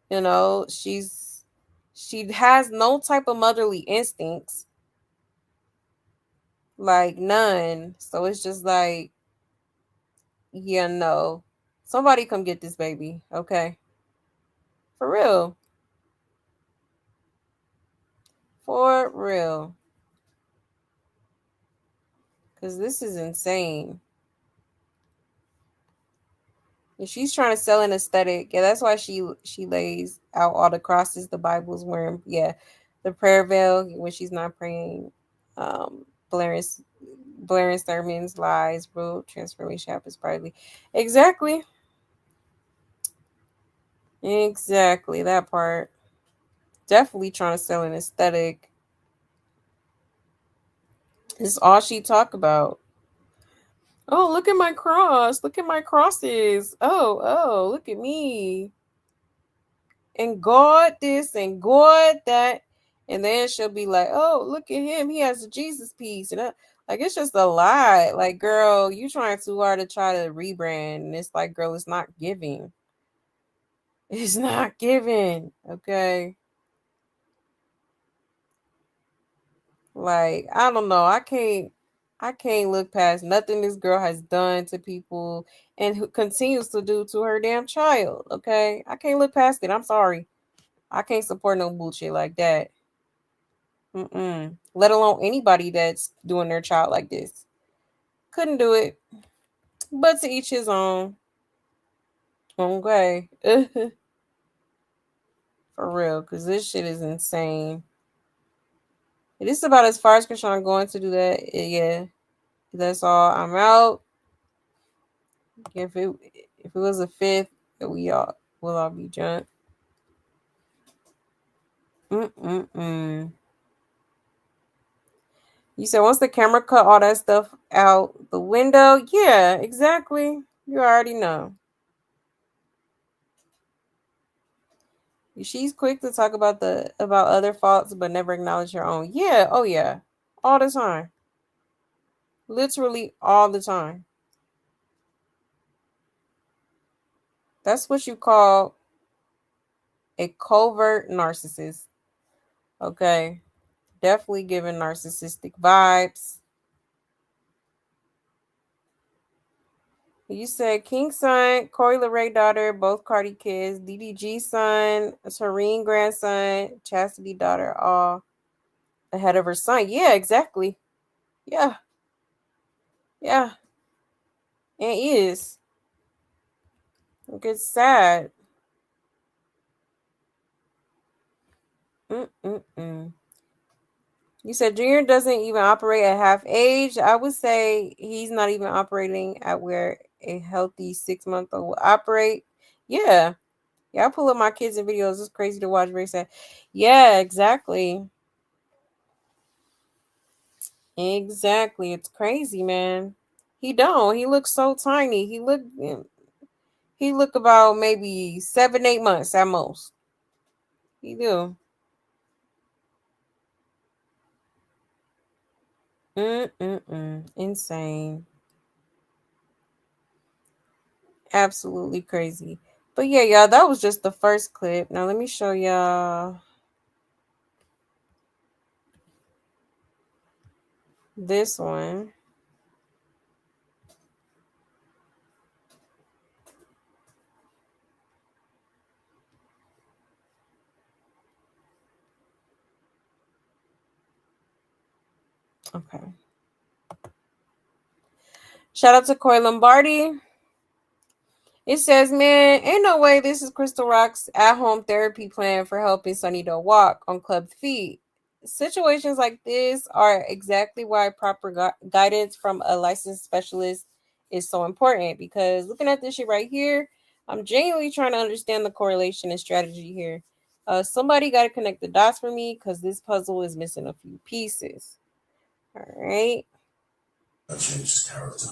She has no type of motherly instincts. Like none. So it's just like, yeah, no. Somebody come get this baby, okay? For real. For real. Because this is insane. And she's trying to sell an aesthetic. Yeah, that's why she lays out all the crosses the Bible's wearing. Yeah, the prayer veil when she's not praying. Blaring, blaring sermons, lies, rule, transformation happens partly. Exactly. Exactly, that part. Definitely trying to sell an aesthetic. It's all she talk about. Oh, look at my cross. Look at my crosses. Oh, look at me. And God this and God that. And then she'll be like, oh, look at him. He has a Jesus piece. And like, it's just a lie. Like, girl, you trying too hard to try to rebrand. And it's like, girl, it's not giving. It's not giving. Okay. Like, I don't know. I can't look past nothing this girl has done to people and who continues to do to her damn child. Okay. I can't look past it. I'm sorry. I can't support no bullshit like that. Let alone anybody that's doing their child like this. Couldn't do it. But to each his own. Okay. For real, because this shit is insane. It is about as far as Chrisean going to do that. Yeah. That's all. I'm out. If it was a fifth, we'll all be drunk. You said once the camera cut all that stuff out the window, yeah, exactly. You already know. She's quick to talk about other faults, but never acknowledge her own. Yeah, oh yeah, all the time. Literally all the time. That's what you call a covert narcissist. Okay, definitely giving narcissistic vibes. You said King son, Corey LeRae daughter, both Cardi kids, DDG son, Serene grandson, Chastity daughter, all ahead of her son. Yeah, exactly. Yeah. Yeah. And is. It's sad. You said Junior doesn't even operate at half age. I would say he's not even operating at where a healthy 6-month-old will operate. Yeah. Yeah, I pull up my kids in videos. It's crazy to watch. Very sad. Yeah, exactly. Exactly. It's crazy, man. He don't. He looks so tiny. He look about maybe 7, 8 months at most. He do. Insane. Absolutely crazy. But yeah, y'all, that was just the first clip. Now let me show y'all this one. Okay. Shout out to Coy Lombardi. It says, man, ain't no way this is Crystal Rock's at-home therapy plan for helping Sunny to walk on club feet. Situations like this are exactly why proper guidance from a licensed specialist is so important, because looking at this shit right here, I'm genuinely trying to understand the correlation and strategy here. Somebody got to connect the dots for me because this puzzle is missing a few pieces. All right. I changed his character.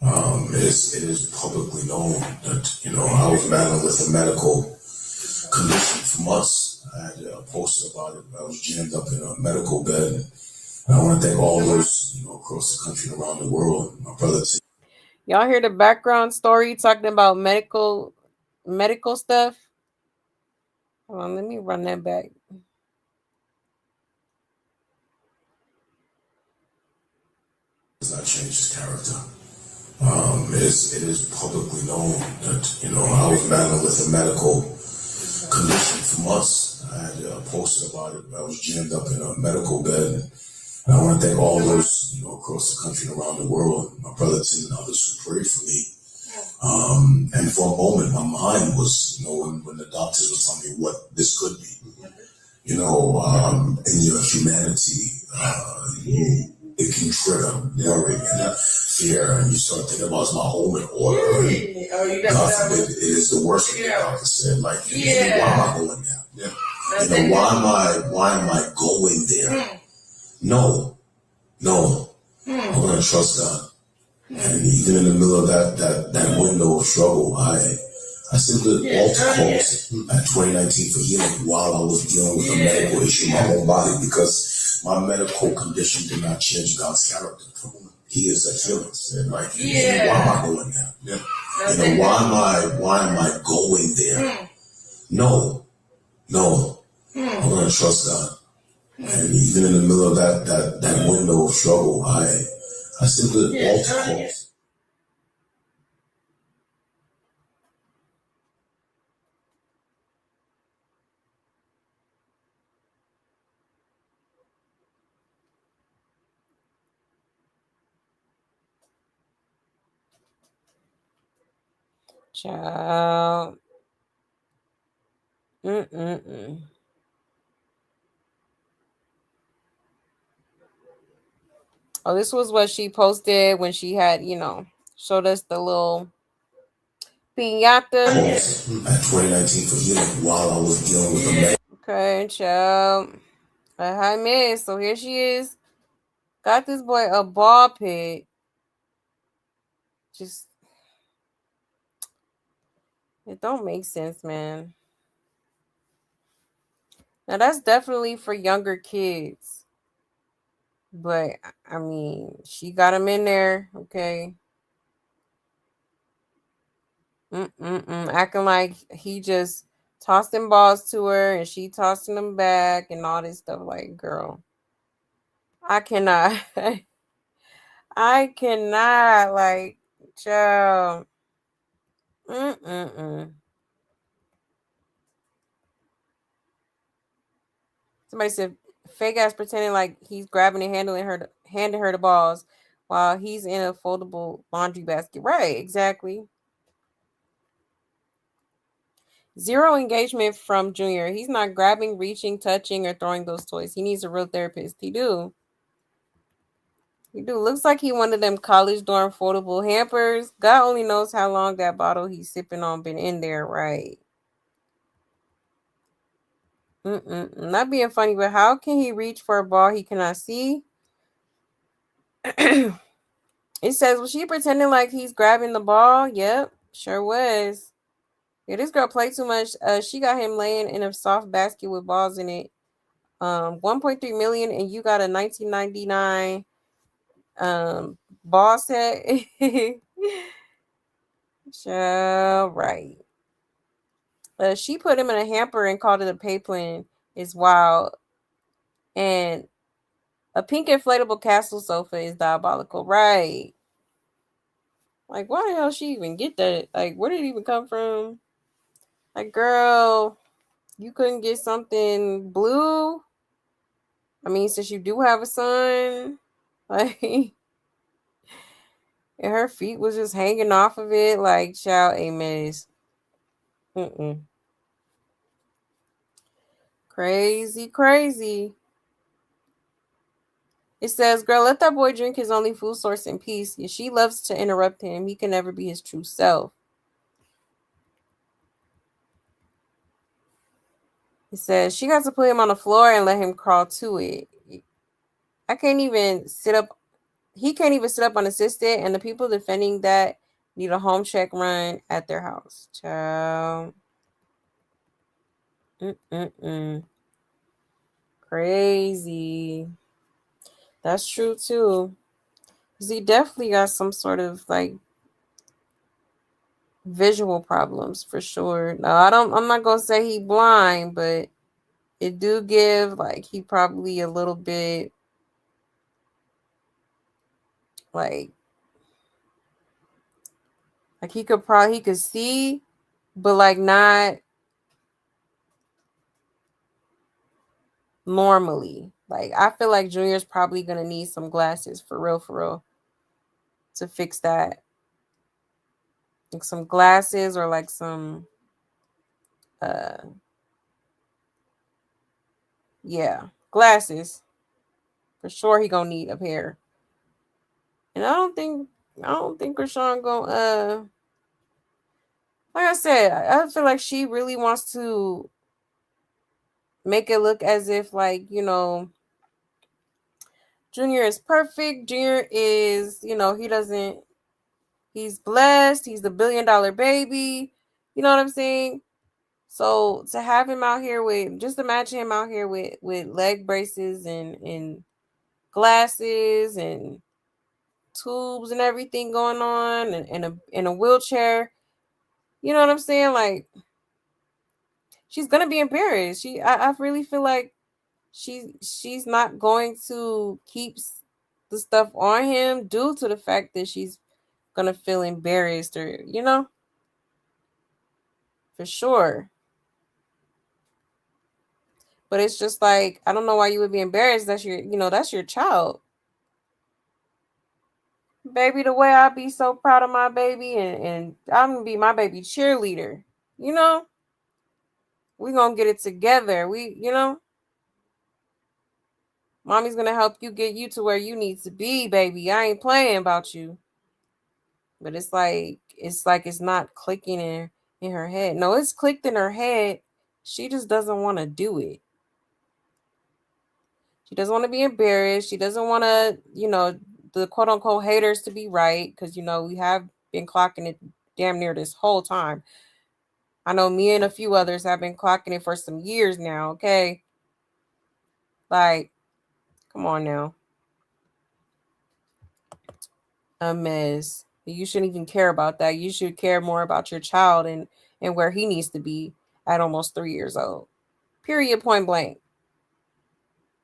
It is publicly known that, I was battling with a medical condition for months. I had posted about it. I was jammed up in a medical bed. And I want to thank all those, across the country and around the world. My brother. Y'all hear the background story talking about medical stuff? Hold on, let me run that back. I changed his character. It is publicly known that, I was battling with a medical condition for months. I had posted about it. I was jammed up in a medical bed. And I want to thank all those, across the country and around the world, my brother Tim and others who prayed for me. And for a moment, my mind was, when the doctors were telling me what this could be, in your humanity, it can trigger worry and fear, and you start thinking about, is my home in order? God forbid, it is the worst thing the doctor said. Like, why am I going there? Why am I going there? No, I'm gonna trust God. And even in the middle of that window of struggle, I simply altar calls at 2019 for healing while I was dealing with a medical issue in my own body, because my medical condition did not change God's character. He is a healer. And why am I going there? Why am I going there? No, I'm gonna trust God. And even in the middle of that window of struggle, I simply altar calls. Child. Mm-mm-mm. Oh, this was what she posted when she had, showed us the little piñata. At 2019 for healing while I was dealing with the man. Okay, child. Hi, miss. So here she is. Got this boy a ball pit. Just, it don't make sense, man. Now, that's definitely for younger kids. But, I mean, she got him in there, okay? Acting like he just tossing balls to her and she tossing them back and all this stuff. Like, girl, I cannot. I cannot, like, child. Somebody said fake ass pretending like he's grabbing and handing her the balls while he's in a foldable laundry basket. Right, exactly. Zero engagement from Junior. He's not grabbing, reaching, touching, or throwing those toys. He needs a real therapist. He do. Looks like he one of them college dorm foldable hampers. God only knows how long that bottle he's sipping on been in there, right? Not being funny, but how can he reach for a ball he cannot see? It says, was she pretending like he's grabbing the ball? Yep, sure was. Yeah, this girl played too much. She got him laying in a soft basket with balls in it. 1.3 million, and you got a 1999 ball set. Sure, right. She put him in a hamper and called it a pay plan. It's wild. And a pink inflatable castle sofa is diabolical, right? Like, why the hell she even get that? Like, where did it even come from? Like, girl, you couldn't get something blue? I mean, since you do have a son, like, and her feet was just hanging off of it, like, child, a mess. Crazy, crazy. It says, girl, let that boy drink his only food source in peace. If she loves to interrupt him, he can never be his true self. It says, she got to put him on the floor and let him crawl to it. I can't even sit up. He can't even sit up unassisted, and the people defending that need a home check run at their house. Child. Crazy. That's true, too. Because he definitely got some sort of, like, visual problems for sure. No, I'm not gonna say he blind, but it do give like he probably a little bit like he could see, but like not normally. Like I feel like Junior's probably gonna need some glasses for real to fix that. Like some glasses or like some yeah, glasses. For sure he gonna need a pair. And I don't think Chrisean gonna like I said, I feel like she really wants to make it look as if like, Junior is perfect. Junior is, he's blessed. He's the $1 billion baby. You know what I'm saying? So to have him out here just imagine him out here with leg braces and glasses and tubes and everything going on and in a wheelchair. You know what I'm saying? Like she's gonna be embarrassed. I really feel like she's not going to keep the stuff on him due to the fact that she's gonna feel embarrassed or for sure. But it's just like I don't know why you would be embarrassed. That's your child, baby. The way I be so proud of my baby and I'm gonna be my baby cheerleader. You know, We gonna get it together. Mommy's gonna help you get you to where you need to be, baby. I ain't playing about you. But it's like it's not clicking in her head. No, it's clicked in her head. She just doesn't want to do it. She doesn't want to be embarrassed. She doesn't want to, the quote unquote haters to be right. Because, we have been clocking it damn near this whole time. I know me and a few others have been clocking it for some years now. Okay. Like, come on now. A mess. You shouldn't even care about that. You should care more about your child and where he needs to be at almost 3 years old. Period, point blank.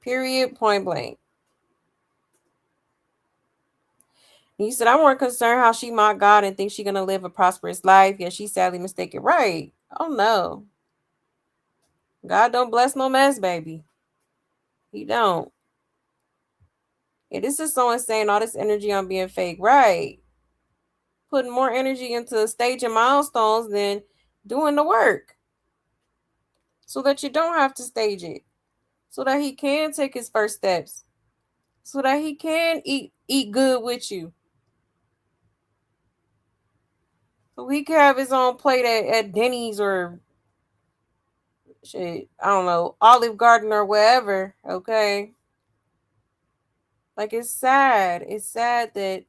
Period, point blank. You said, I'm more concerned how she mocked God and thinks she's going to live a prosperous life. Yet she sadly mistaken. Right. Oh, no. God don't bless no mess, baby. He don't. And this is someone saying all this energy on being fake. Right. Putting more energy into staging milestones than doing the work. So that you don't have to stage it. So that he can take his first steps. So that he can eat good with you. So he can have his own plate at Denny's or shit, I don't know, Olive Garden or wherever, okay? Like, it's sad. It's sad that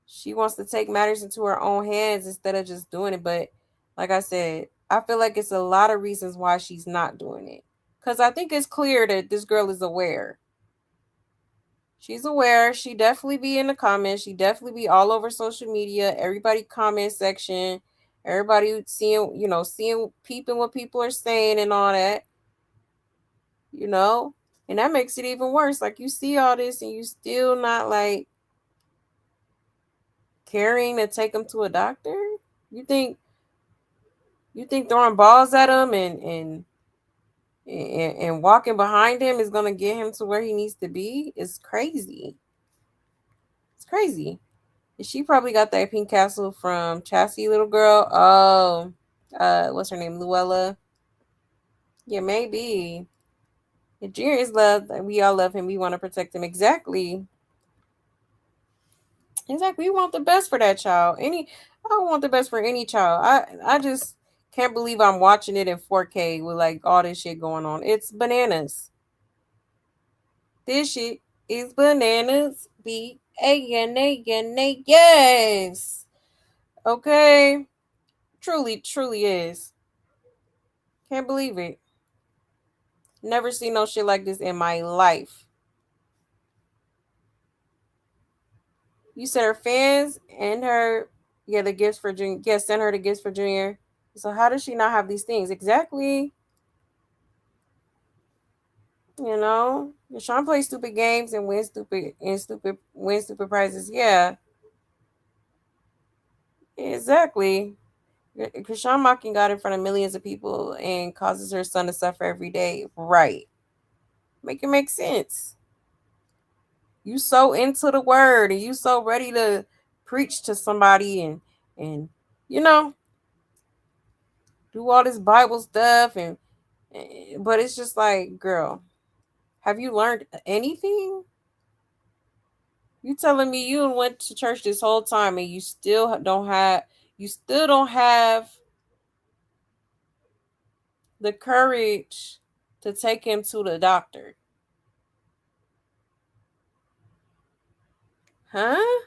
she wants to take matters into her own hands instead of just doing it. But like I said, I feel like it's a lot of reasons why she's not doing it. Because I think it's clear that this girl is aware. She's aware. She definitely be in the comments. She definitely be all over social media. Everybody comment section. Everybody seeing, peeping what people are saying and all that. And that makes it even worse. Like, you see all this and you still not like caring to take him to a doctor. You think throwing balls at him and walking behind him is gonna get him to where he needs to be? It's crazy. It's crazy. And she probably got that pink castle from Chassie little girl. Oh, what's her name? Luella. Yeah, maybe. Junior is loved. We all love him. We want to protect him. Exactly. We want the best for that child. I want the best for any child. I just can't believe I'm watching it in 4K with like all this shit going on. It's bananas. This shit is bananas. BANANA. Yes. Okay. Truly, truly is. Can't believe it. Never seen no shit like this in my life. You said her fans and her, the gifts for Junior. Yeah, send her the gifts for Junior. So how does she not have these things? Exactly. Sean plays stupid games and wins stupid prizes. Yeah. Exactly. Chrisean mocking God in front of millions of people and causes her son to suffer every day. Right. Make it make sense. You so into the word and you so ready to preach to somebody and do all this Bible stuff but it's just like, girl, have you learned anything? You telling me you went to church this whole time and you still don't have the courage to take him to the doctor? Huh?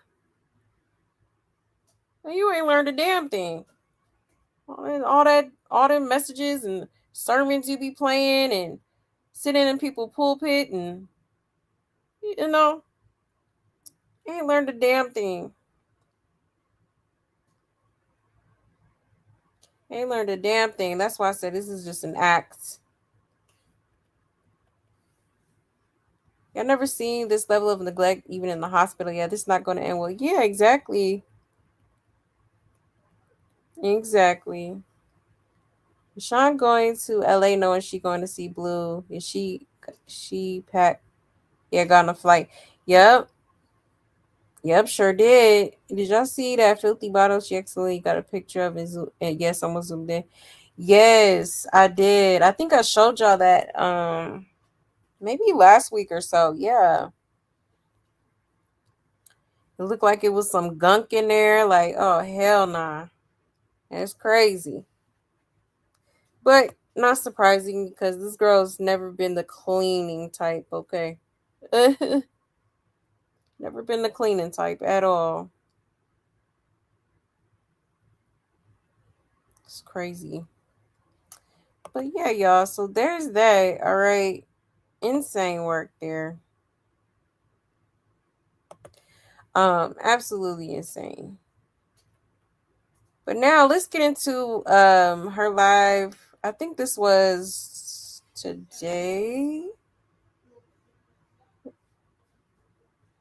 Well, you ain't learned a damn thing. All them messages and sermons you be playing and sitting in people's pulpit and ain't learned a damn thing. Ain't learned a damn thing. That's why I said this is just an act. I've never seen this level of neglect even in the hospital. Yeah, this is not going to end well. Yeah, exactly. Exactly. Sean going to LA knowing she going to see Blue. And she packed. Yeah, got on a flight. Yep, sure did. Did y'all see that filthy bottle she accidentally got a picture of? And yes, someone zoomed in. Yes, I did. I think I showed y'all that maybe last week or so. Yeah. It looked like it was some gunk in there. Like, oh hell nah. That's crazy. But not surprising because this girl's never been the cleaning type, okay? Never been the cleaning type at all. It's crazy. But yeah, y'all. So there's that. All right. Insane work there. Absolutely insane. But now let's get into her live. I think this was today.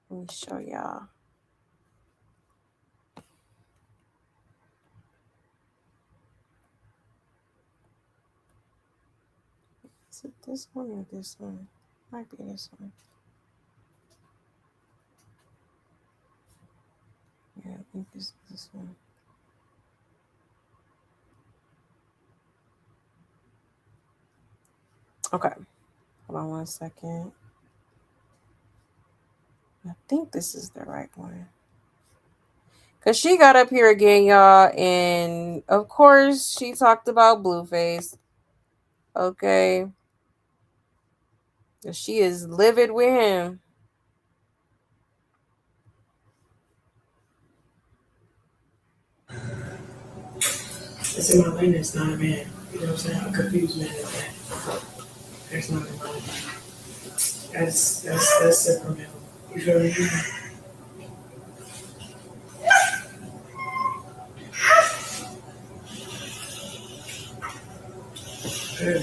Let me show y'all. Is it this one or this one? Might be this one. Yeah, I think this one. Okay. Hold on one second. I think this is the right one. Because she got up here again, y'all. And, of course, she talked about Blueface. Okay. She is livid with him. It's in my lane, it's not a man. You know what I'm saying? I'm confused, man. That's not a man. That's temperamental. You feel me?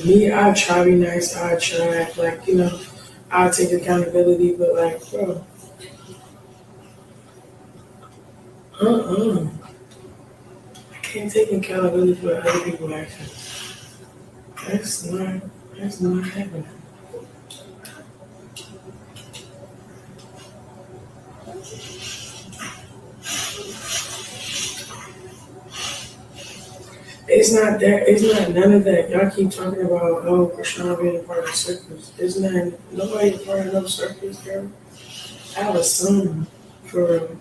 Me, I try to be nice. I try to act like, I take accountability, but like, bro, I can't take accountability for other people's actions. That's not happening. It's not that. It's not none of that. Y'all keep talking about, oh, Chrisean being a part of the circus. It's not, nobody a part of no circus, girl. I have a son for real.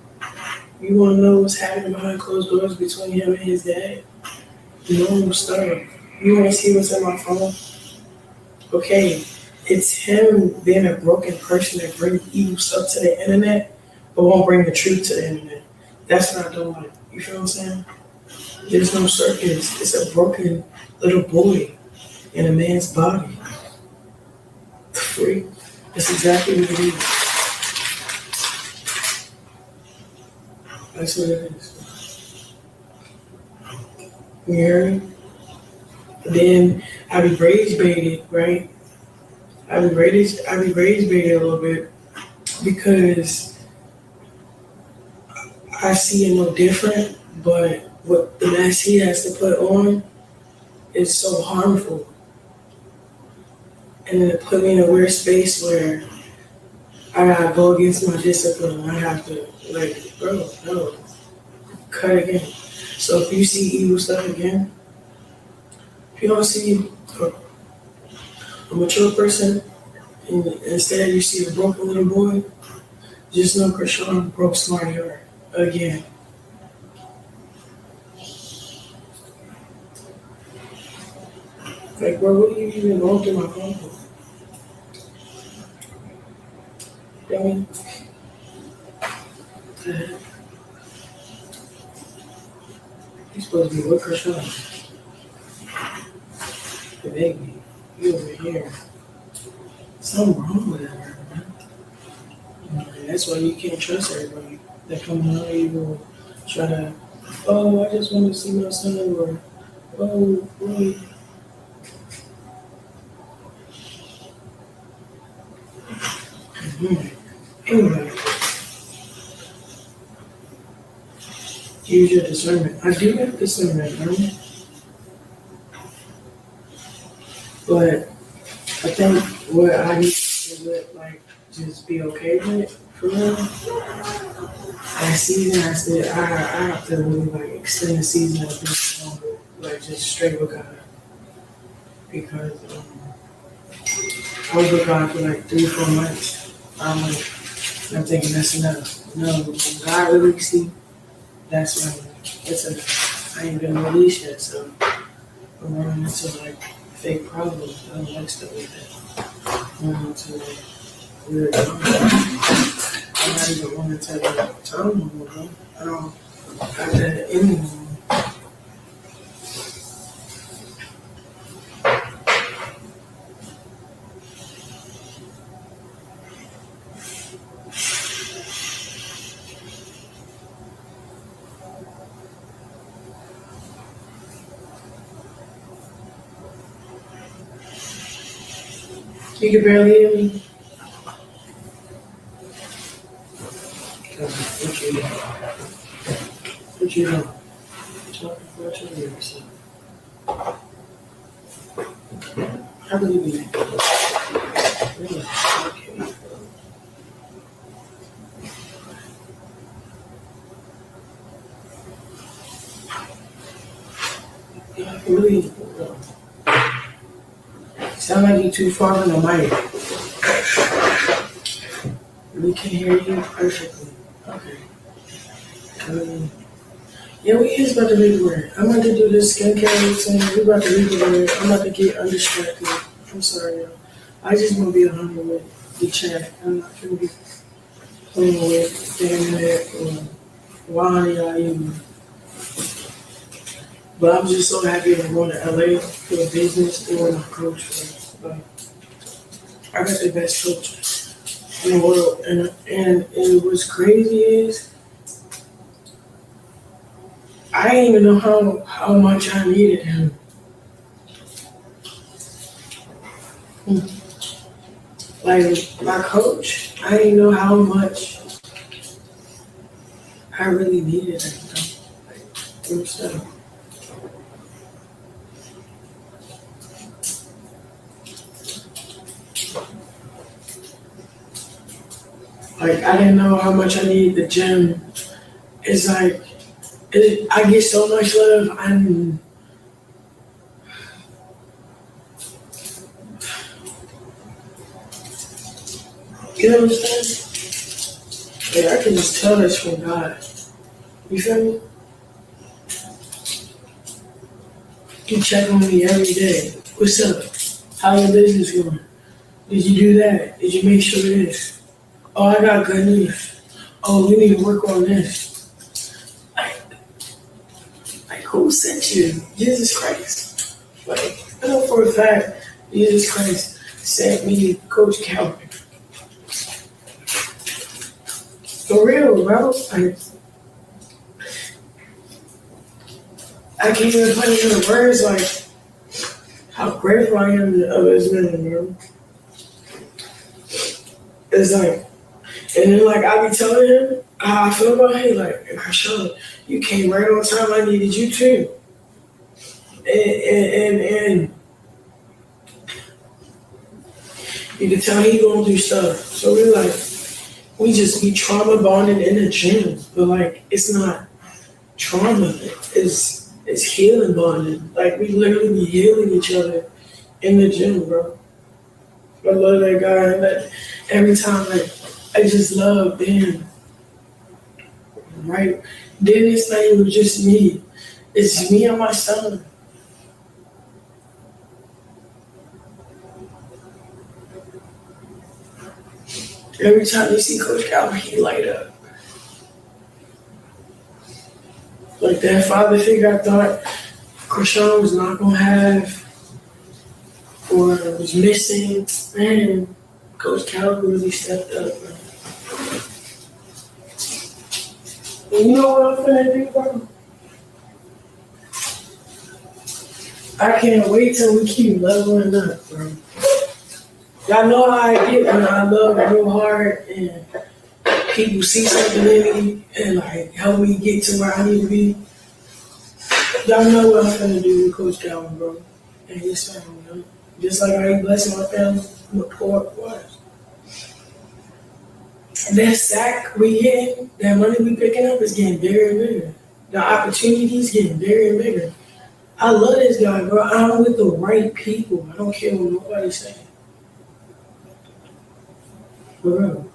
You want to know what's happening behind closed doors between him and his dad? Normal stuff. You want to see what's in my phone? Okay, it's him being a broken person that brings evil stuff to the internet, but won't bring the truth to the internet. That's what I don't like. You feel what I'm saying? There's no circus. It's a broken little boy in a man's body. Freak. That's exactly what it is. That's what it is. You hear me? Then I be rage baited, right? I be rage baited a little bit because I see it no different, but what the mess he has to put on is so harmful. And then it put me in a weird space where I gotta go against my discipline. I have to, like, bro, no, cut again. So if you see evil stuff again, if you don't see a mature person, and instead you see a broken little boy, just know Chrisean broke smart heart again. Like, bro, what are you even going through my phone for? You know what I mean? You're supposed to be with Chrisean. The baby. You over here. Something wrong with that, man. And that's why you can't trust everybody that come out you will try to, oh, I just want to see my son, or, oh, boy. Anyway, use your discernment. I do have discernment, right? But I think what I need to do is like just be okay with it for real. That season, I said I have to really like extend the season of being longer, like just straight with God. because I was with God for like 3-4 months. I'm thinking that's enough. No, when God released me, that's when it's enough. I ain't been released yet, so I'm running into like fake problems. I don't like stuff like that. I'm running into like weird problems. I'm not even wanting to tell them no more, bro. I don't got that in me. You can barely hear me. What you doing? What you doing? Talking about your ears. How do you be? Really? Okay. Yeah, really. Sound like you too far from the mic. We can hear you perfectly. Okay. Yeah, we is about to read the word. I'm about to do this skincare routine. We about to read the word. I'm about to get undistracted. I'm sorry, y'all. I just want to be 100 with the chat. I'm not going to be playing with the internet or why y'all even. But I'm just so happy I'm going to LA for the business doing my coach. Like, I got the best coach in the world. And what's crazy is I didn't even know how much I needed him. Like, my coach, I didn't know how much I really needed him. Like, through stuff. Like, I didn't know how much I needed the gym. It's like, I get so much love. You know what I'm saying? Like, I can just tell this from God. You feel me? You check on me every day. What's up? How your business going? Did you do that? Did you make sure of this? Oh, I got good news. Oh, we need to work on this. Like who sent you? Jesus Christ. Like, I know for a fact, Jesus Christ sent me Coach Calvin. For real, bro. Like, I can't even put it into words like how grateful I am of his man, bro. It's like, and then like I be telling him how I feel about him, like, Chrisean, you came right on time. I needed you too. And you can tell he going through stuff. So we just be trauma bonding in the gym, but like it's not trauma. It's healing bonding. Like we literally be healing each other in the gym, bro. I love that guy. And that every time, like I just love being right. Then it's not even just me. It's me and my son. Every time you see Coach Calvin, he light up. Like that father figure I thought Chrisean was not gonna have or was missing. Man, Coach Calvin really stepped up, bro. And you know what I'm finna do, bro? I can't wait till we keep leveling up, bro. Y'all know how I get when I love real hard and people see something in me and like help me get to where I need to be. Y'all know what I'm finna do with Coach Calvin, bro. And his family, you know? Just like how he blessing my family with poor waters. That sack we getting, that money we picking up is getting bigger and bigger. The opportunities getting bigger and bigger. I love this guy, bro. I'm with the right people. I don't care what nobody's saying. For real.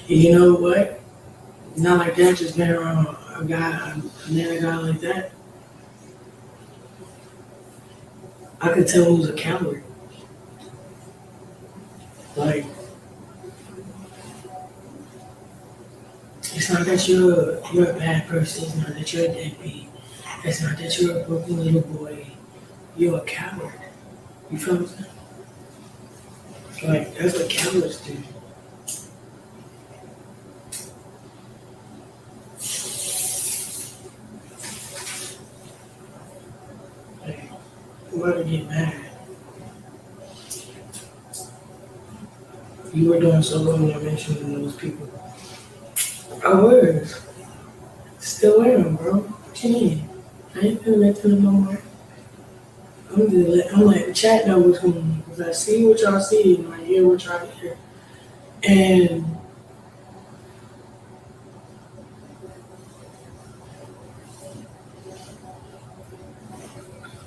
You know what? Not like that, just being around a guy, another guy like that. I could tell who's a coward. Like, it's not that you're a bad person. It's not that you're a deadbeat. It's not that you're a broken little boy. You're a coward. You feel what I'm saying? Like, that's what cowards do. Like, I'm about to get mad. You were doing so well when I mentioned those people. I was. Still am, bro. What you mean? I ain't feeling that to them no more. I'm like, the chat know what's going on. Because I see what y'all see and I hear what y'all hear. And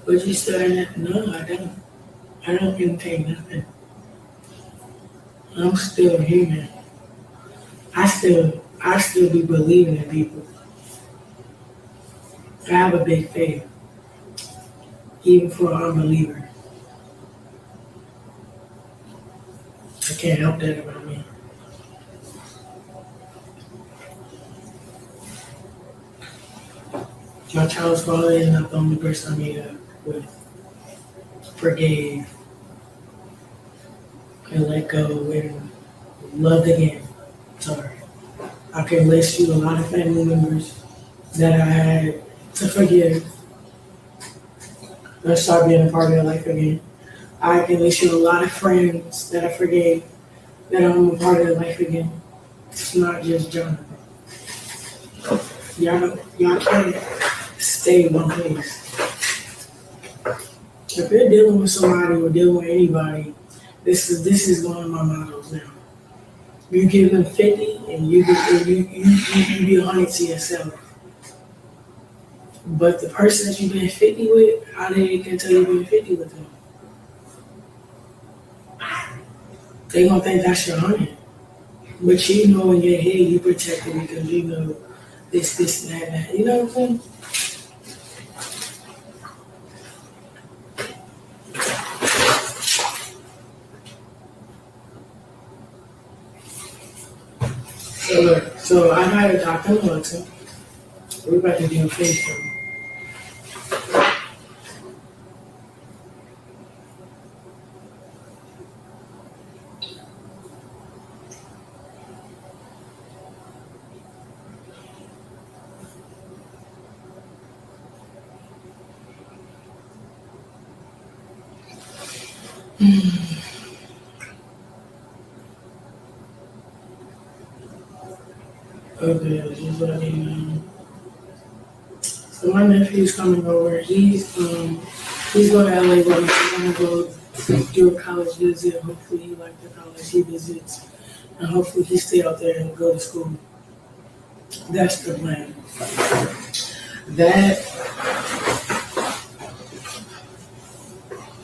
but you still ain't, no, I don't. I don't entertain nothing. I'm still human. I still be believing in people. I have a big faith, even for an unbeliever. I can't help that about me. My child's father is not the only person I made up with, forgave, and let go, and loved again. Sorry. I can list you a lot of family members that I had to forgive and start being a part of their life again. I can list you a lot of friends that I forgave that I'm a part of their life again. It's not just Jonathan. Y'all can't stay in one place. If you're dealing with somebody or dealing with anybody, this is one of my mottos now. You give them 50 and you be 100 to yourself. But the person that you've been 50 with, how they can tell you've been 50 with them? They gonna think that's your 100. But you know in your head you protect it because you know this, and that. You know what I'm saying? So I hired Dr. Watson. We're about to do a FaceTime. Okay, just letting you know. So my nephew's coming over. He's going to LA with me. He's gonna go do a college visit. Hopefully he likes the college he visits. And hopefully he stay out there and go to school. That's the plan. That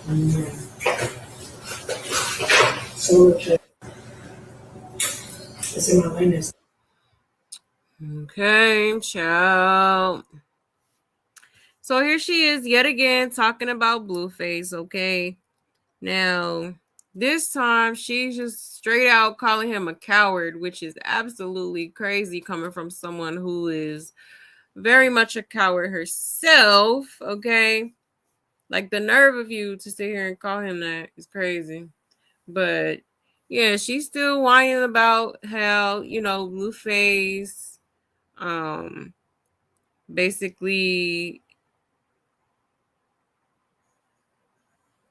yeah. So okay. It's in my latest. Okay, child. So here she is yet again talking about Blueface, okay? Now, this time she's just straight out calling him a coward, which is absolutely crazy coming from someone who is very much a coward herself, okay? Like the nerve of you to sit here and call him that is crazy. But yeah, she's still whining about how, Blueface basically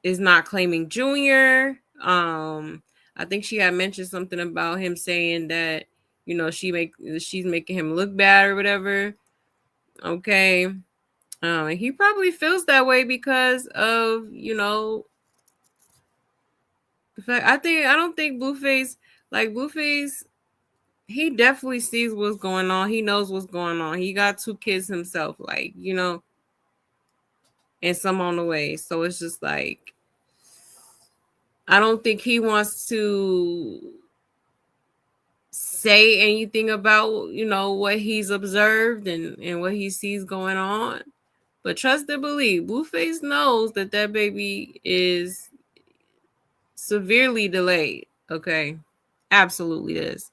is not claiming Junior. I think she had mentioned something about him saying that, she's making him look bad or whatever. Okay. He probably feels that way because of, you know, the fact. I don't think Blueface, he definitely sees what's going on. He knows what's going on. He got 2 kids himself, like, you know, and some on the way. So it's just like, I don't think he wants to say anything about, you know, what he's observed and what he sees going on. But trust and believe, Blueface knows that that baby is severely delayed. Okay. Absolutely is.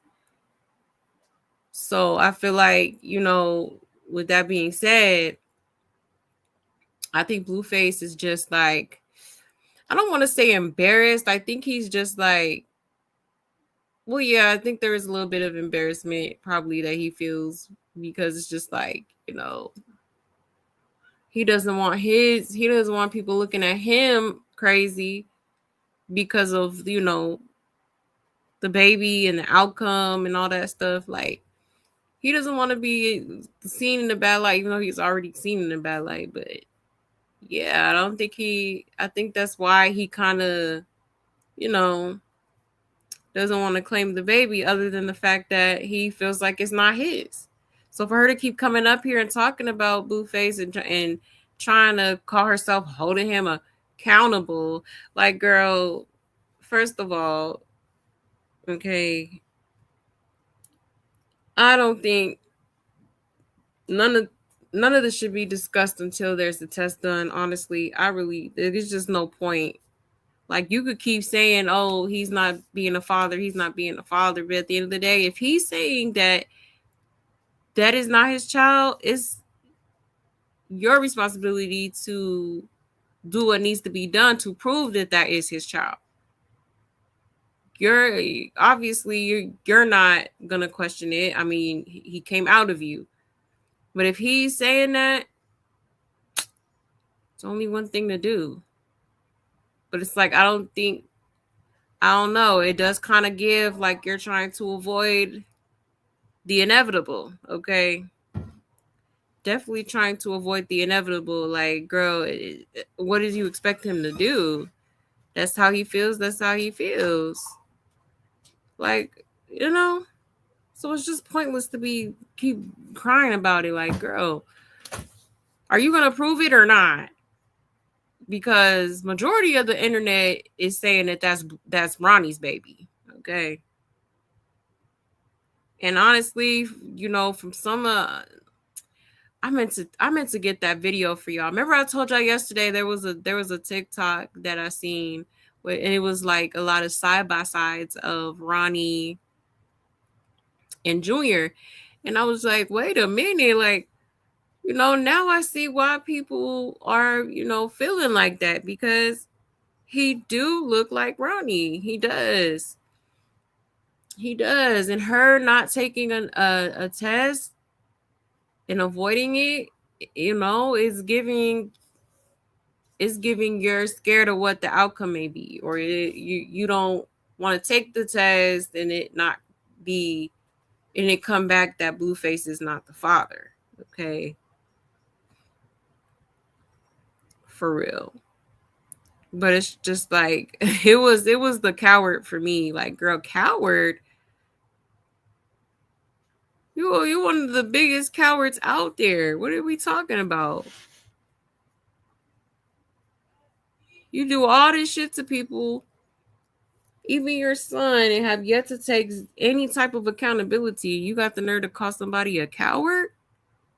So I feel like, you know, with that being said, I think Blueface is just like, I don't want to say embarrassed. I think he's just like, well, yeah, I think there is a little bit of embarrassment probably that he feels because it's just like, you know, he doesn't want people looking at him crazy because of, you know, the baby and the outcome and all that stuff. Like, he doesn't want to be seen in a bad light, even though he's already seen in a bad light. But yeah, I think that's why he kind of, you know, doesn't want to claim the baby, other than the fact that he feels like it's not his. So for her to keep coming up here and talking about Blueface and trying to call herself holding him accountable, like, girl, first of all, okay, I don't think none of this should be discussed until there's the test done. Honestly, there's just no point. Like, you could keep saying, oh, he's not being a father, but at the end of the day, if he's saying that is not his child, it's your responsibility to do what needs to be done to prove that is his child. You're not gonna question it. I mean, he came out of you. But if he's saying that, it's only one thing to do. But it's like, I don't know. It does kind of give like you're trying to avoid the inevitable, okay? Definitely trying to avoid the inevitable. Like, girl, what did you expect him to do? That's how he feels. That's how he feels. Like, you know? So it's just pointless to keep crying about it. Like, girl, are you going to prove it or not? Because majority of the internet is saying that that's Ronnie's baby, okay? And honestly, you know, from some I meant to get that video for y'all. Remember I told y'all yesterday there was a TikTok that I seen and it was like a lot of side by sides of Ronnie and Junior, and I was like, wait a minute, like, you know, now I see why people are, you know, feeling like that, because he do look like Ronnie. He does. And her not taking a test and avoiding it, you know, is giving you're scared of what the outcome may be, or you don't want to take the test and it come back that Blueface is not the father. Okay. For real. But it's just like, it was the coward for me. Like, girl, coward. You're one of the biggest cowards out there. What are we talking about? You do all this shit to people, even your son, and have yet to take any type of accountability. You got the nerve to call somebody a coward?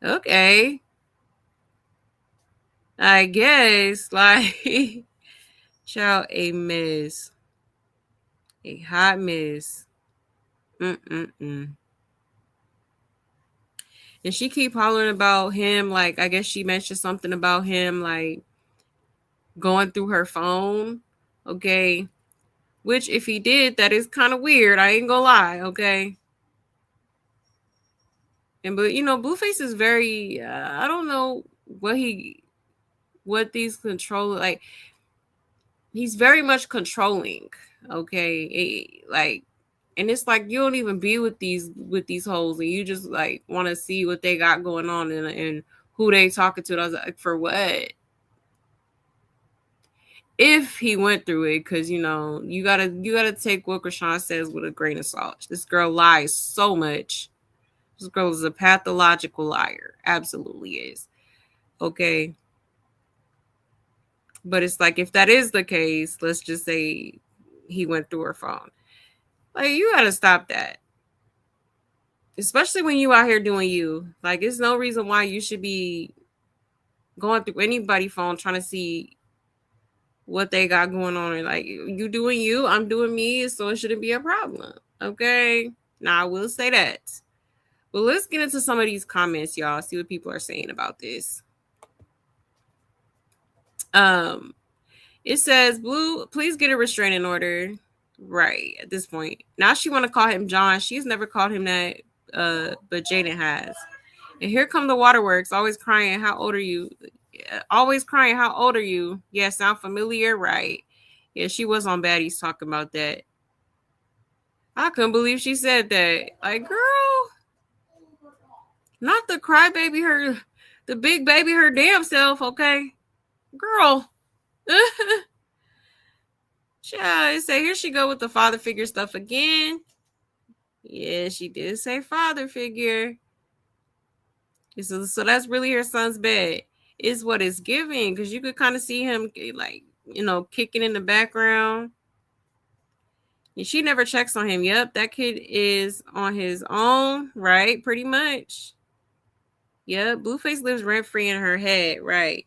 Okay. I guess, like, child, a mess. A hot mess. And she keep hollering about him, like, I guess she mentioned something about him, like, going through her phone. Okay. Which, if he did, that is kind of weird. I ain't gonna lie, okay? But, you know, Blueface is very, I don't know what these control, like, he's very much controlling, okay? Like, and it's like, you don't even be with these hoes, and you just, like, want to see what they got going on and who they talking to. And I was like, for what? If he went through it, because you gotta take what Chrisean says with a grain of salt. This girl lies so much. This girl is a pathological liar. Absolutely is. Okay. But it's like, if that is the case, let's just say he went through her phone. Like, you gotta stop that. Especially when you out here doing you. Like, there's no reason why you should be going through anybody's phone trying to see what they got going on. And like, you doing you, I'm doing me, so it shouldn't be a problem. Okay? Now, I will say that. But let's get into some of these comments, y'all. See what people are saying about this. It says, Blue, please get a restraining order. Right, at this point. Now she want to call him John. She's never called him that, but Jaidyn has. And here come the waterworks, always crying, how old are you? Always crying, how old are you? Yeah, sound familiar? Right. Yeah, she was on Baddies talking about that. I couldn't believe she said that. Like, girl, not the crybaby, the big baby, her damn self, okay? Girl. Child, say here she go with the father figure stuff again. Yeah, she did say father figure. So that's really her son's bed. Is what it's giving, because you could kind of see him like, kicking in the background. And she never checks on him. Yep, that kid is on his own, right? Pretty much. Yep, Blueface lives rent-free in her head, right?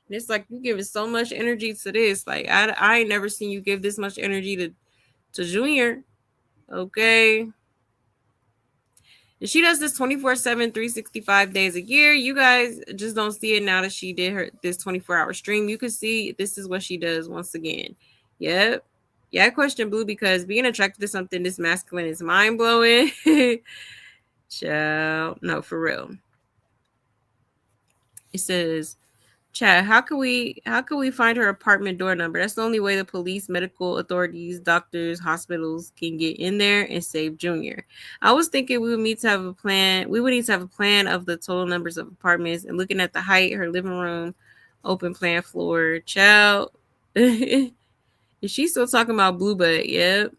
And it's like, you giving so much energy to this. Like, I ain't never seen you give this much energy to Junior. Okay. And she does this 24/7, 365 days a year. You guys just don't see it now that she did this 24-hour stream. You can see this is what she does once again. Yep. Yeah, I question Blue, because being attracted to something this masculine is mind-blowing. Child. No, for real. It says, Chad, how can we find her apartment door number? That's the only way the police, medical authorities, doctors, hospitals can get in there and save Junior. I was thinking we would need to have a plan. We would need to have a plan of the total numbers of apartments and looking at the height, her living room, open plan floor. Child. Is she still talking about Blue Butt? Yep.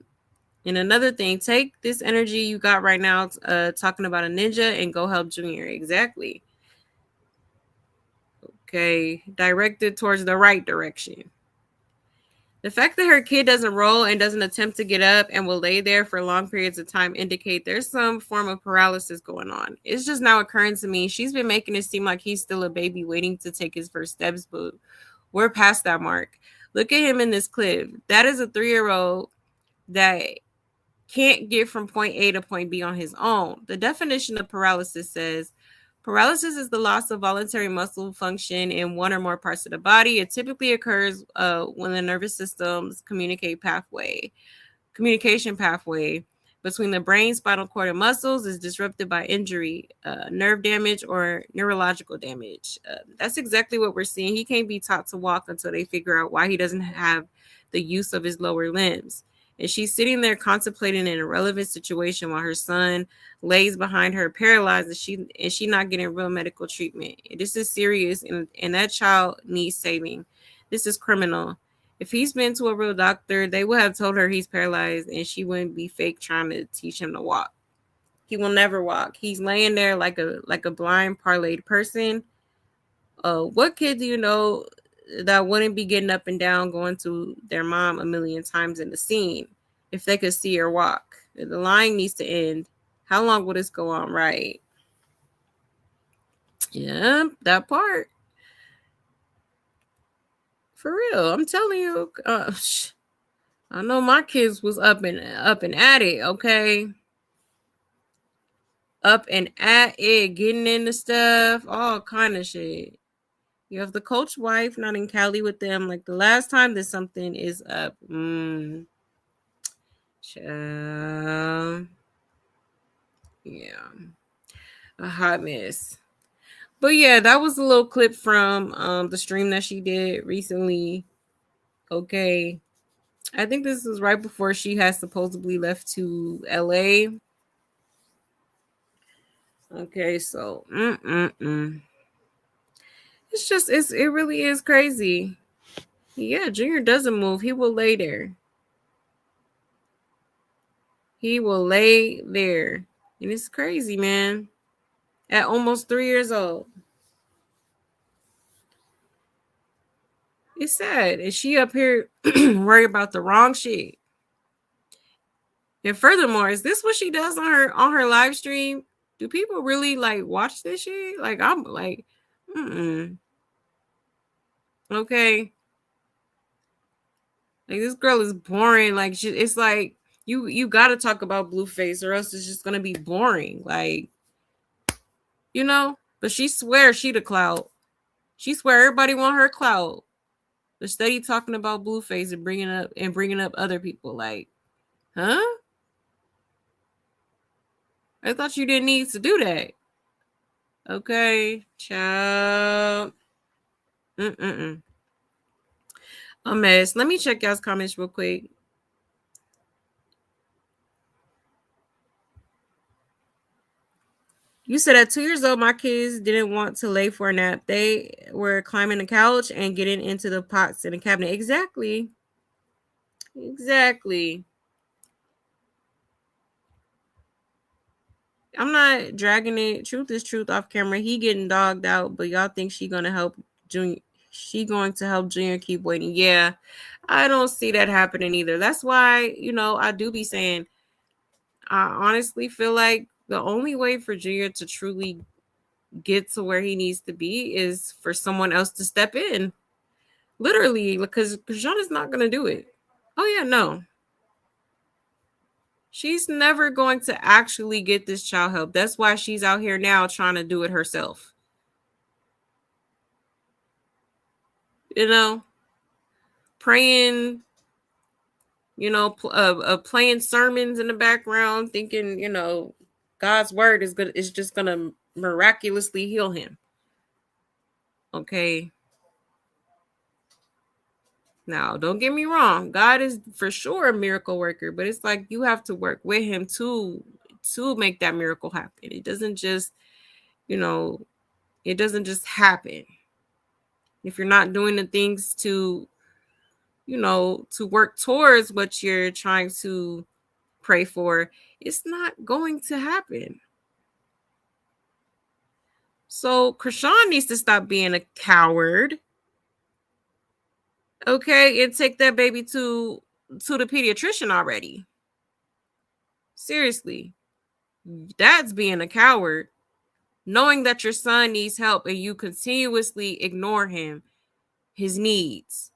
And another thing, take this energy you got right now talking about a ninja and go help Junior. Exactly. Okay, directed towards the right direction. The fact that her kid doesn't roll and doesn't attempt to get up and will lay there for long periods of time indicate there's some form of paralysis going on. It's just now occurring to me. She's been making it seem like he's still a baby waiting to take his first steps, but we're past that mark. Look at him in this clip. That is a 3-year-old that can't get from point A to point B on his own. The definition of paralysis says, paralysis is the loss of voluntary muscle function in one or more parts of the body. It typically occurs when the nervous system's communication pathway between the brain, spinal cord, and muscles is disrupted by injury, nerve damage, or neurological damage. That's exactly what we're seeing. He can't be taught to walk until they figure out why he doesn't have the use of his lower limbs. And she's sitting there contemplating an irrelevant situation while her son lays behind her paralyzed, and she not getting real medical treatment. This is serious, and that child needs saving. This is criminal. If he's been to a real doctor, they would have told her he's paralyzed, and she wouldn't be fake trying to teach him to walk. He will never walk. He's laying there like a blind, parlayed person. What kid do you know that wouldn't be getting up and down, going to their mom a million times in the scene if they could see her walk? The lying needs to end. How long will this go on? Right. Yeah, that part. For real, I'm telling you. I know my kids was up and at it, okay? Up and at it, getting into stuff, all kind of shit. You have the coach wife not in Cali with them. Like the last time that something is up. Yeah. A hot mess. But yeah, that was a little clip from the stream that she did recently. Okay. I think this was right before she had supposedly left to LA. Okay, so it really is crazy. Yeah, Junior doesn't move. He will lay there. He will lay there. And it's crazy, man. At almost 3 years old. It's sad. And she up here worried about the wrong shit. And furthermore, is this what she does on her live stream? Do people really like watch this shit? Like I'm like, okay. Like this girl is boring. Like it's like you got to talk about Blueface, or else it's just gonna be boring. Like, you know. But she swears she the clout. She swear everybody want her clout. The study talking about Blueface and bringing up other people. Like, huh? I thought you didn't need to do that. Okay, child. A mess. Let me check y'all's comments real quick. You said at 2 years old, my kids didn't want to lay for a nap. They were climbing the couch and getting into the pots in the cabinet. Exactly. I'm not dragging it. Truth is truth off camera. He getting dogged out, but y'all think she gonna help Junior? She going to help Junior keep waiting? Yeah, I don't see that happening either. That's why I do be saying I honestly feel like the only way for Junior to truly get to where he needs to be is for someone else to step in. Literally, because Chrisean is not gonna do it. Oh yeah, no. She's never going to actually get this child help. That's why she's out here now trying to do it herself. Praying, playing sermons in the background, thinking, God's word is just gonna miraculously heal him. Okay. Now, don't get me wrong. God is for sure a miracle worker, but it's like you have to work with him to make that miracle happen. It doesn't just, happen. If you're not doing the things to work towards what you're trying to pray for, it's not going to happen. So Chrisean needs to stop being a coward. Okay, and take that baby to the pediatrician already. Seriously. That's being a coward. Knowing that your son needs help and you continuously ignore his needs.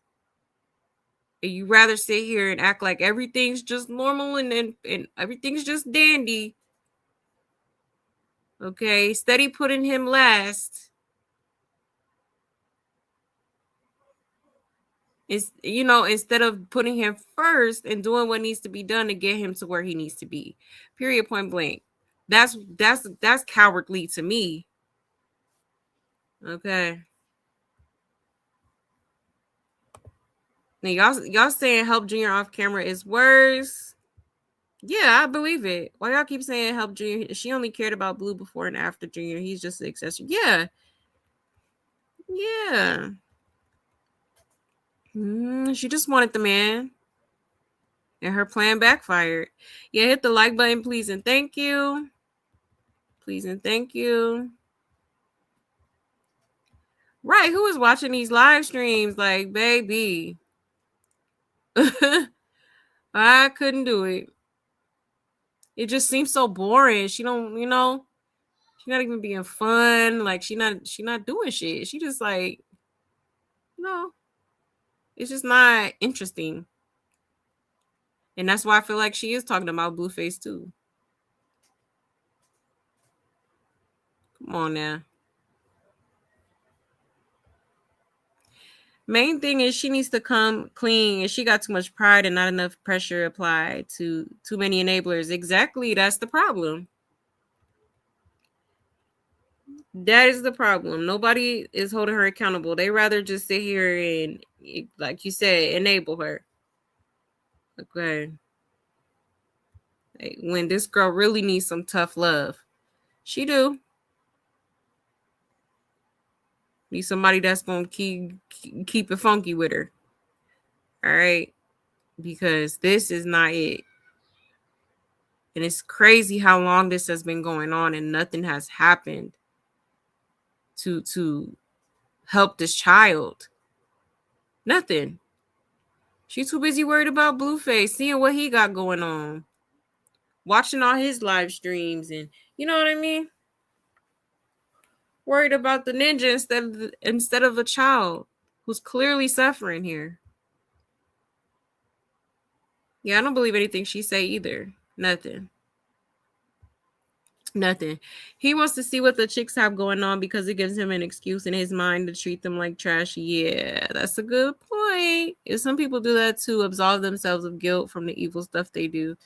And you rather sit here and act like everything's just normal and everything's just dandy. Okay, steady putting him last. Instead of putting him first and doing what needs to be done to get him to where he needs to be. Period, point blank. That's cowardly to me. Okay. Now y'all saying help Junior off camera is worse. Yeah, I believe it. Why y'all keep saying help Junior? She only cared about Blue before and after Junior. He's just an accessory. Yeah. She just wanted the man. And her plan backfired. Yeah, hit the like button, please and thank you. Please and thank you. Right, who is watching these live streams? Like, baby. I couldn't do it. It just seems so boring. She don't, she's not even being fun. Like, she not doing shit. She just like, it's just not interesting. And that's why I feel like she is talking about Blueface too. Come on now. Main thing is she needs to come clean, and she got too much pride and not enough pressure applied to too many enablers. Exactly, that's the problem. That is the problem. Nobody is holding her accountable. They rather just sit here and, like you said, enable her. Okay. When this girl really needs some tough love. She do. Need somebody that's gonna keep it funky with her. All right, because this is not it. And it's crazy how long this has been going on and nothing has happened to help this child. Nothing. She's too busy worried about Blueface, seeing what he got going on, watching all his live streams, and you know what I mean? Worried about the ninja instead of a child who's clearly suffering here. Yeah, I don't believe anything she say either. Nothing. He wants to see what the chicks have going on because it gives him an excuse in his mind to treat them like trash. Yeah, that's a good point. If some people do that to absolve themselves of guilt from the evil stuff they do.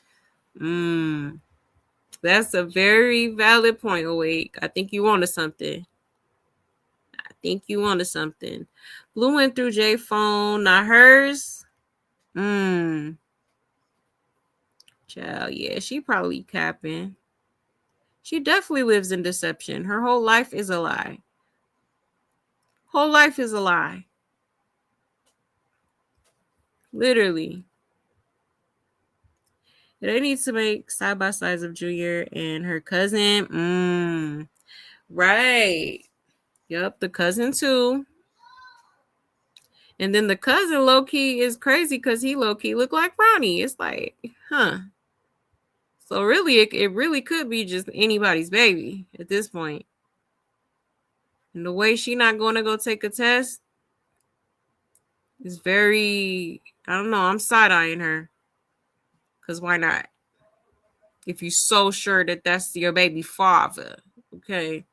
That's a very valid point, Awake. I think you onto something. Blue went through Jay's phone, not hers. Child, yeah, she probably capping. She definitely lives in deception. Her whole life is a lie. Literally. They need to make side by sides of Junior and her cousin. Right. Yep, the cousin too. And then the cousin low-key is crazy because he low-key look like Ronnie. It's like, huh. So really, it really could be just anybody's baby at this point. And the way she not going to go take a test is very, I don't know, I'm side-eyeing her. Because why not? If you're so sure that that's your baby father, okay?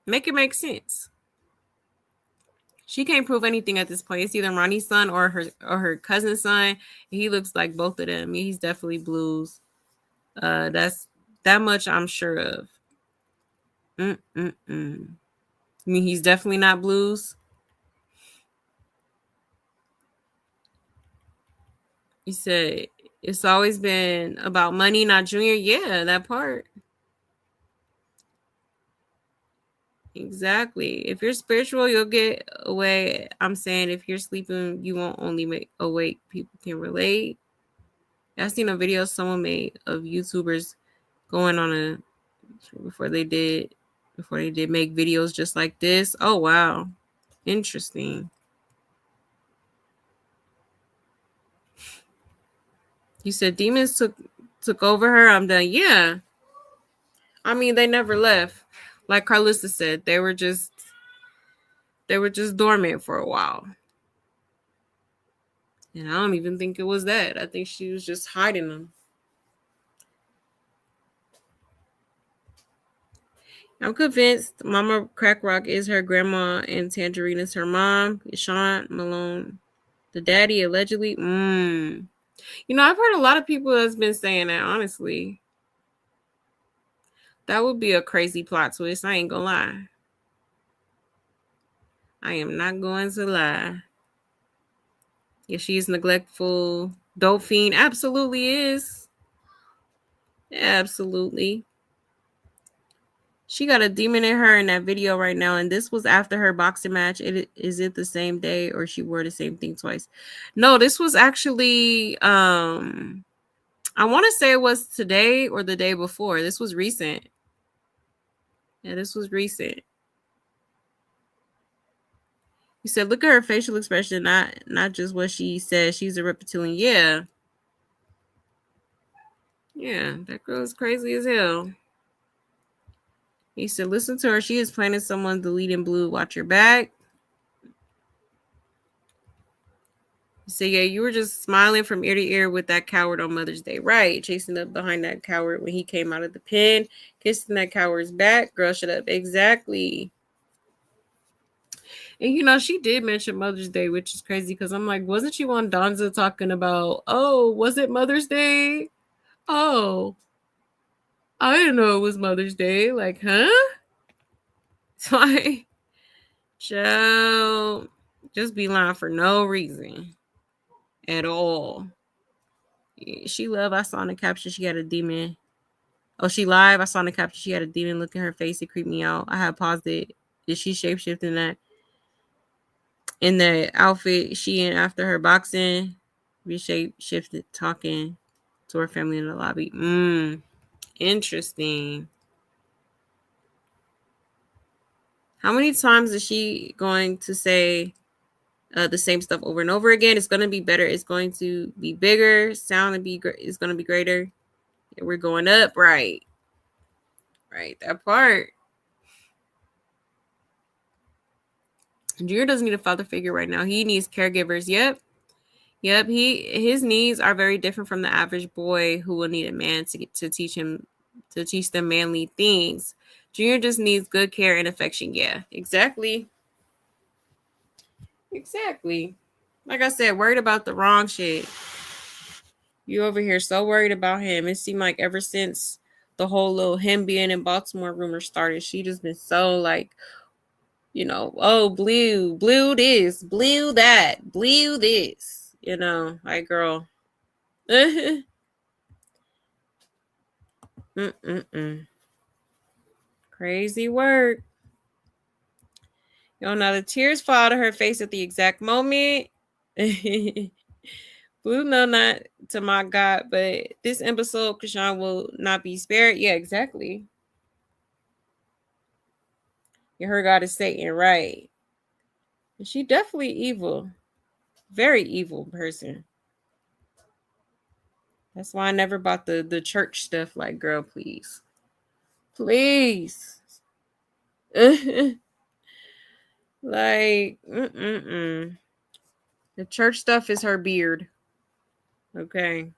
Make it make sense. She can't prove anything at this point. It's either Ronnie's son or her cousin's son. He looks like both of them. He's definitely Blue's. That's that much I'm sure of. I mean, he's definitely not Blue's. He said it's always been about money, not Junior. Yeah, that part. Exactly. If you're spiritual, you'll get away. I'm saying if you're sleeping, you won't only make awake. People can relate. I've seen a video someone made of YouTubers going on before they did make videos just like this. Oh wow. Interesting. You said demons took over her. I'm done. Yeah. I mean, they never left. Like Carlissa said, they were just dormant for a while. And I don't even think it was that. I think she was just hiding them. I'm convinced Mama Crack Rock is her grandma and Tangerine is her mom. Sean Malone, the daddy, allegedly. You know, I've heard a lot of people that's been saying that, honestly. That would be a crazy plot twist. I ain't gonna lie. I am not going to lie. If she's neglectful, dope fiend, absolutely is. Absolutely. She got a demon in her in that video right now, and this was after her boxing match. Is it the same day or she wore the same thing twice? No, this was actually I want to say it was today or the day before. This was recent. Yeah, this was recent. You said, look at her facial expression, not just what she says. She's a reptilian. Yeah. Yeah, that girl is crazy as hell. He said, listen to her. She is planning someone to lead in blue. Watch your back. He said, yeah, you were just smiling from ear to ear with that coward on Mother's Day. Right. Chasing up behind that coward when he came out of the pen. Kissing that coward's back. Girl, shut up. Exactly. And, you know, she did mention Mother's Day, which is crazy because I'm like, wasn't she on Donza talking about, oh, was it Mother's Day? Oh, I didn't know it was Mother's Day. Like, huh? So I just be lying for no reason at all. She live. I saw in the caption she had a demon. Oh, she live. I saw in the caption she had a demon look in her face. It creeped me out. I had paused it. Did she shapeshift in that? In the outfit she in after her boxing? We shapeshifted talking to her family in the lobby. Interesting. How many times is she going to say the same stuff over and over again? It's going to be better. It's going to be bigger. Sound to be is going to be greater. We're going up, right? Right, that part. Junior doesn't need a father figure right now. He needs caregivers. Yep. His needs are very different from the average boy who will need a man to teach them manly things. Junior just needs good care and affection. Yeah, exactly. Like I said, worried about the wrong shit. You over here so worried about him. It seemed like ever since the whole little him being in Baltimore rumor started, she just been so like, oh, blue this, blue that, blue this, like, girl. Crazy work. Now the tears fall out of her face at the exact moment. Blue, no, not to my God, but this episode, Chrisean will not be spared. Yeah, exactly. Her God is Satan, right? And she definitely evil. Very evil person. That's why I never bought the church stuff. Like, girl, please. Please. Like, The church stuff is her beard. Okay.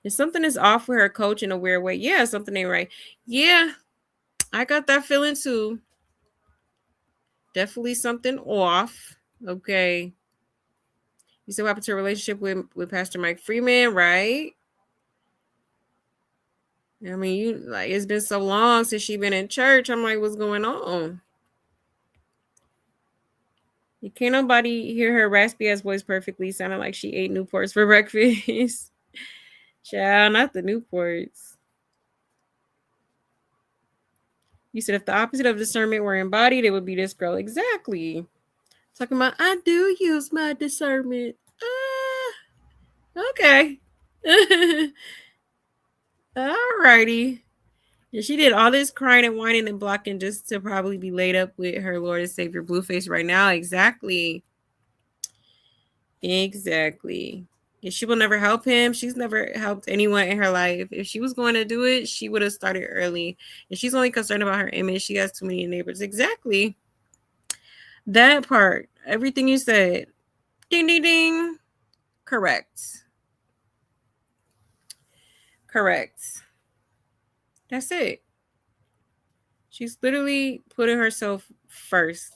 If something is off with her coach in a weird way, yeah, something ain't right. Yeah, I got that feeling too. Definitely something off. Okay. You said what happened to her relationship with Pastor Mike Freeman, right? I mean, it's been so long since she been in church. I'm like, what's going on? You can't nobody hear her raspy ass voice perfectly, sounding like she ate Newports for breakfast. Child, not the Newports. You said if the opposite of discernment were embodied, it would be this girl. Exactly. Talking about, I do use my discernment. Okay. Alrighty. And she did all this crying and whining and blocking just to probably be laid up with her Lord and Savior Blueface right now. Exactly. And she will never help him. She's never helped anyone in her life. If she was going to do it, she would have started early. And she's only concerned about her image. She has too many neighbors. Exactly. That part. Everything you said. Ding, ding, ding. Correct. That's it. She's literally putting herself first.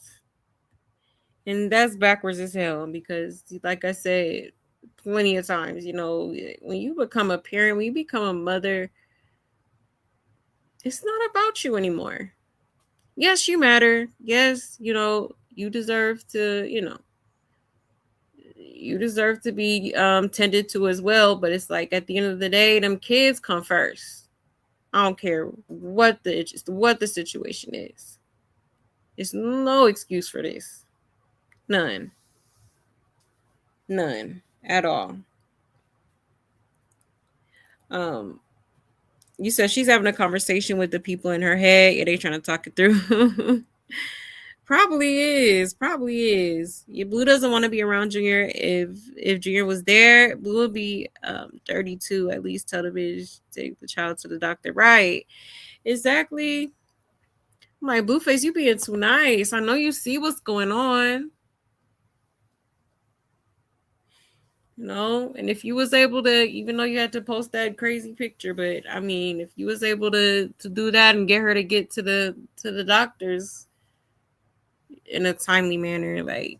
And that's backwards as hell because, like I said plenty of times, when you become a parent, when you become a mother, it's not about you anymore. Yes, you matter. Yes, you deserve to, you deserve to be tended to as well. But it's like at the end of the day, them kids come first. I don't care what the situation is. There's no excuse for this. None at all. You said she's having a conversation with the people in her head. Yeah, they trying to talk it through. Probably is. Yeah, Blue doesn't want to be around Junior. If Junior was there, Blue would be 32. At least tell the bitch take the child to the doctor. Right? Exactly. I'm like, Blueface, you being too nice. I know you see what's going on. And if you was able to, even though you had to post that crazy picture, but I mean, if you was able to do that and get her to get to the doctors in a timely manner, like,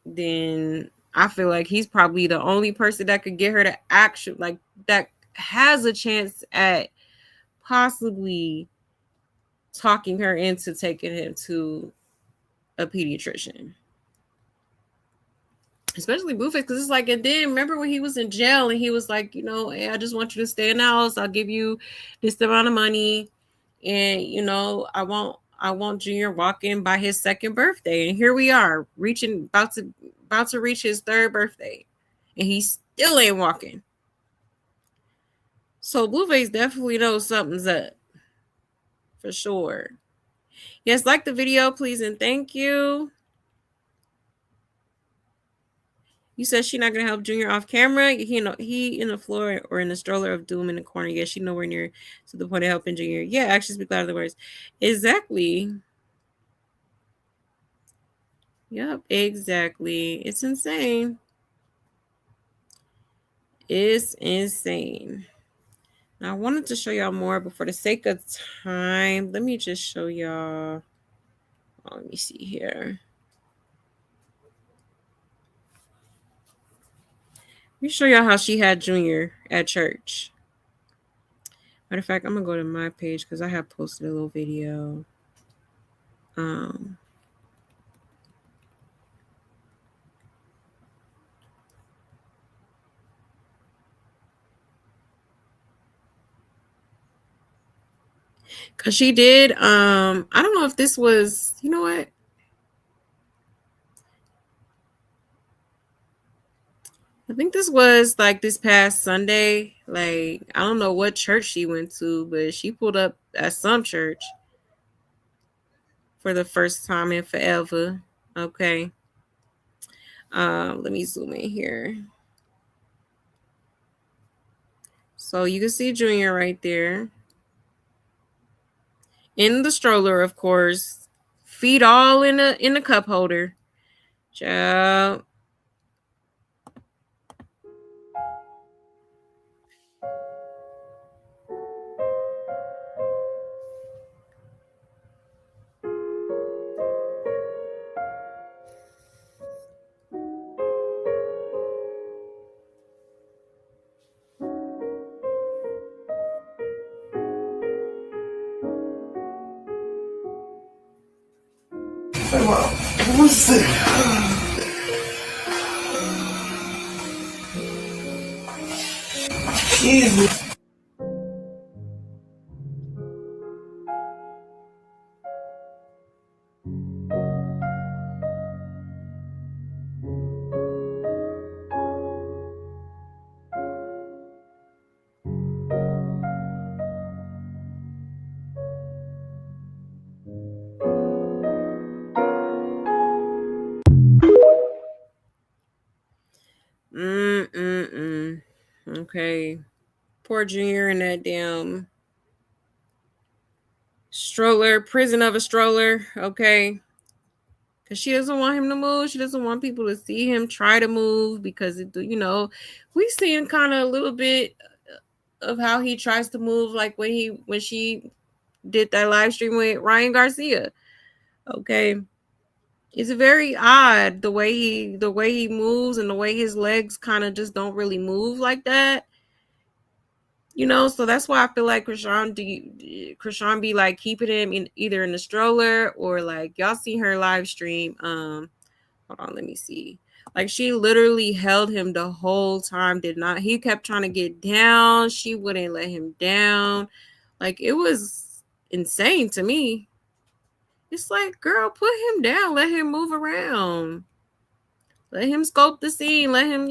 then I feel like he's probably the only person that could get her to action, like, that has a chance at possibly talking her into taking him to a pediatrician. Especially Blueface, because it's like, and then remember when he was in jail and he was like, hey, I just want you to stay in the house. I'll give you this amount of money And you know, I want Junior walking by his second birthday, and here we are about to reach his third birthday, and he still ain't walking. So Blueface definitely knows something's up, for sure. Yes, like the video, please, and thank you. You said she not gonna help Junior off camera. He in the floor or in the stroller of doom in the corner. Yeah, she nowhere near to the point of helping Junior. Yeah, actions speak louder than words. Exactly. Yep, exactly. It's insane. It's insane. Now I wanted to show y'all more, but for the sake of time, let me just show y'all. Oh, let me see here. Let me show y'all how she had Junior at church. Matter of fact, I'm gonna go to my page because I have posted a little video. Cause she did. I don't know if this was. You know what? I think this was like this past Sunday. Like I don't know what church she went to, but she pulled up at some church for the first time in forever. Okay. Let me zoom in here. So you can see Junior right there. In the stroller, of course. Feet all in the cup holder. Ciao. What's it? Easy. Okay. Poor Junior in that damn stroller, prison of a stroller. Okay. Because she doesn't want him to move. She doesn't want people to see him try to move because, we've seen kind of a little bit of how he tries to move, like when she did that live stream with Ryan Garcia. Okay. It's very odd the way he moves and the way his legs kind of just don't really move like that. So that's why I feel like Chrisean be like keeping him either in the stroller or like y'all see her live stream. Hold on, let me see. Like she literally held him the whole time. He kept trying to get down. She wouldn't let him down. Like it was insane to me. It's like, girl, put him down. Let him move around. Let him scope the scene. Let him,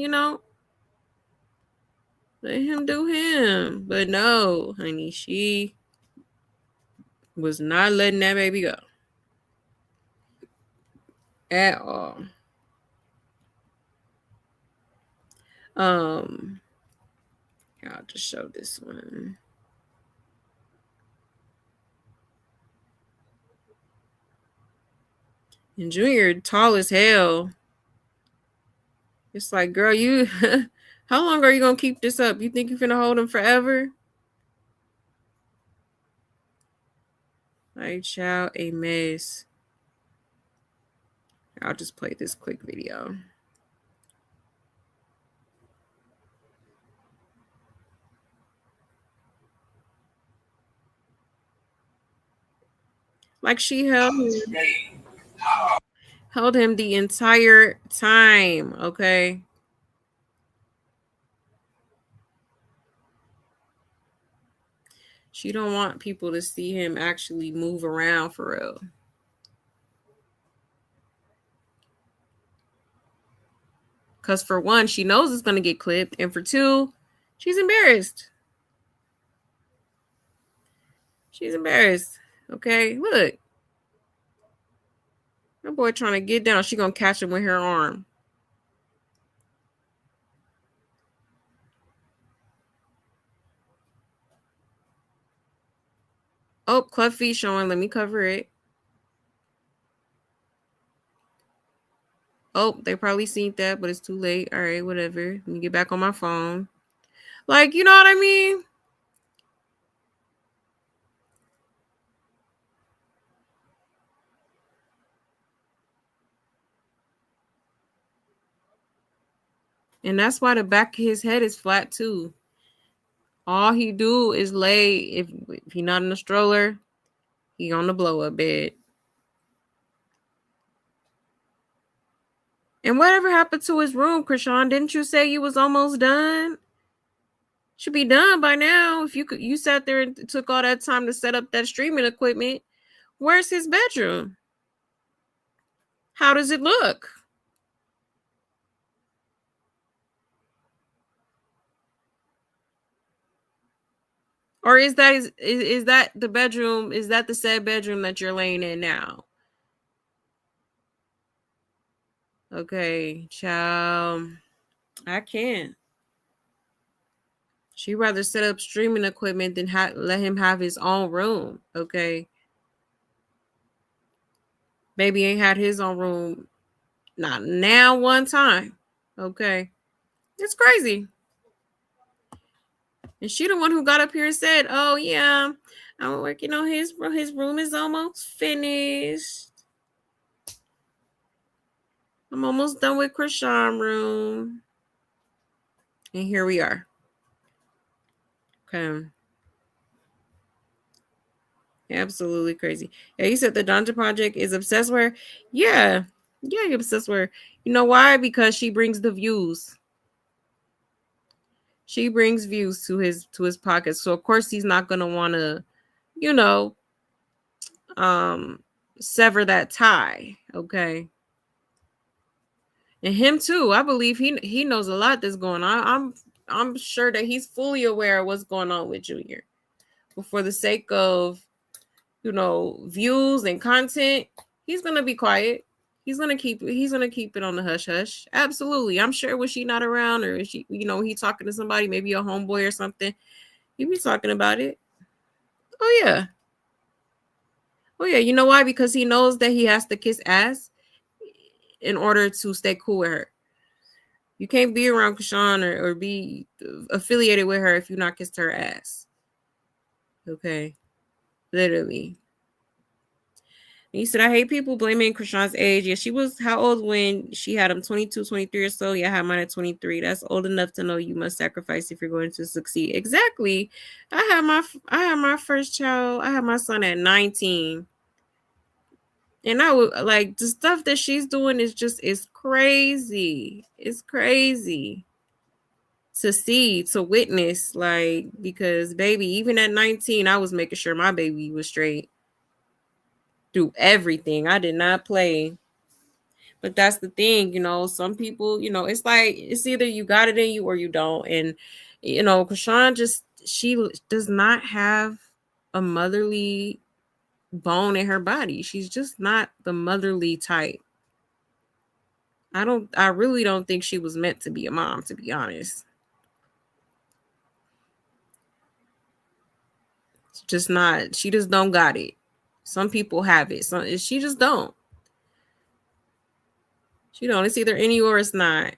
let him do him. But no, honey, she was not letting that baby go. At all. I'll just show this one. And Junior tall as hell. It's like, girl, you how long are you gonna keep this up? You think you're gonna hold him forever? Like, child, a mess. I'll just play this quick video. Like she held him the entire time, okay? She don't want people to see him actually move around for real. Because for one, she knows it's going to get clipped. And for two, she's embarrassed. She's embarrassed. Okay, look. That boy trying to get down. She going to catch him with her arm. Oh, club feet showing. Let me cover it. Oh, they probably seen that, but it's too late. All right, whatever. Let me get back on my phone. Like, you know what I mean? And that's why the back of his head is flat too. All he do is lay, if he not in a stroller, he on the blow-up bed. And whatever happened to his room, Chrisean? Didn't you say you was almost done? Should be done by now. If you sat there and took all that time to set up that streaming equipment. Where's his bedroom? How does it look? Or is that the bedroom? Is that the said bedroom that you're laying in now? Okay, child. I can't. She'd rather set up streaming equipment than let him have his own room. Okay. Baby ain't had his own room. Not now one time. Okay. It's crazy. And she the one who got up here and said, oh yeah, I'm working on his room is almost finished. I'm almost done with Chrisean room. And here we are. Okay. Absolutely crazy. Yeah, you said the Donja Project is obsessed with her. Yeah, you're obsessed with her. You know why? Because she brings the views. She brings views to his pocket. So of course he's not gonna want to, sever that tie. Okay. And him too. I believe he knows a lot that's going on. I'm sure that he's fully aware of what's going on with Junior. But for the sake of views and content, he's gonna be quiet. He's gonna keep it on the hush hush. Absolutely. I'm sure when she not around, or if she, he talking to somebody, maybe a homeboy or something, he'd be talking about it. Oh yeah. You know why? Because he knows that he has to kiss ass in order to stay cool with her. You can't be around Chrisean or be affiliated with her if you not kissed her ass. Okay. Literally. He said, I hate people blaming Chrisean's age. Yeah, she was how old when she had him? 22, 23 or so? Yeah, I had mine at 23. That's old enough to know you must sacrifice if you're going to succeed. Exactly. I had my first child. I had my son at 19. And I would like the stuff that she's doing is crazy. It's crazy to see, to witness, like, because baby, even at 19, I was making sure my baby was straight. Do everything. I did not play. But that's the thing, some people, it's like it's either you got it in you or you don't. And Chrisean she does not have a motherly bone in her body. She's just not the motherly type. I really don't think she was meant to be a mom, to be honest. It's just not. She just don't got it. Some people have it. She just don't. She don't. It's either in you or it's not.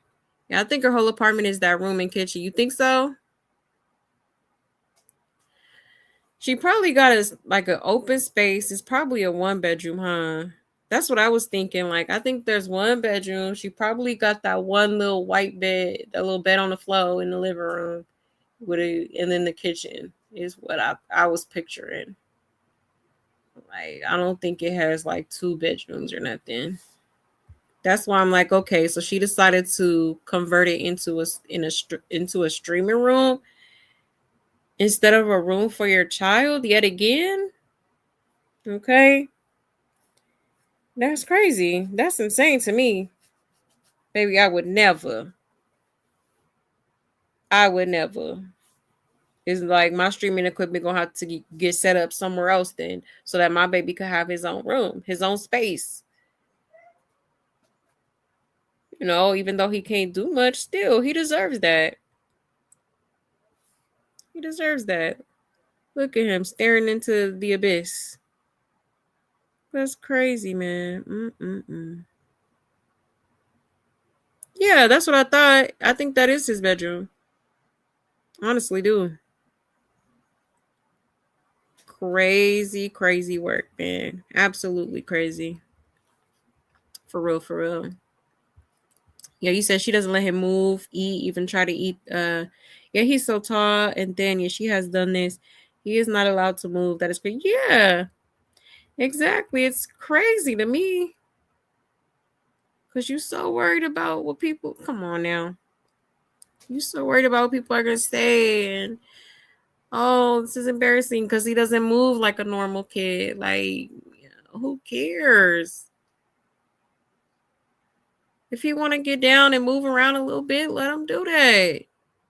Yeah, I think her whole apartment is that room and kitchen. You think so? She probably got an open space. It's probably a 1-bedroom, huh? That's what I was thinking. Like, I think there's 1 bedroom. She probably got that one little white bed, that little bed on the floor in the living room, and then the kitchen is what I was picturing. Like, I don't think it has like 2 bedrooms or nothing. That's why I'm like, okay, so she decided to convert it into a streaming room. instead of a room for your child yet again. Okay. That's crazy. That's insane to me. Baby, I would never. It's like my streaming equipment gonna have to get set up somewhere else then, so that my baby could have his own room, his own space. You know, even though he can't do much, still he deserves that. He deserves that. Look at him staring into the abyss. That's crazy, man. Yeah, that's what I thought. I think that is his bedroom. Honestly, do. Crazy work, man. Absolutely crazy. For real. Yeah, you said she doesn't let him move, eat, even try to eat. Yeah, he's so tall, and then yeah, she has done this. He is not allowed to move. That is crazy. Yeah, exactly. It's crazy to me. Cause you're so worried about what people. Come on now. You're so worried about what people are gonna say, and oh, this is embarrassing because he doesn't move like a normal kid. Like, who cares? If he want to get down and move around a little bit, let him do that.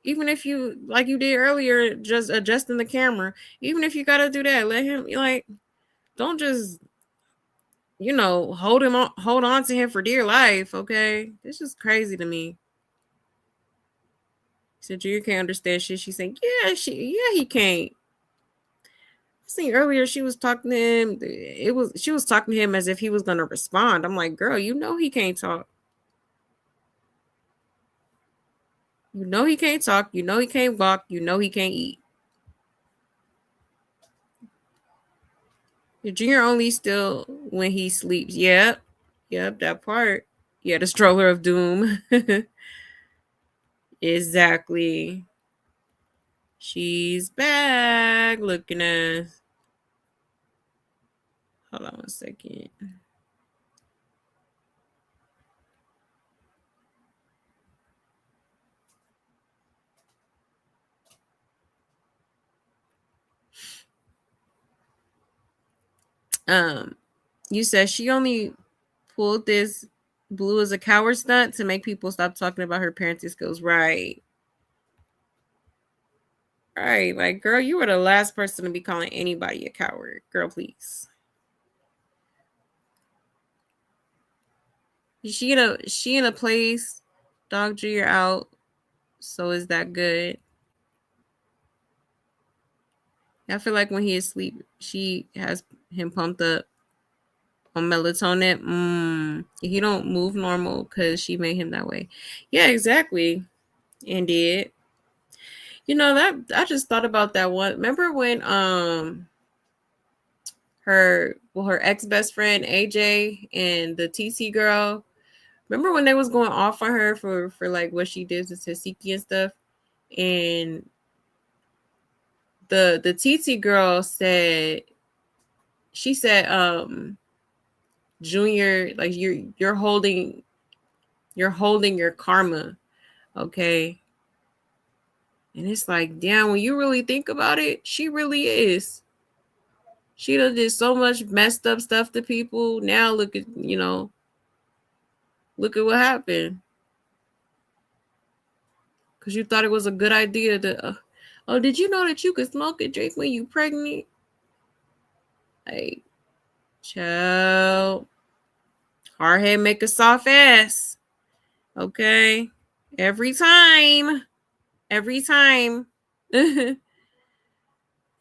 Even if you, like you did earlier, just adjusting the camera. Even if you gotta do that, let him. Like, don't just, hold on to him for dear life. Okay, this is crazy to me. He said Junior can't understand shit. She's saying, yeah, he can't. I seen earlier she was talking to him. She was talking to him as if he was gonna respond. I'm like, girl, he can't talk. He can't talk. He can't walk. He can't eat. Your Junior only still when he sleeps. Yep, that part. Yeah, the stroller of doom. Exactly. She's back looking at. Hold on 1 second. You said she only pulled this Blue as a coward stunt to make people stop talking about her parenting skills. Right. Right. Like, girl, you were the last person to be calling anybody a coward. Girl, please. She in a place, Dog G, you're out. So is that good? I feel like when he is asleep, she has him pumped up on melatonin. He don't move normal because she made him that way. Yeah, exactly. And did. That I just thought about that one. Remember when her ex-best friend AJ and the TC girl, remember when they was going off on her for like what she did to Tasiki and stuff? And the TT girl said, Junior, like you're holding your karma, okay? And it's like, damn, when you really think about it, she really is. She done did so much messed up stuff to people. Now look at what happened. Because you thought it was a good idea to, oh, did you know that you could smoke and drink when you pregnant? Like, child, hard head make a soft ass. Okay, every time.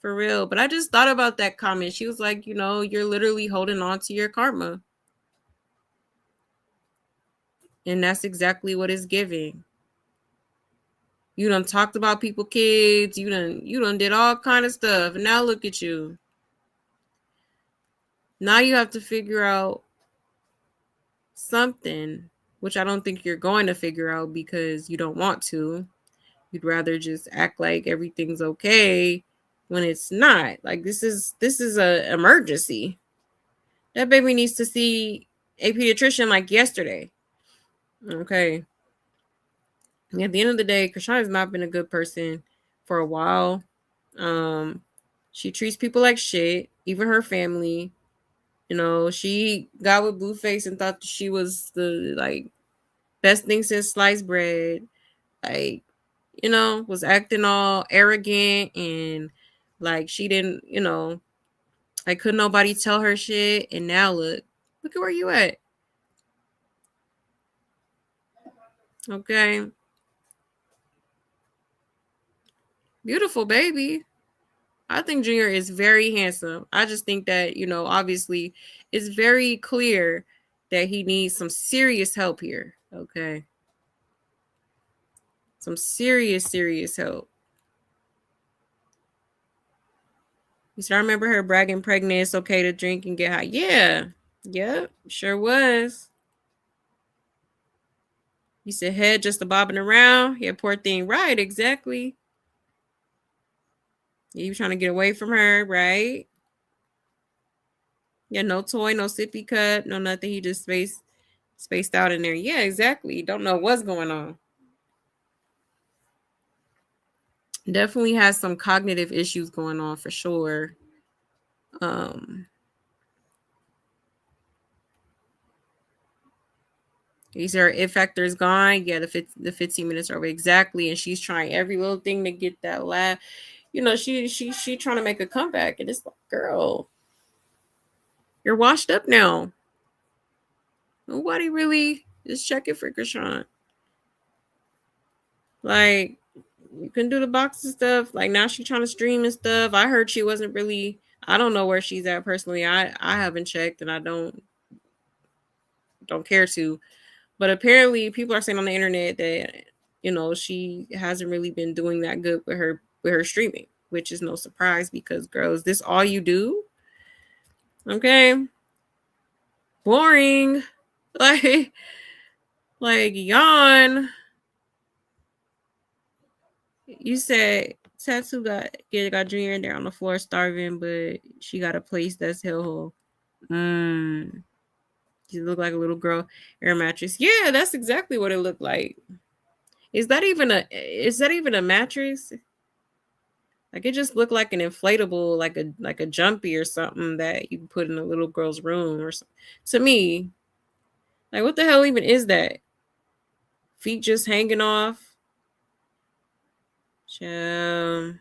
For real. But I just thought about that comment. She was like, you're literally holding on to your karma. And that's exactly what it's giving. You done talked about people, kids. You done did all kind of stuff. And now look at you. Now you have to figure out something, which I don't think you're going to figure out because you don't want to. You'd rather just act like everything's okay when it's not. Like, this is a emergency. That baby needs to see a pediatrician like yesterday. Okay. At the end of the day, Chrisean has not been a good person for a while. She treats people like shit, even her family. You know, she got with Blueface and thought she was the like best thing since sliced bread. Like, you know, was acting all arrogant and like she didn't, you know, like couldn't nobody tell her shit. And now look at where you at. Okay. Beautiful baby. I think Junior is very handsome. I just think that, you know, obviously it's very clear that he needs some serious help here. Okay. Some serious help. You start remember her bragging pregnant, it's okay to drink and get high. Yeah. Yep. Sure was. You said head just a bobbing around. Yeah, poor thing. Right, exactly. You trying to get away from her, right? Yeah, no toy, no sippy cup, no nothing. He just spaced out in there. Yeah, exactly. Don't know what's going on. Definitely has some cognitive issues going on for sure. These are if factor is gone. Yeah, the 15 minutes are over exactly, and she's trying every little thing to get that laugh. You know, she trying to make a comeback, and it's like, girl, you're washed up now. Nobody really is checking for Chrisean. Like, you can do the box and stuff. Like now she's trying to stream and stuff. I heard she wasn't really. I don't know where she's at personally. I haven't checked, and I don't care to. But apparently, people are saying on the internet that, you know, she hasn't really been doing that good with her streaming, which is no surprise because, girl, is this all you do? Okay, boring. Like yawn. You said Tattoo got Junior in there on the floor starving, but she got a place that's hellhole. She looked like a little girl air mattress. Yeah, that's exactly what it looked like. Is that even a mattress? Like it just looked like an inflatable, like a jumpy or something that you can put in a little girl's room or something. To me, like what the hell even is that? Feet just hanging off. Yeah,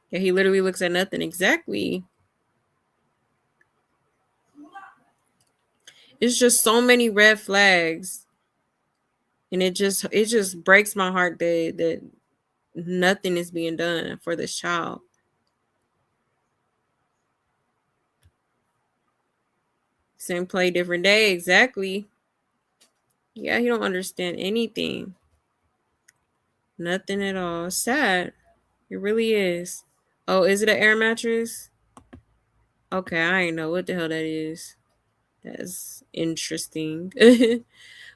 he literally looks at nothing. Exactly. It's just so many red flags. And it just breaks my heart that nothing is being done for this child. Same play, different day. Exactly. Yeah, he don't understand anything. Nothing at all. Sad. It really is. Oh, is it an air mattress? Okay, I ain't know what the hell that is. That's interesting.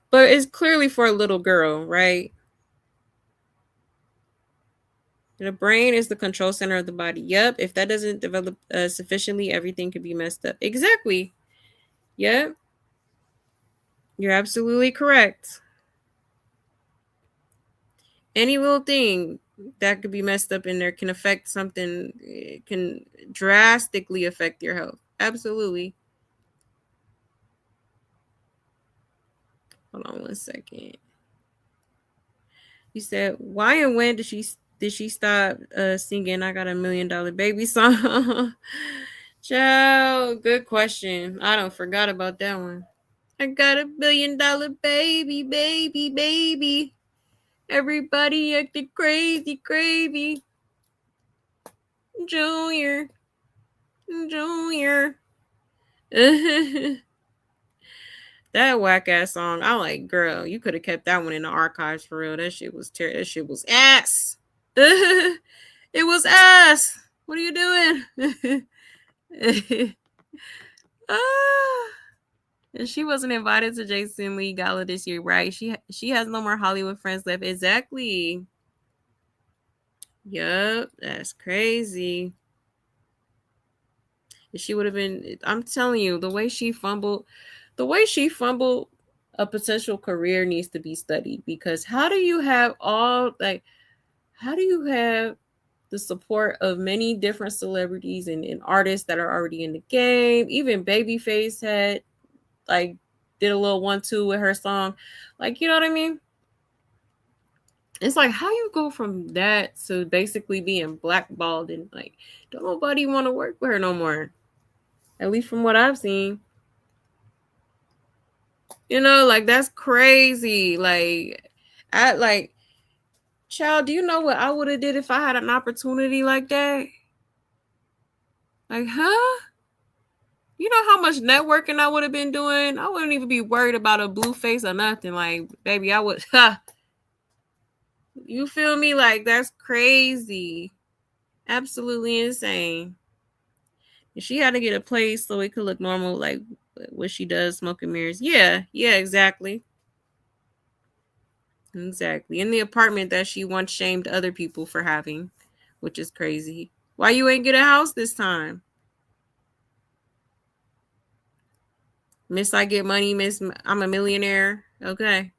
But it's clearly for a little girl, right? The brain is the control center of the body. Yep. If that doesn't develop sufficiently, everything could be messed up. Exactly. Yep. You're absolutely correct. Any little thing that could be messed up in there can affect something. It can drastically affect your health. Absolutely. Hold on 1 second. You said, why and when did she stop singing I Got $1 Million Baby song? Child, good question. I don't forgot about that one. I got $1 billion baby, baby, baby. Everybody acted crazy, crazy. Junior. That whack ass song. I like, girl, you could have kept that one in the archives for real. That shit was terrible. That shit was ass. It was ass. What are you doing? And she wasn't invited to Jason Lee Gala this year, right? She has no more Hollywood friends left. Exactly. Yup, that's crazy. She would have been. I'm telling you, the way she fumbled, a potential career needs to be studied because how do you have all like? how do you have the support of many different celebrities and artists that are already in the game? Even Babyface had like did a little 1-2 with her song. Like, you know what I mean? It's like, how you go from that to basically being blackballed and like, don't nobody want to work with her no more. At least from what I've seen. You know, like that's crazy. Like, child, do you know what I would have did if I had an opportunity like that? Like, huh? You know how much networking I would have been doing? I wouldn't even be worried about a Blueface or nothing. Like, baby, I would, you feel me? Like, that's crazy. Absolutely insane. And she had to get a place so it could look normal, like what she does, smoking mirrors. Yeah, exactly. Exactly. In the apartment that she once shamed other people for having, which is crazy. Why you ain't get a house this time? Miss I get money, miss I'm a millionaire. Okay.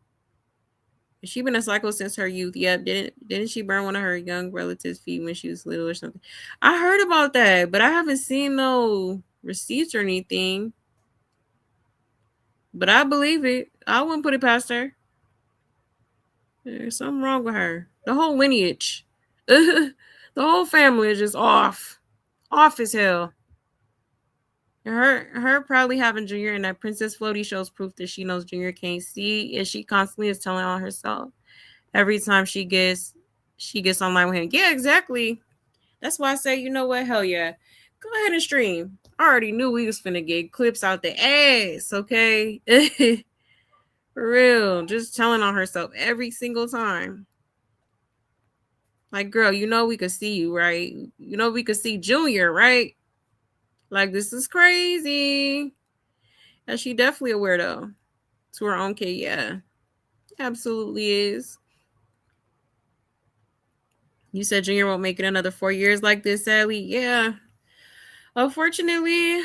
She been a psycho since her youth. Yep. Didn't she burn one of her young relatives' feet when she was little or something? I heard about that, but I haven't seen no receipts or anything. But I believe it. I wouldn't put it past her. There's something wrong with her. The whole lineage. The whole family is just off. Off as hell. Her probably having Junior in that Princess Floaty shows proof that she knows Junior can't see, and she constantly is telling on herself every time she gets online with him. Yeah, exactly. That's why I say, you know what? Hell yeah. Go ahead and stream. I already knew we was finna get clips out the ass, okay? For real. Just telling on herself every single time. Like, girl, you know we could see you, right? You know we could see Junior, right? Like, this is crazy. And she definitely a weirdo. To her own kid, yeah. Absolutely is. You said Junior won't make it another 4 years like this, sadly. Yeah. Unfortunately,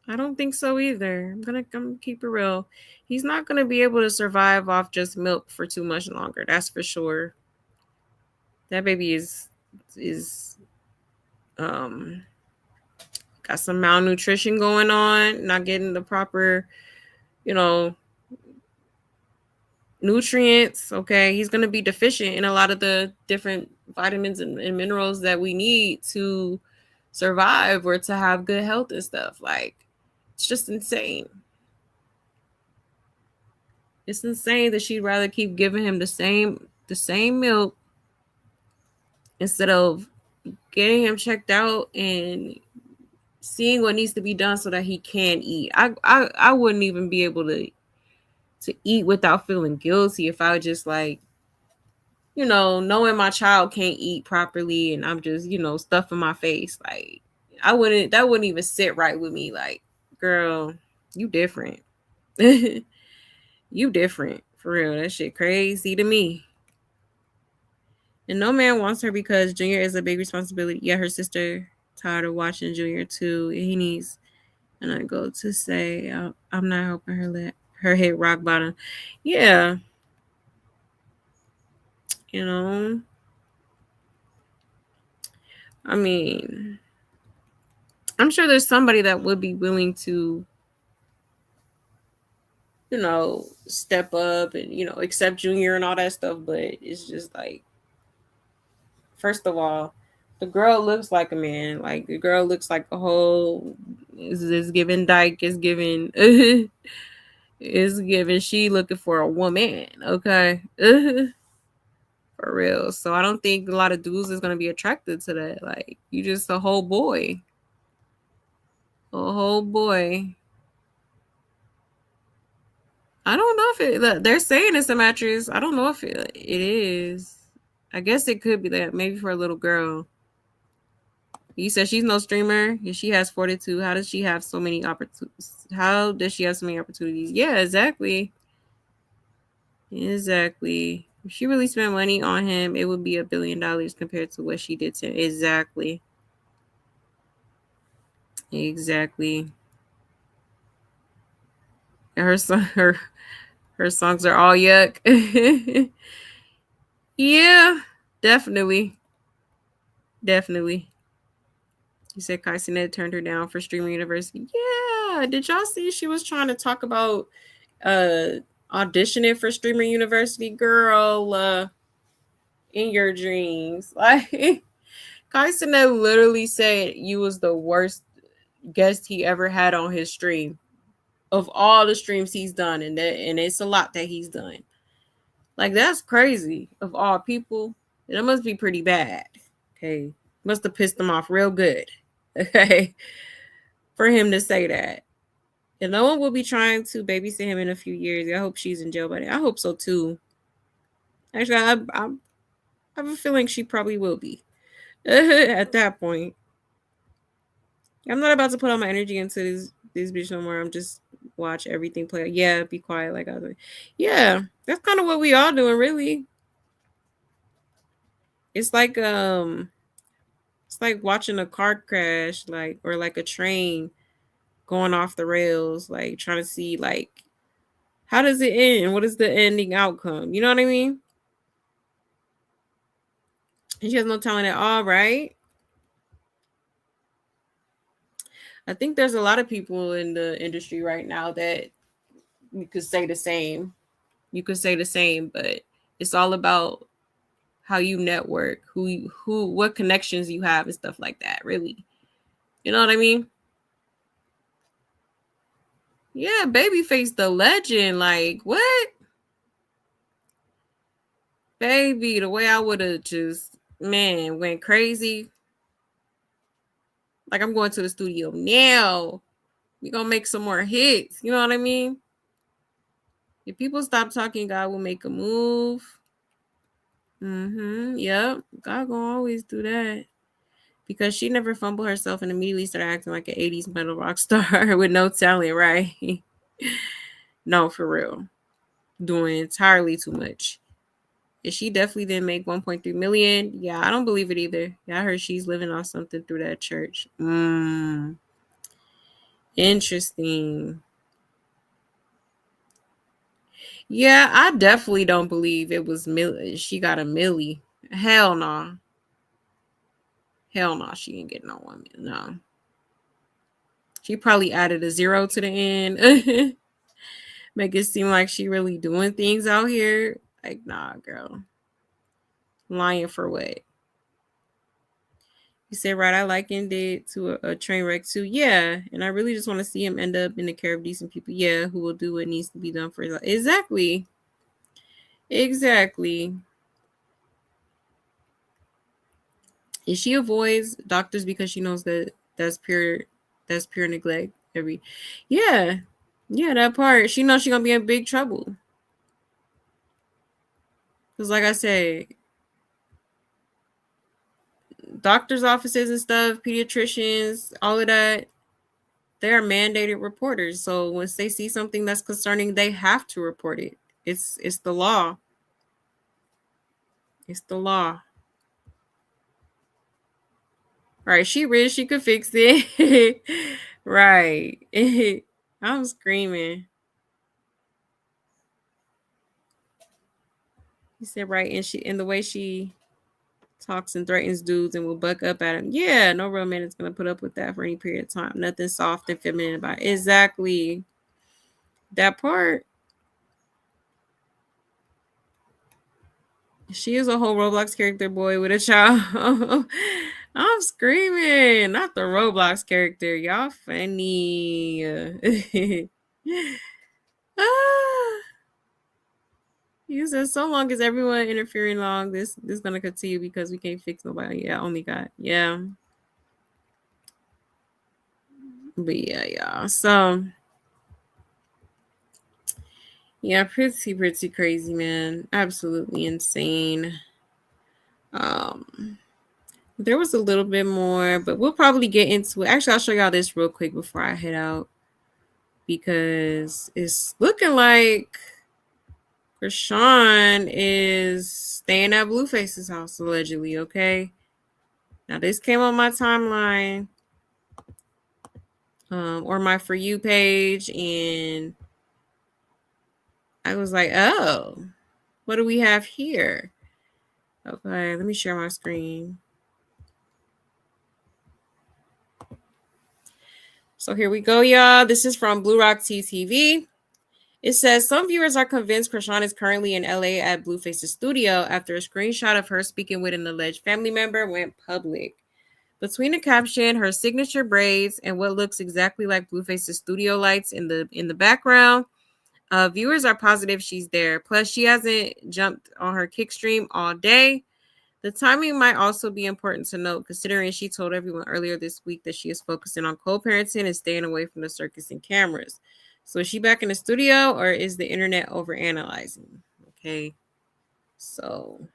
I don't think so either. I'm gonna keep it real. He's not gonna be able to survive off just milk for too much longer. That's for sure. That baby is got some malnutrition going on, not getting the proper, nutrients. Okay, he's gonna be deficient in a lot of the different vitamins and minerals that we need to survive or to have good health and stuff. Like, it's just insane. It's insane that she'd rather keep giving him the same milk instead of getting him checked out and seeing what needs to be done so that he can eat. I wouldn't even be able to eat without feeling guilty if I was just like, knowing my child can't eat properly and I'm just, stuffing my face. Like, that wouldn't even sit right with me. Like, girl, you different. You different. For real. That shit crazy to me. And no man wants her because Junior is a big responsibility. Yeah, her sister tired of watching Junior too. He needs, and I go to say, I'm not helping her let her hit rock bottom. Yeah. I mean, I'm sure there's somebody that would be willing to, step up and, accept Junior and all that stuff. But it's just like, first of all, the girl looks like a man. Like, the girl looks like a whole, is giving dyke, is giving, is giving, she looking for a woman. Okay. For real. So I don't think a lot of dudes is going to be attracted to that. Like, you just a whole boy. A whole boy. I don't know if they're saying it's a mattress. I don't know if it is. I guess it could be that. Maybe for a little girl. You said she's no streamer. She has 42. How does she have so many opportunities? How does she have so many opportunities? Yeah, exactly. Exactly. If she really spent money on him, it would be $1 billion compared to what she did to him. Exactly. Exactly. Her songs are all yuck. Yeah, definitely. Definitely. You said Chrisean turned her down for Streamer University. Yeah. Did y'all see she was trying to talk about auditioning for Streamer University? Girl, in your dreams. Like Chrisean literally said you was the worst guest he ever had on his stream of all the streams he's done, and it's a lot that he's done. Like that's crazy. Of all people, that must be pretty bad. Okay, must have pissed him off real good. Okay, for him to say that. And no one will be trying to babysit him in a few years. I hope she's in jail by then. I hope so too. Actually, I have a feeling she probably will be at that point. I'm not about to put all my energy into this bitch no more. I'm just watch everything play. Yeah, be quiet like I was like. Yeah, that's kind of what we all doing, really. It's like watching a car crash, like, or like a train going off the rails, like trying to see like how does it end? What is the ending outcome? You know what I mean? And she has no talent at all, right? I think there's a lot of people in the industry right now that you could say the same. You could say the same, but it's all about how you network, what connections you have and stuff like that, really. You know what I mean? Yeah, Babyface the legend. Like, what? Baby, the way I would have just, man, went crazy. Like, I'm going to the studio now. We gonna make some more hits. You know what I mean? If people stop talking, God will make a move. Yep. God gonna always do that. Because she never fumbled herself and immediately started acting like an 80s metal rock star with no talent, right? No, for real. Doing entirely too much. And she definitely didn't make 1.3 million. Yeah, I don't believe it either. Yeah, I heard she's living off something through that church. Interesting. Yeah, I definitely don't believe it was she got a millie. Hell no. Nah. Hell no, she didn't get no woman. No. She probably added a zero to the end. Make it seem like she really doing things out here. Like, nah, girl. Lying for what? You said, right, I likened it to a train wreck too. Yeah, and I really just want to see him end up in the care of decent people. Yeah, who will do what needs to be done for his life. Exactly. Exactly. And she avoids doctors because she knows that that's pure neglect. Yeah, that part. She knows she's gonna be in big trouble. Because like I said, doctors' offices and stuff, pediatricians, all of that, they're mandated reporters. So once they see something that's concerning, they have to report it. It's the law. It's the law. Right. She rich, she could fix it. Right. I'm screaming. He said right, and the way she talks and threatens dudes and will buck up at him. Yeah, no real man is gonna put up with that for any period of time. Nothing soft and feminine about it. Exactly. That part. She is a whole Roblox character boy with a child. I'm screaming. Not the Roblox character. Y'all funny. He says, so long as everyone interfering long, this is gonna continue because we can't fix nobody. Yeah, only God. Yeah. But yeah, y'all. So yeah, pretty crazy, man. Absolutely insane. There was a little bit more, but we'll probably get into it. Actually, I'll show y'all this real quick before I head out because it's looking like Chrisean is staying at Blueface's house allegedly. Okay, now this came on my timeline, or my For You page, and I was like, oh, what do we have here? Okay, let me share my screen. So here we go, y'all. This is from Blue Rock TTV. It says some viewers are convinced Chrisean is currently in LA at Blueface's studio after a screenshot of her speaking with an alleged family member went public. Between the caption, her signature braids, and what looks exactly like Blueface's studio lights in the background, viewers are positive she's there. Plus, she hasn't jumped on her kick stream all day. The timing might also be important to note, considering she told everyone earlier this week that she is focusing on co-parenting and staying away from the circus and cameras. So is she back in the studio, or is the internet overanalyzing? Okay, so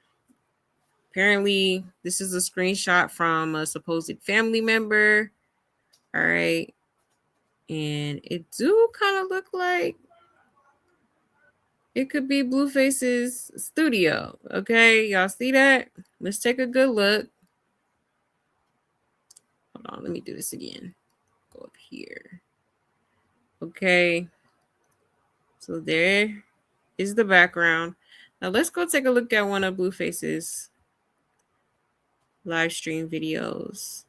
apparently this is a screenshot from a supposed family member. All right, and it do kind of look like it could be Blueface's studio. Okay, y'all see that? Let's take a good look. Hold on, let me do this again. Go up here. Okay, so there is the background. Now let's go take a look at one of Blueface's live stream videos.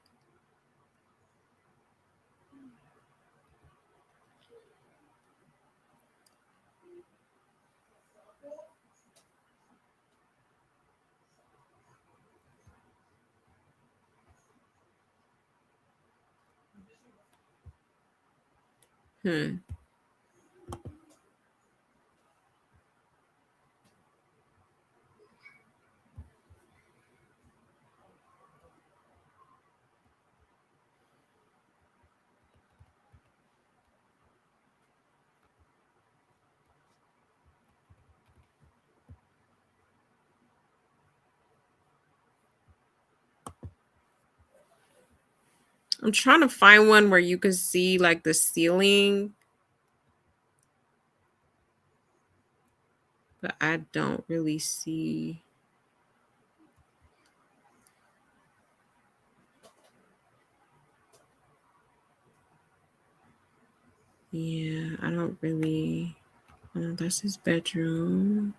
I'm trying to find one where you can see like the ceiling, but I don't really see. Yeah, I don't really. That's his bedroom.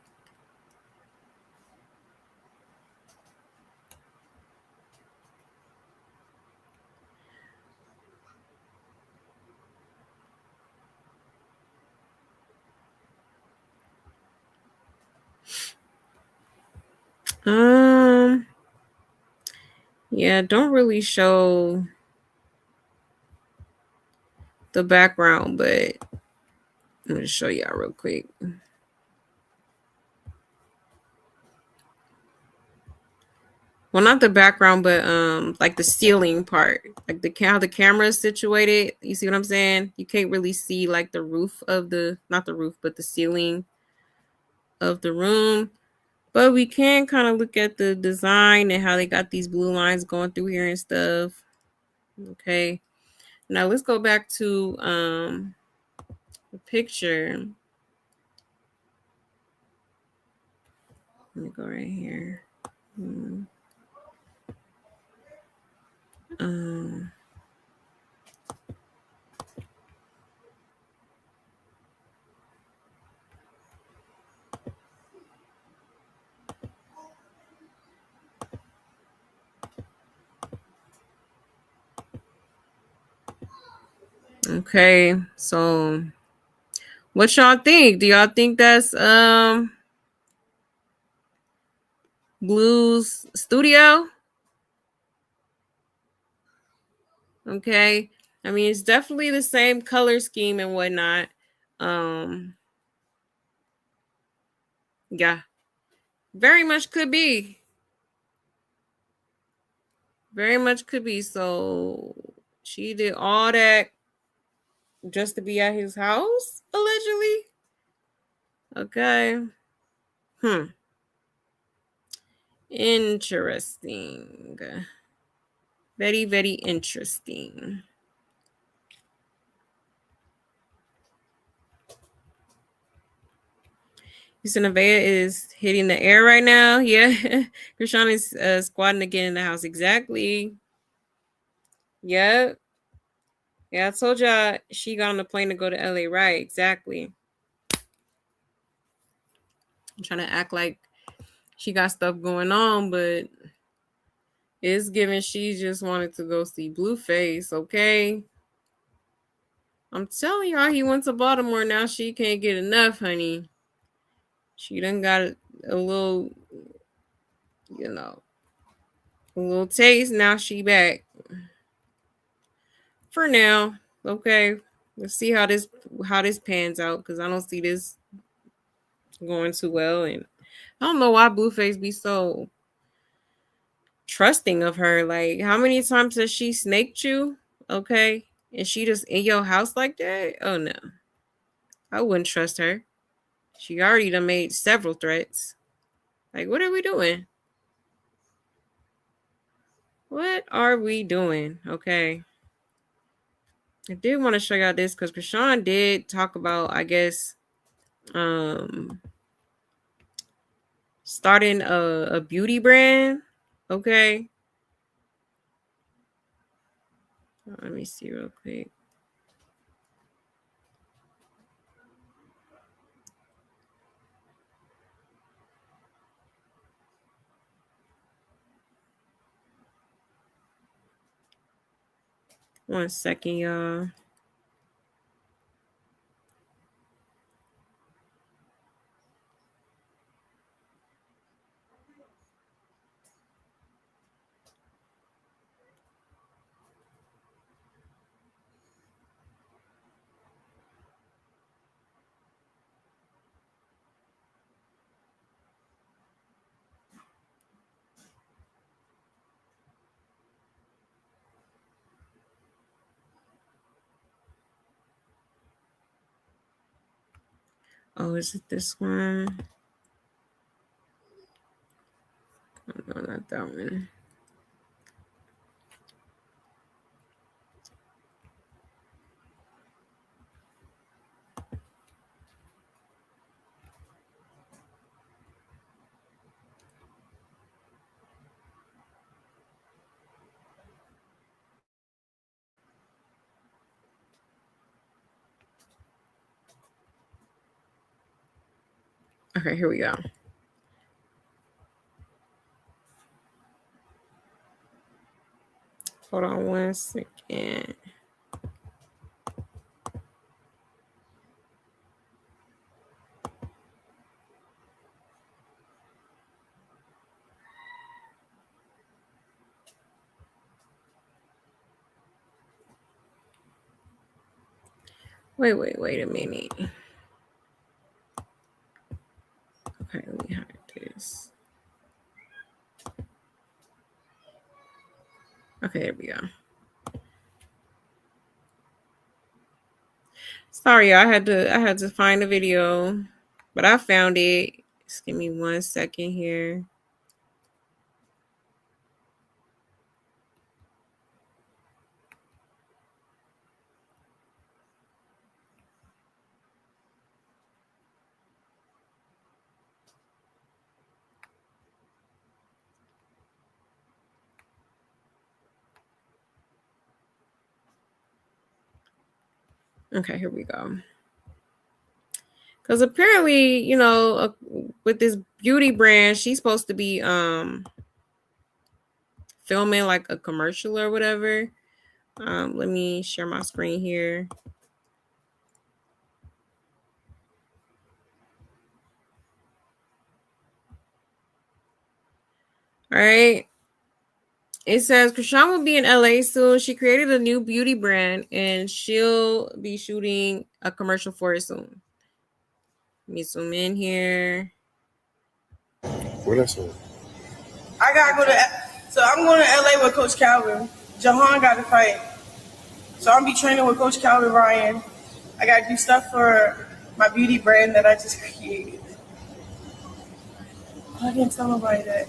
Yeah, don't really show the background, but I'm gonna show y'all real quick. Well, not the background, but like the ceiling part, like how the camera is situated. You see what I'm saying? You can't really see like the roof of not the roof, but the ceiling of the room. But we can kind of look at the design and how they got these blue lines going through here and stuff. Okay. Now let's go back to the picture. Let me go right here. Okay, so what y'all think? Do y'all think that's Blue's studio? Okay, I mean it's definitely the same color scheme and whatnot. Yeah, very much could be. Very much could be. So she did all that just to be at his house, allegedly. Okay. Interesting. Very, very interesting. Nevaeh is hitting the air right now. Yeah. Chrisean is squatting again in the house. Exactly. Yep. Yeah, I told y'all she got on the plane to go to LA, right? Exactly. I'm trying to act like she got stuff going on, but it's given she just wanted to go see Blueface, okay? I'm telling y'all, he went to Baltimore. Now she can't get enough, honey. She done got a little, a little taste. Now she back. For now, okay? Let's see how this pans out, because I don't see this going too well. And I don't know why Blueface be so trusting of her. Like, how many times has she snaked you? Okay. And she just in your house like that? Oh no. I wouldn't trust her. She already done made several threats. Like, what are we doing? What are we doing? Okay. I did want to show y'all this because Chrisean did talk about, I guess, starting a beauty brand. Okay. Let me see real quick. One second, y'all. Oh, is it this one? No, not that one. Okay, here we go. Hold on one second. Wait a minute. Okay, let me hide this. Okay, there we go. Sorry, I had to find the video, but I found it. Just give me 1 second here. Okay, here we go. Because apparently, with this beauty brand, she's supposed to be filming like a commercial or whatever. Let me share my screen here. All right. It says Chrisean will be in LA soon. She created a new beauty brand and she'll be shooting a commercial for it soon. Let me zoom in here. Where that's at? I gotta go to. So I'm going to LA with Coach Calvin. Jahan got to fight. So I'll be training with Coach Calvin Ryan. I gotta do stuff for my beauty brand that I just created. I didn't tell nobody that.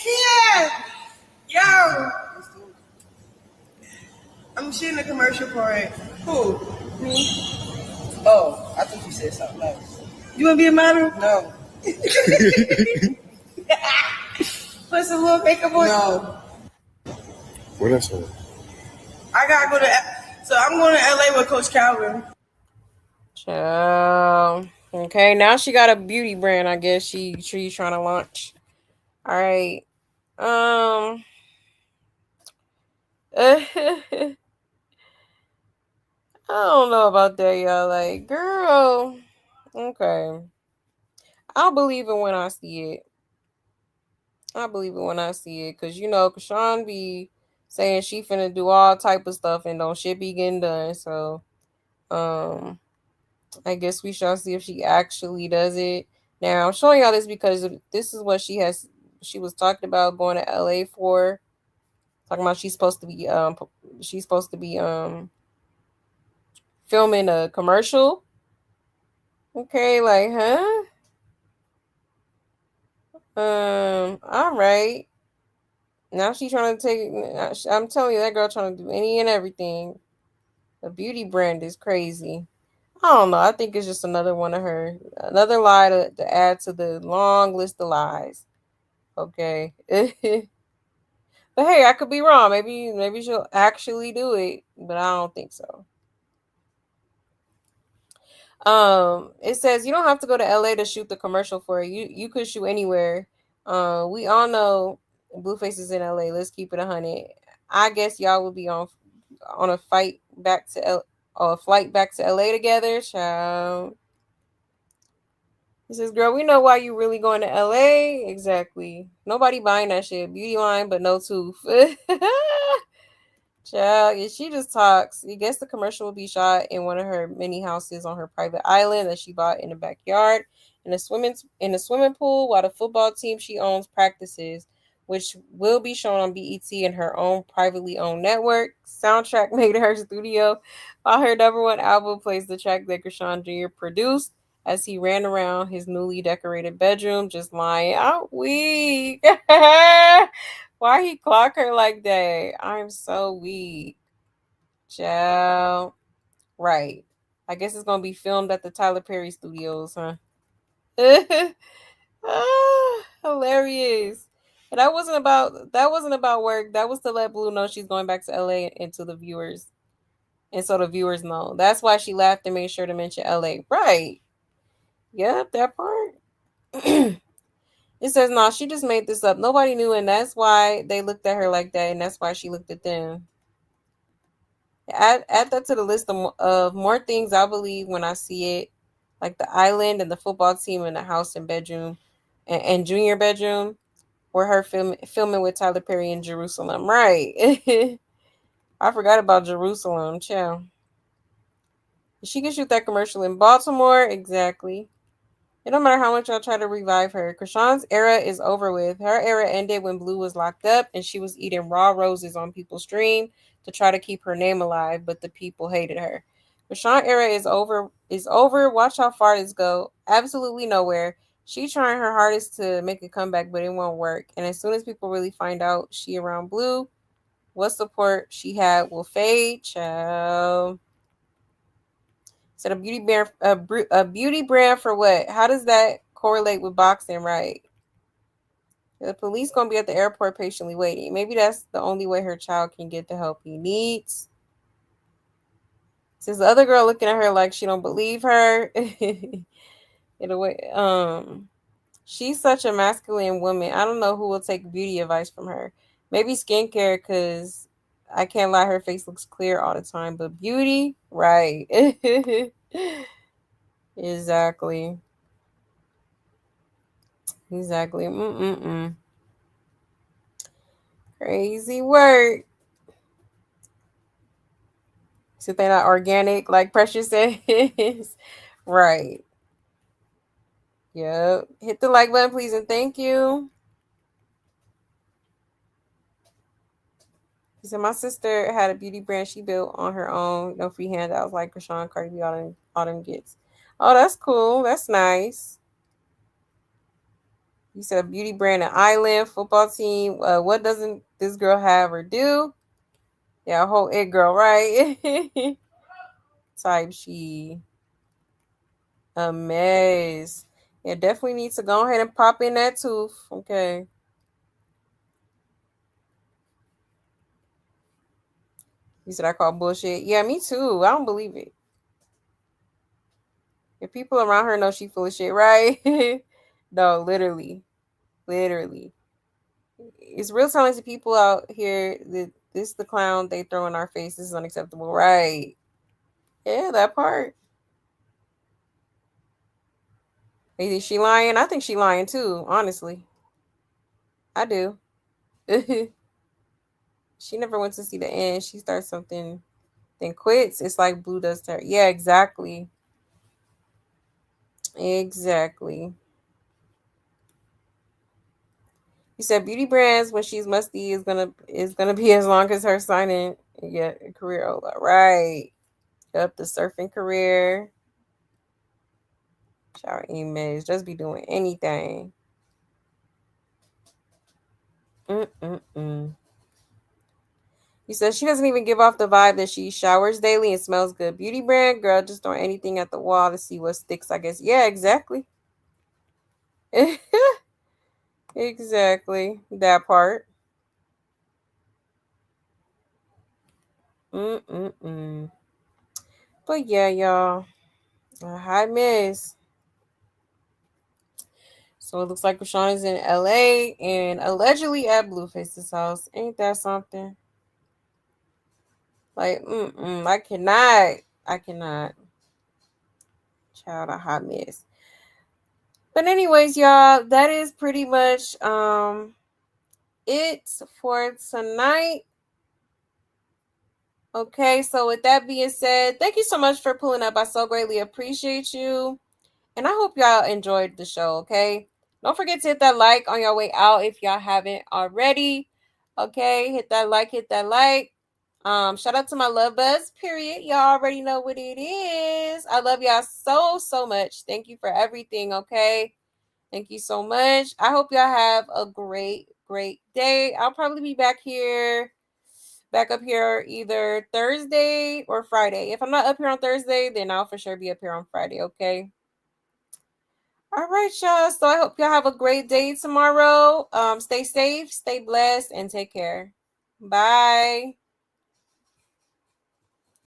Yeah. Yo. I'm shooting a commercial for it. Who? Me. Oh, I think you said something else. You want to be a model? No. Put some little makeup on? No. Where that's at? I gotta go to. So I'm going to LA with Coach Calvin. Okay, now she got a beauty brand. I guess she's trying to launch. All right. I don't know about that, y'all. Like, girl. Okay. I'll believe it when I see it. I believe it when I see it, cause Chrisean be saying she finna do all type of stuff and don't shit be getting done. So, um, I guess we shall see if she actually does it. Now, I'm showing y'all this because this is what she was talking about going to LA for. Talking about she's supposed to be filming a commercial. Okay, like, huh? All right. Now she's trying to take. I'm telling you, that girl trying to do any and everything. The beauty brand is crazy. I don't know. I think it's just another one of another lie to add to the long list of lies. Okay. But hey, I could be wrong. Maybe she'll actually do it, but I don't think so. It says you don't have to go to LA to shoot the commercial for it. You could shoot anywhere. We all know Blueface is in LA. Let's keep it 100. I guess y'all will be on a flight back to LA together, child. He says, girl, we know why you really going to LA. Exactly. Nobody buying that shit. Beauty line, but no tooth. Child, yeah, she just talks. I guess the commercial will be shot in one of her mini houses on her private island that she bought in the backyard in a swimming pool while the football team she owns practices, which will be shown on BET and her own privately owned network. Soundtrack made in her studio, while her #1 album plays the track that Chrisean Jr. produced as he ran around his newly decorated bedroom just lying out weak. Why he clock her like that? I'm so weak. Child. Right. I guess it's gonna be filmed at the Tyler Perry Studios, huh? Hilarious. And that wasn't about work. That was to let Blue know she's going back to LA and to the viewers. And so the viewers know. That's why she laughed and made sure to mention LA. Right. Yep, that part. It says, no, she just made this up. Nobody knew, and that's why they looked at her like that, and that's why she looked at them. Add that to the list of more things I believe when I see it, like the island and the football team and the house and bedroom and junior bedroom, where her filming with Tyler Perry in Jerusalem. Right. I forgot about Jerusalem. Chill. She can shoot that commercial in Baltimore. Exactly. It don't matter how much y'all try to revive her. Chrisean's era is over with. Her era ended when Blue was locked up and she was eating raw roses on people's stream to try to keep her name alive, but the people hated her. Chrisean era is over. Watch how far this go. Absolutely nowhere. She trying her hardest to make a comeback, but it won't work. And as soon as people really find out she around Blue, what support she had will fade. Ciao. Said a beauty brand for what? How does that correlate with boxing, right? The police gonna be at the airport patiently waiting. Maybe that's the only way her child can get the help he needs. Says the other girl looking at her like she don't believe her. In a way, she's such a masculine woman. I don't know who will take beauty advice from her. Maybe skincare, because I can't lie, her face looks clear all the time. But beauty, right? Exactly. Exactly. Crazy work. So they're not organic, like Precious says. Right. Yep. Hit the like button, please, and thank you. He said my sister had a beauty brand she built on her own. No free handouts like Chrisean, Cardi B, all them gets. Oh, that's cool. That's nice. You said a beauty brand, an island, football team. What doesn't this girl have or do? Yeah, a whole it girl, right? Type she. A mess. Yeah, definitely need to go ahead and pop in that tooth. Okay. You said I call bullshit. Yeah, me too. I don't believe it. If people around her know she full of shit, right? No, literally. It's real talented people out here. This the clown they throw in our face. This is unacceptable, right? Yeah, that part. Is she lying? I think she lying too, honestly. I do. She never went to see the end. She starts something, then quits. It's like Blue does to her. Yeah, exactly. Exactly. You said beauty brands when she's musty is gonna be as long as her signing career. Right. Up the surfing career. Shower emails. Just be doing anything. You said she doesn't even give off the vibe that she showers daily and smells good. Beauty brand, girl, just throwing anything at the wall to see what sticks, I guess. Yeah, exactly. Exactly. That part. But yeah, y'all. Hi, miss. So it looks like Chrisean is in LA and allegedly at Blueface's house. Ain't that something? Like, I cannot. Child, a hot mess. But anyways, y'all, that is pretty much it for tonight. Okay, so with that being said, thank you so much for pulling up. I so greatly appreciate you. And I hope y'all enjoyed the show, okay? Don't forget to hit that like on your way out if y'all haven't already. Okay, hit that like, shout out to my love buzz, period. Y'all already know what it is. I love y'all so much. Thank you for everything, okay? Thank you so much. I hope y'all have a great day. I'll probably be back up here either Thursday or Friday. If I'm not up here on Thursday, then I'll for sure be up here on Friday, okay? All right, y'all. So I hope y'all have a great day tomorrow. Stay safe, stay blessed, and take care. Bye.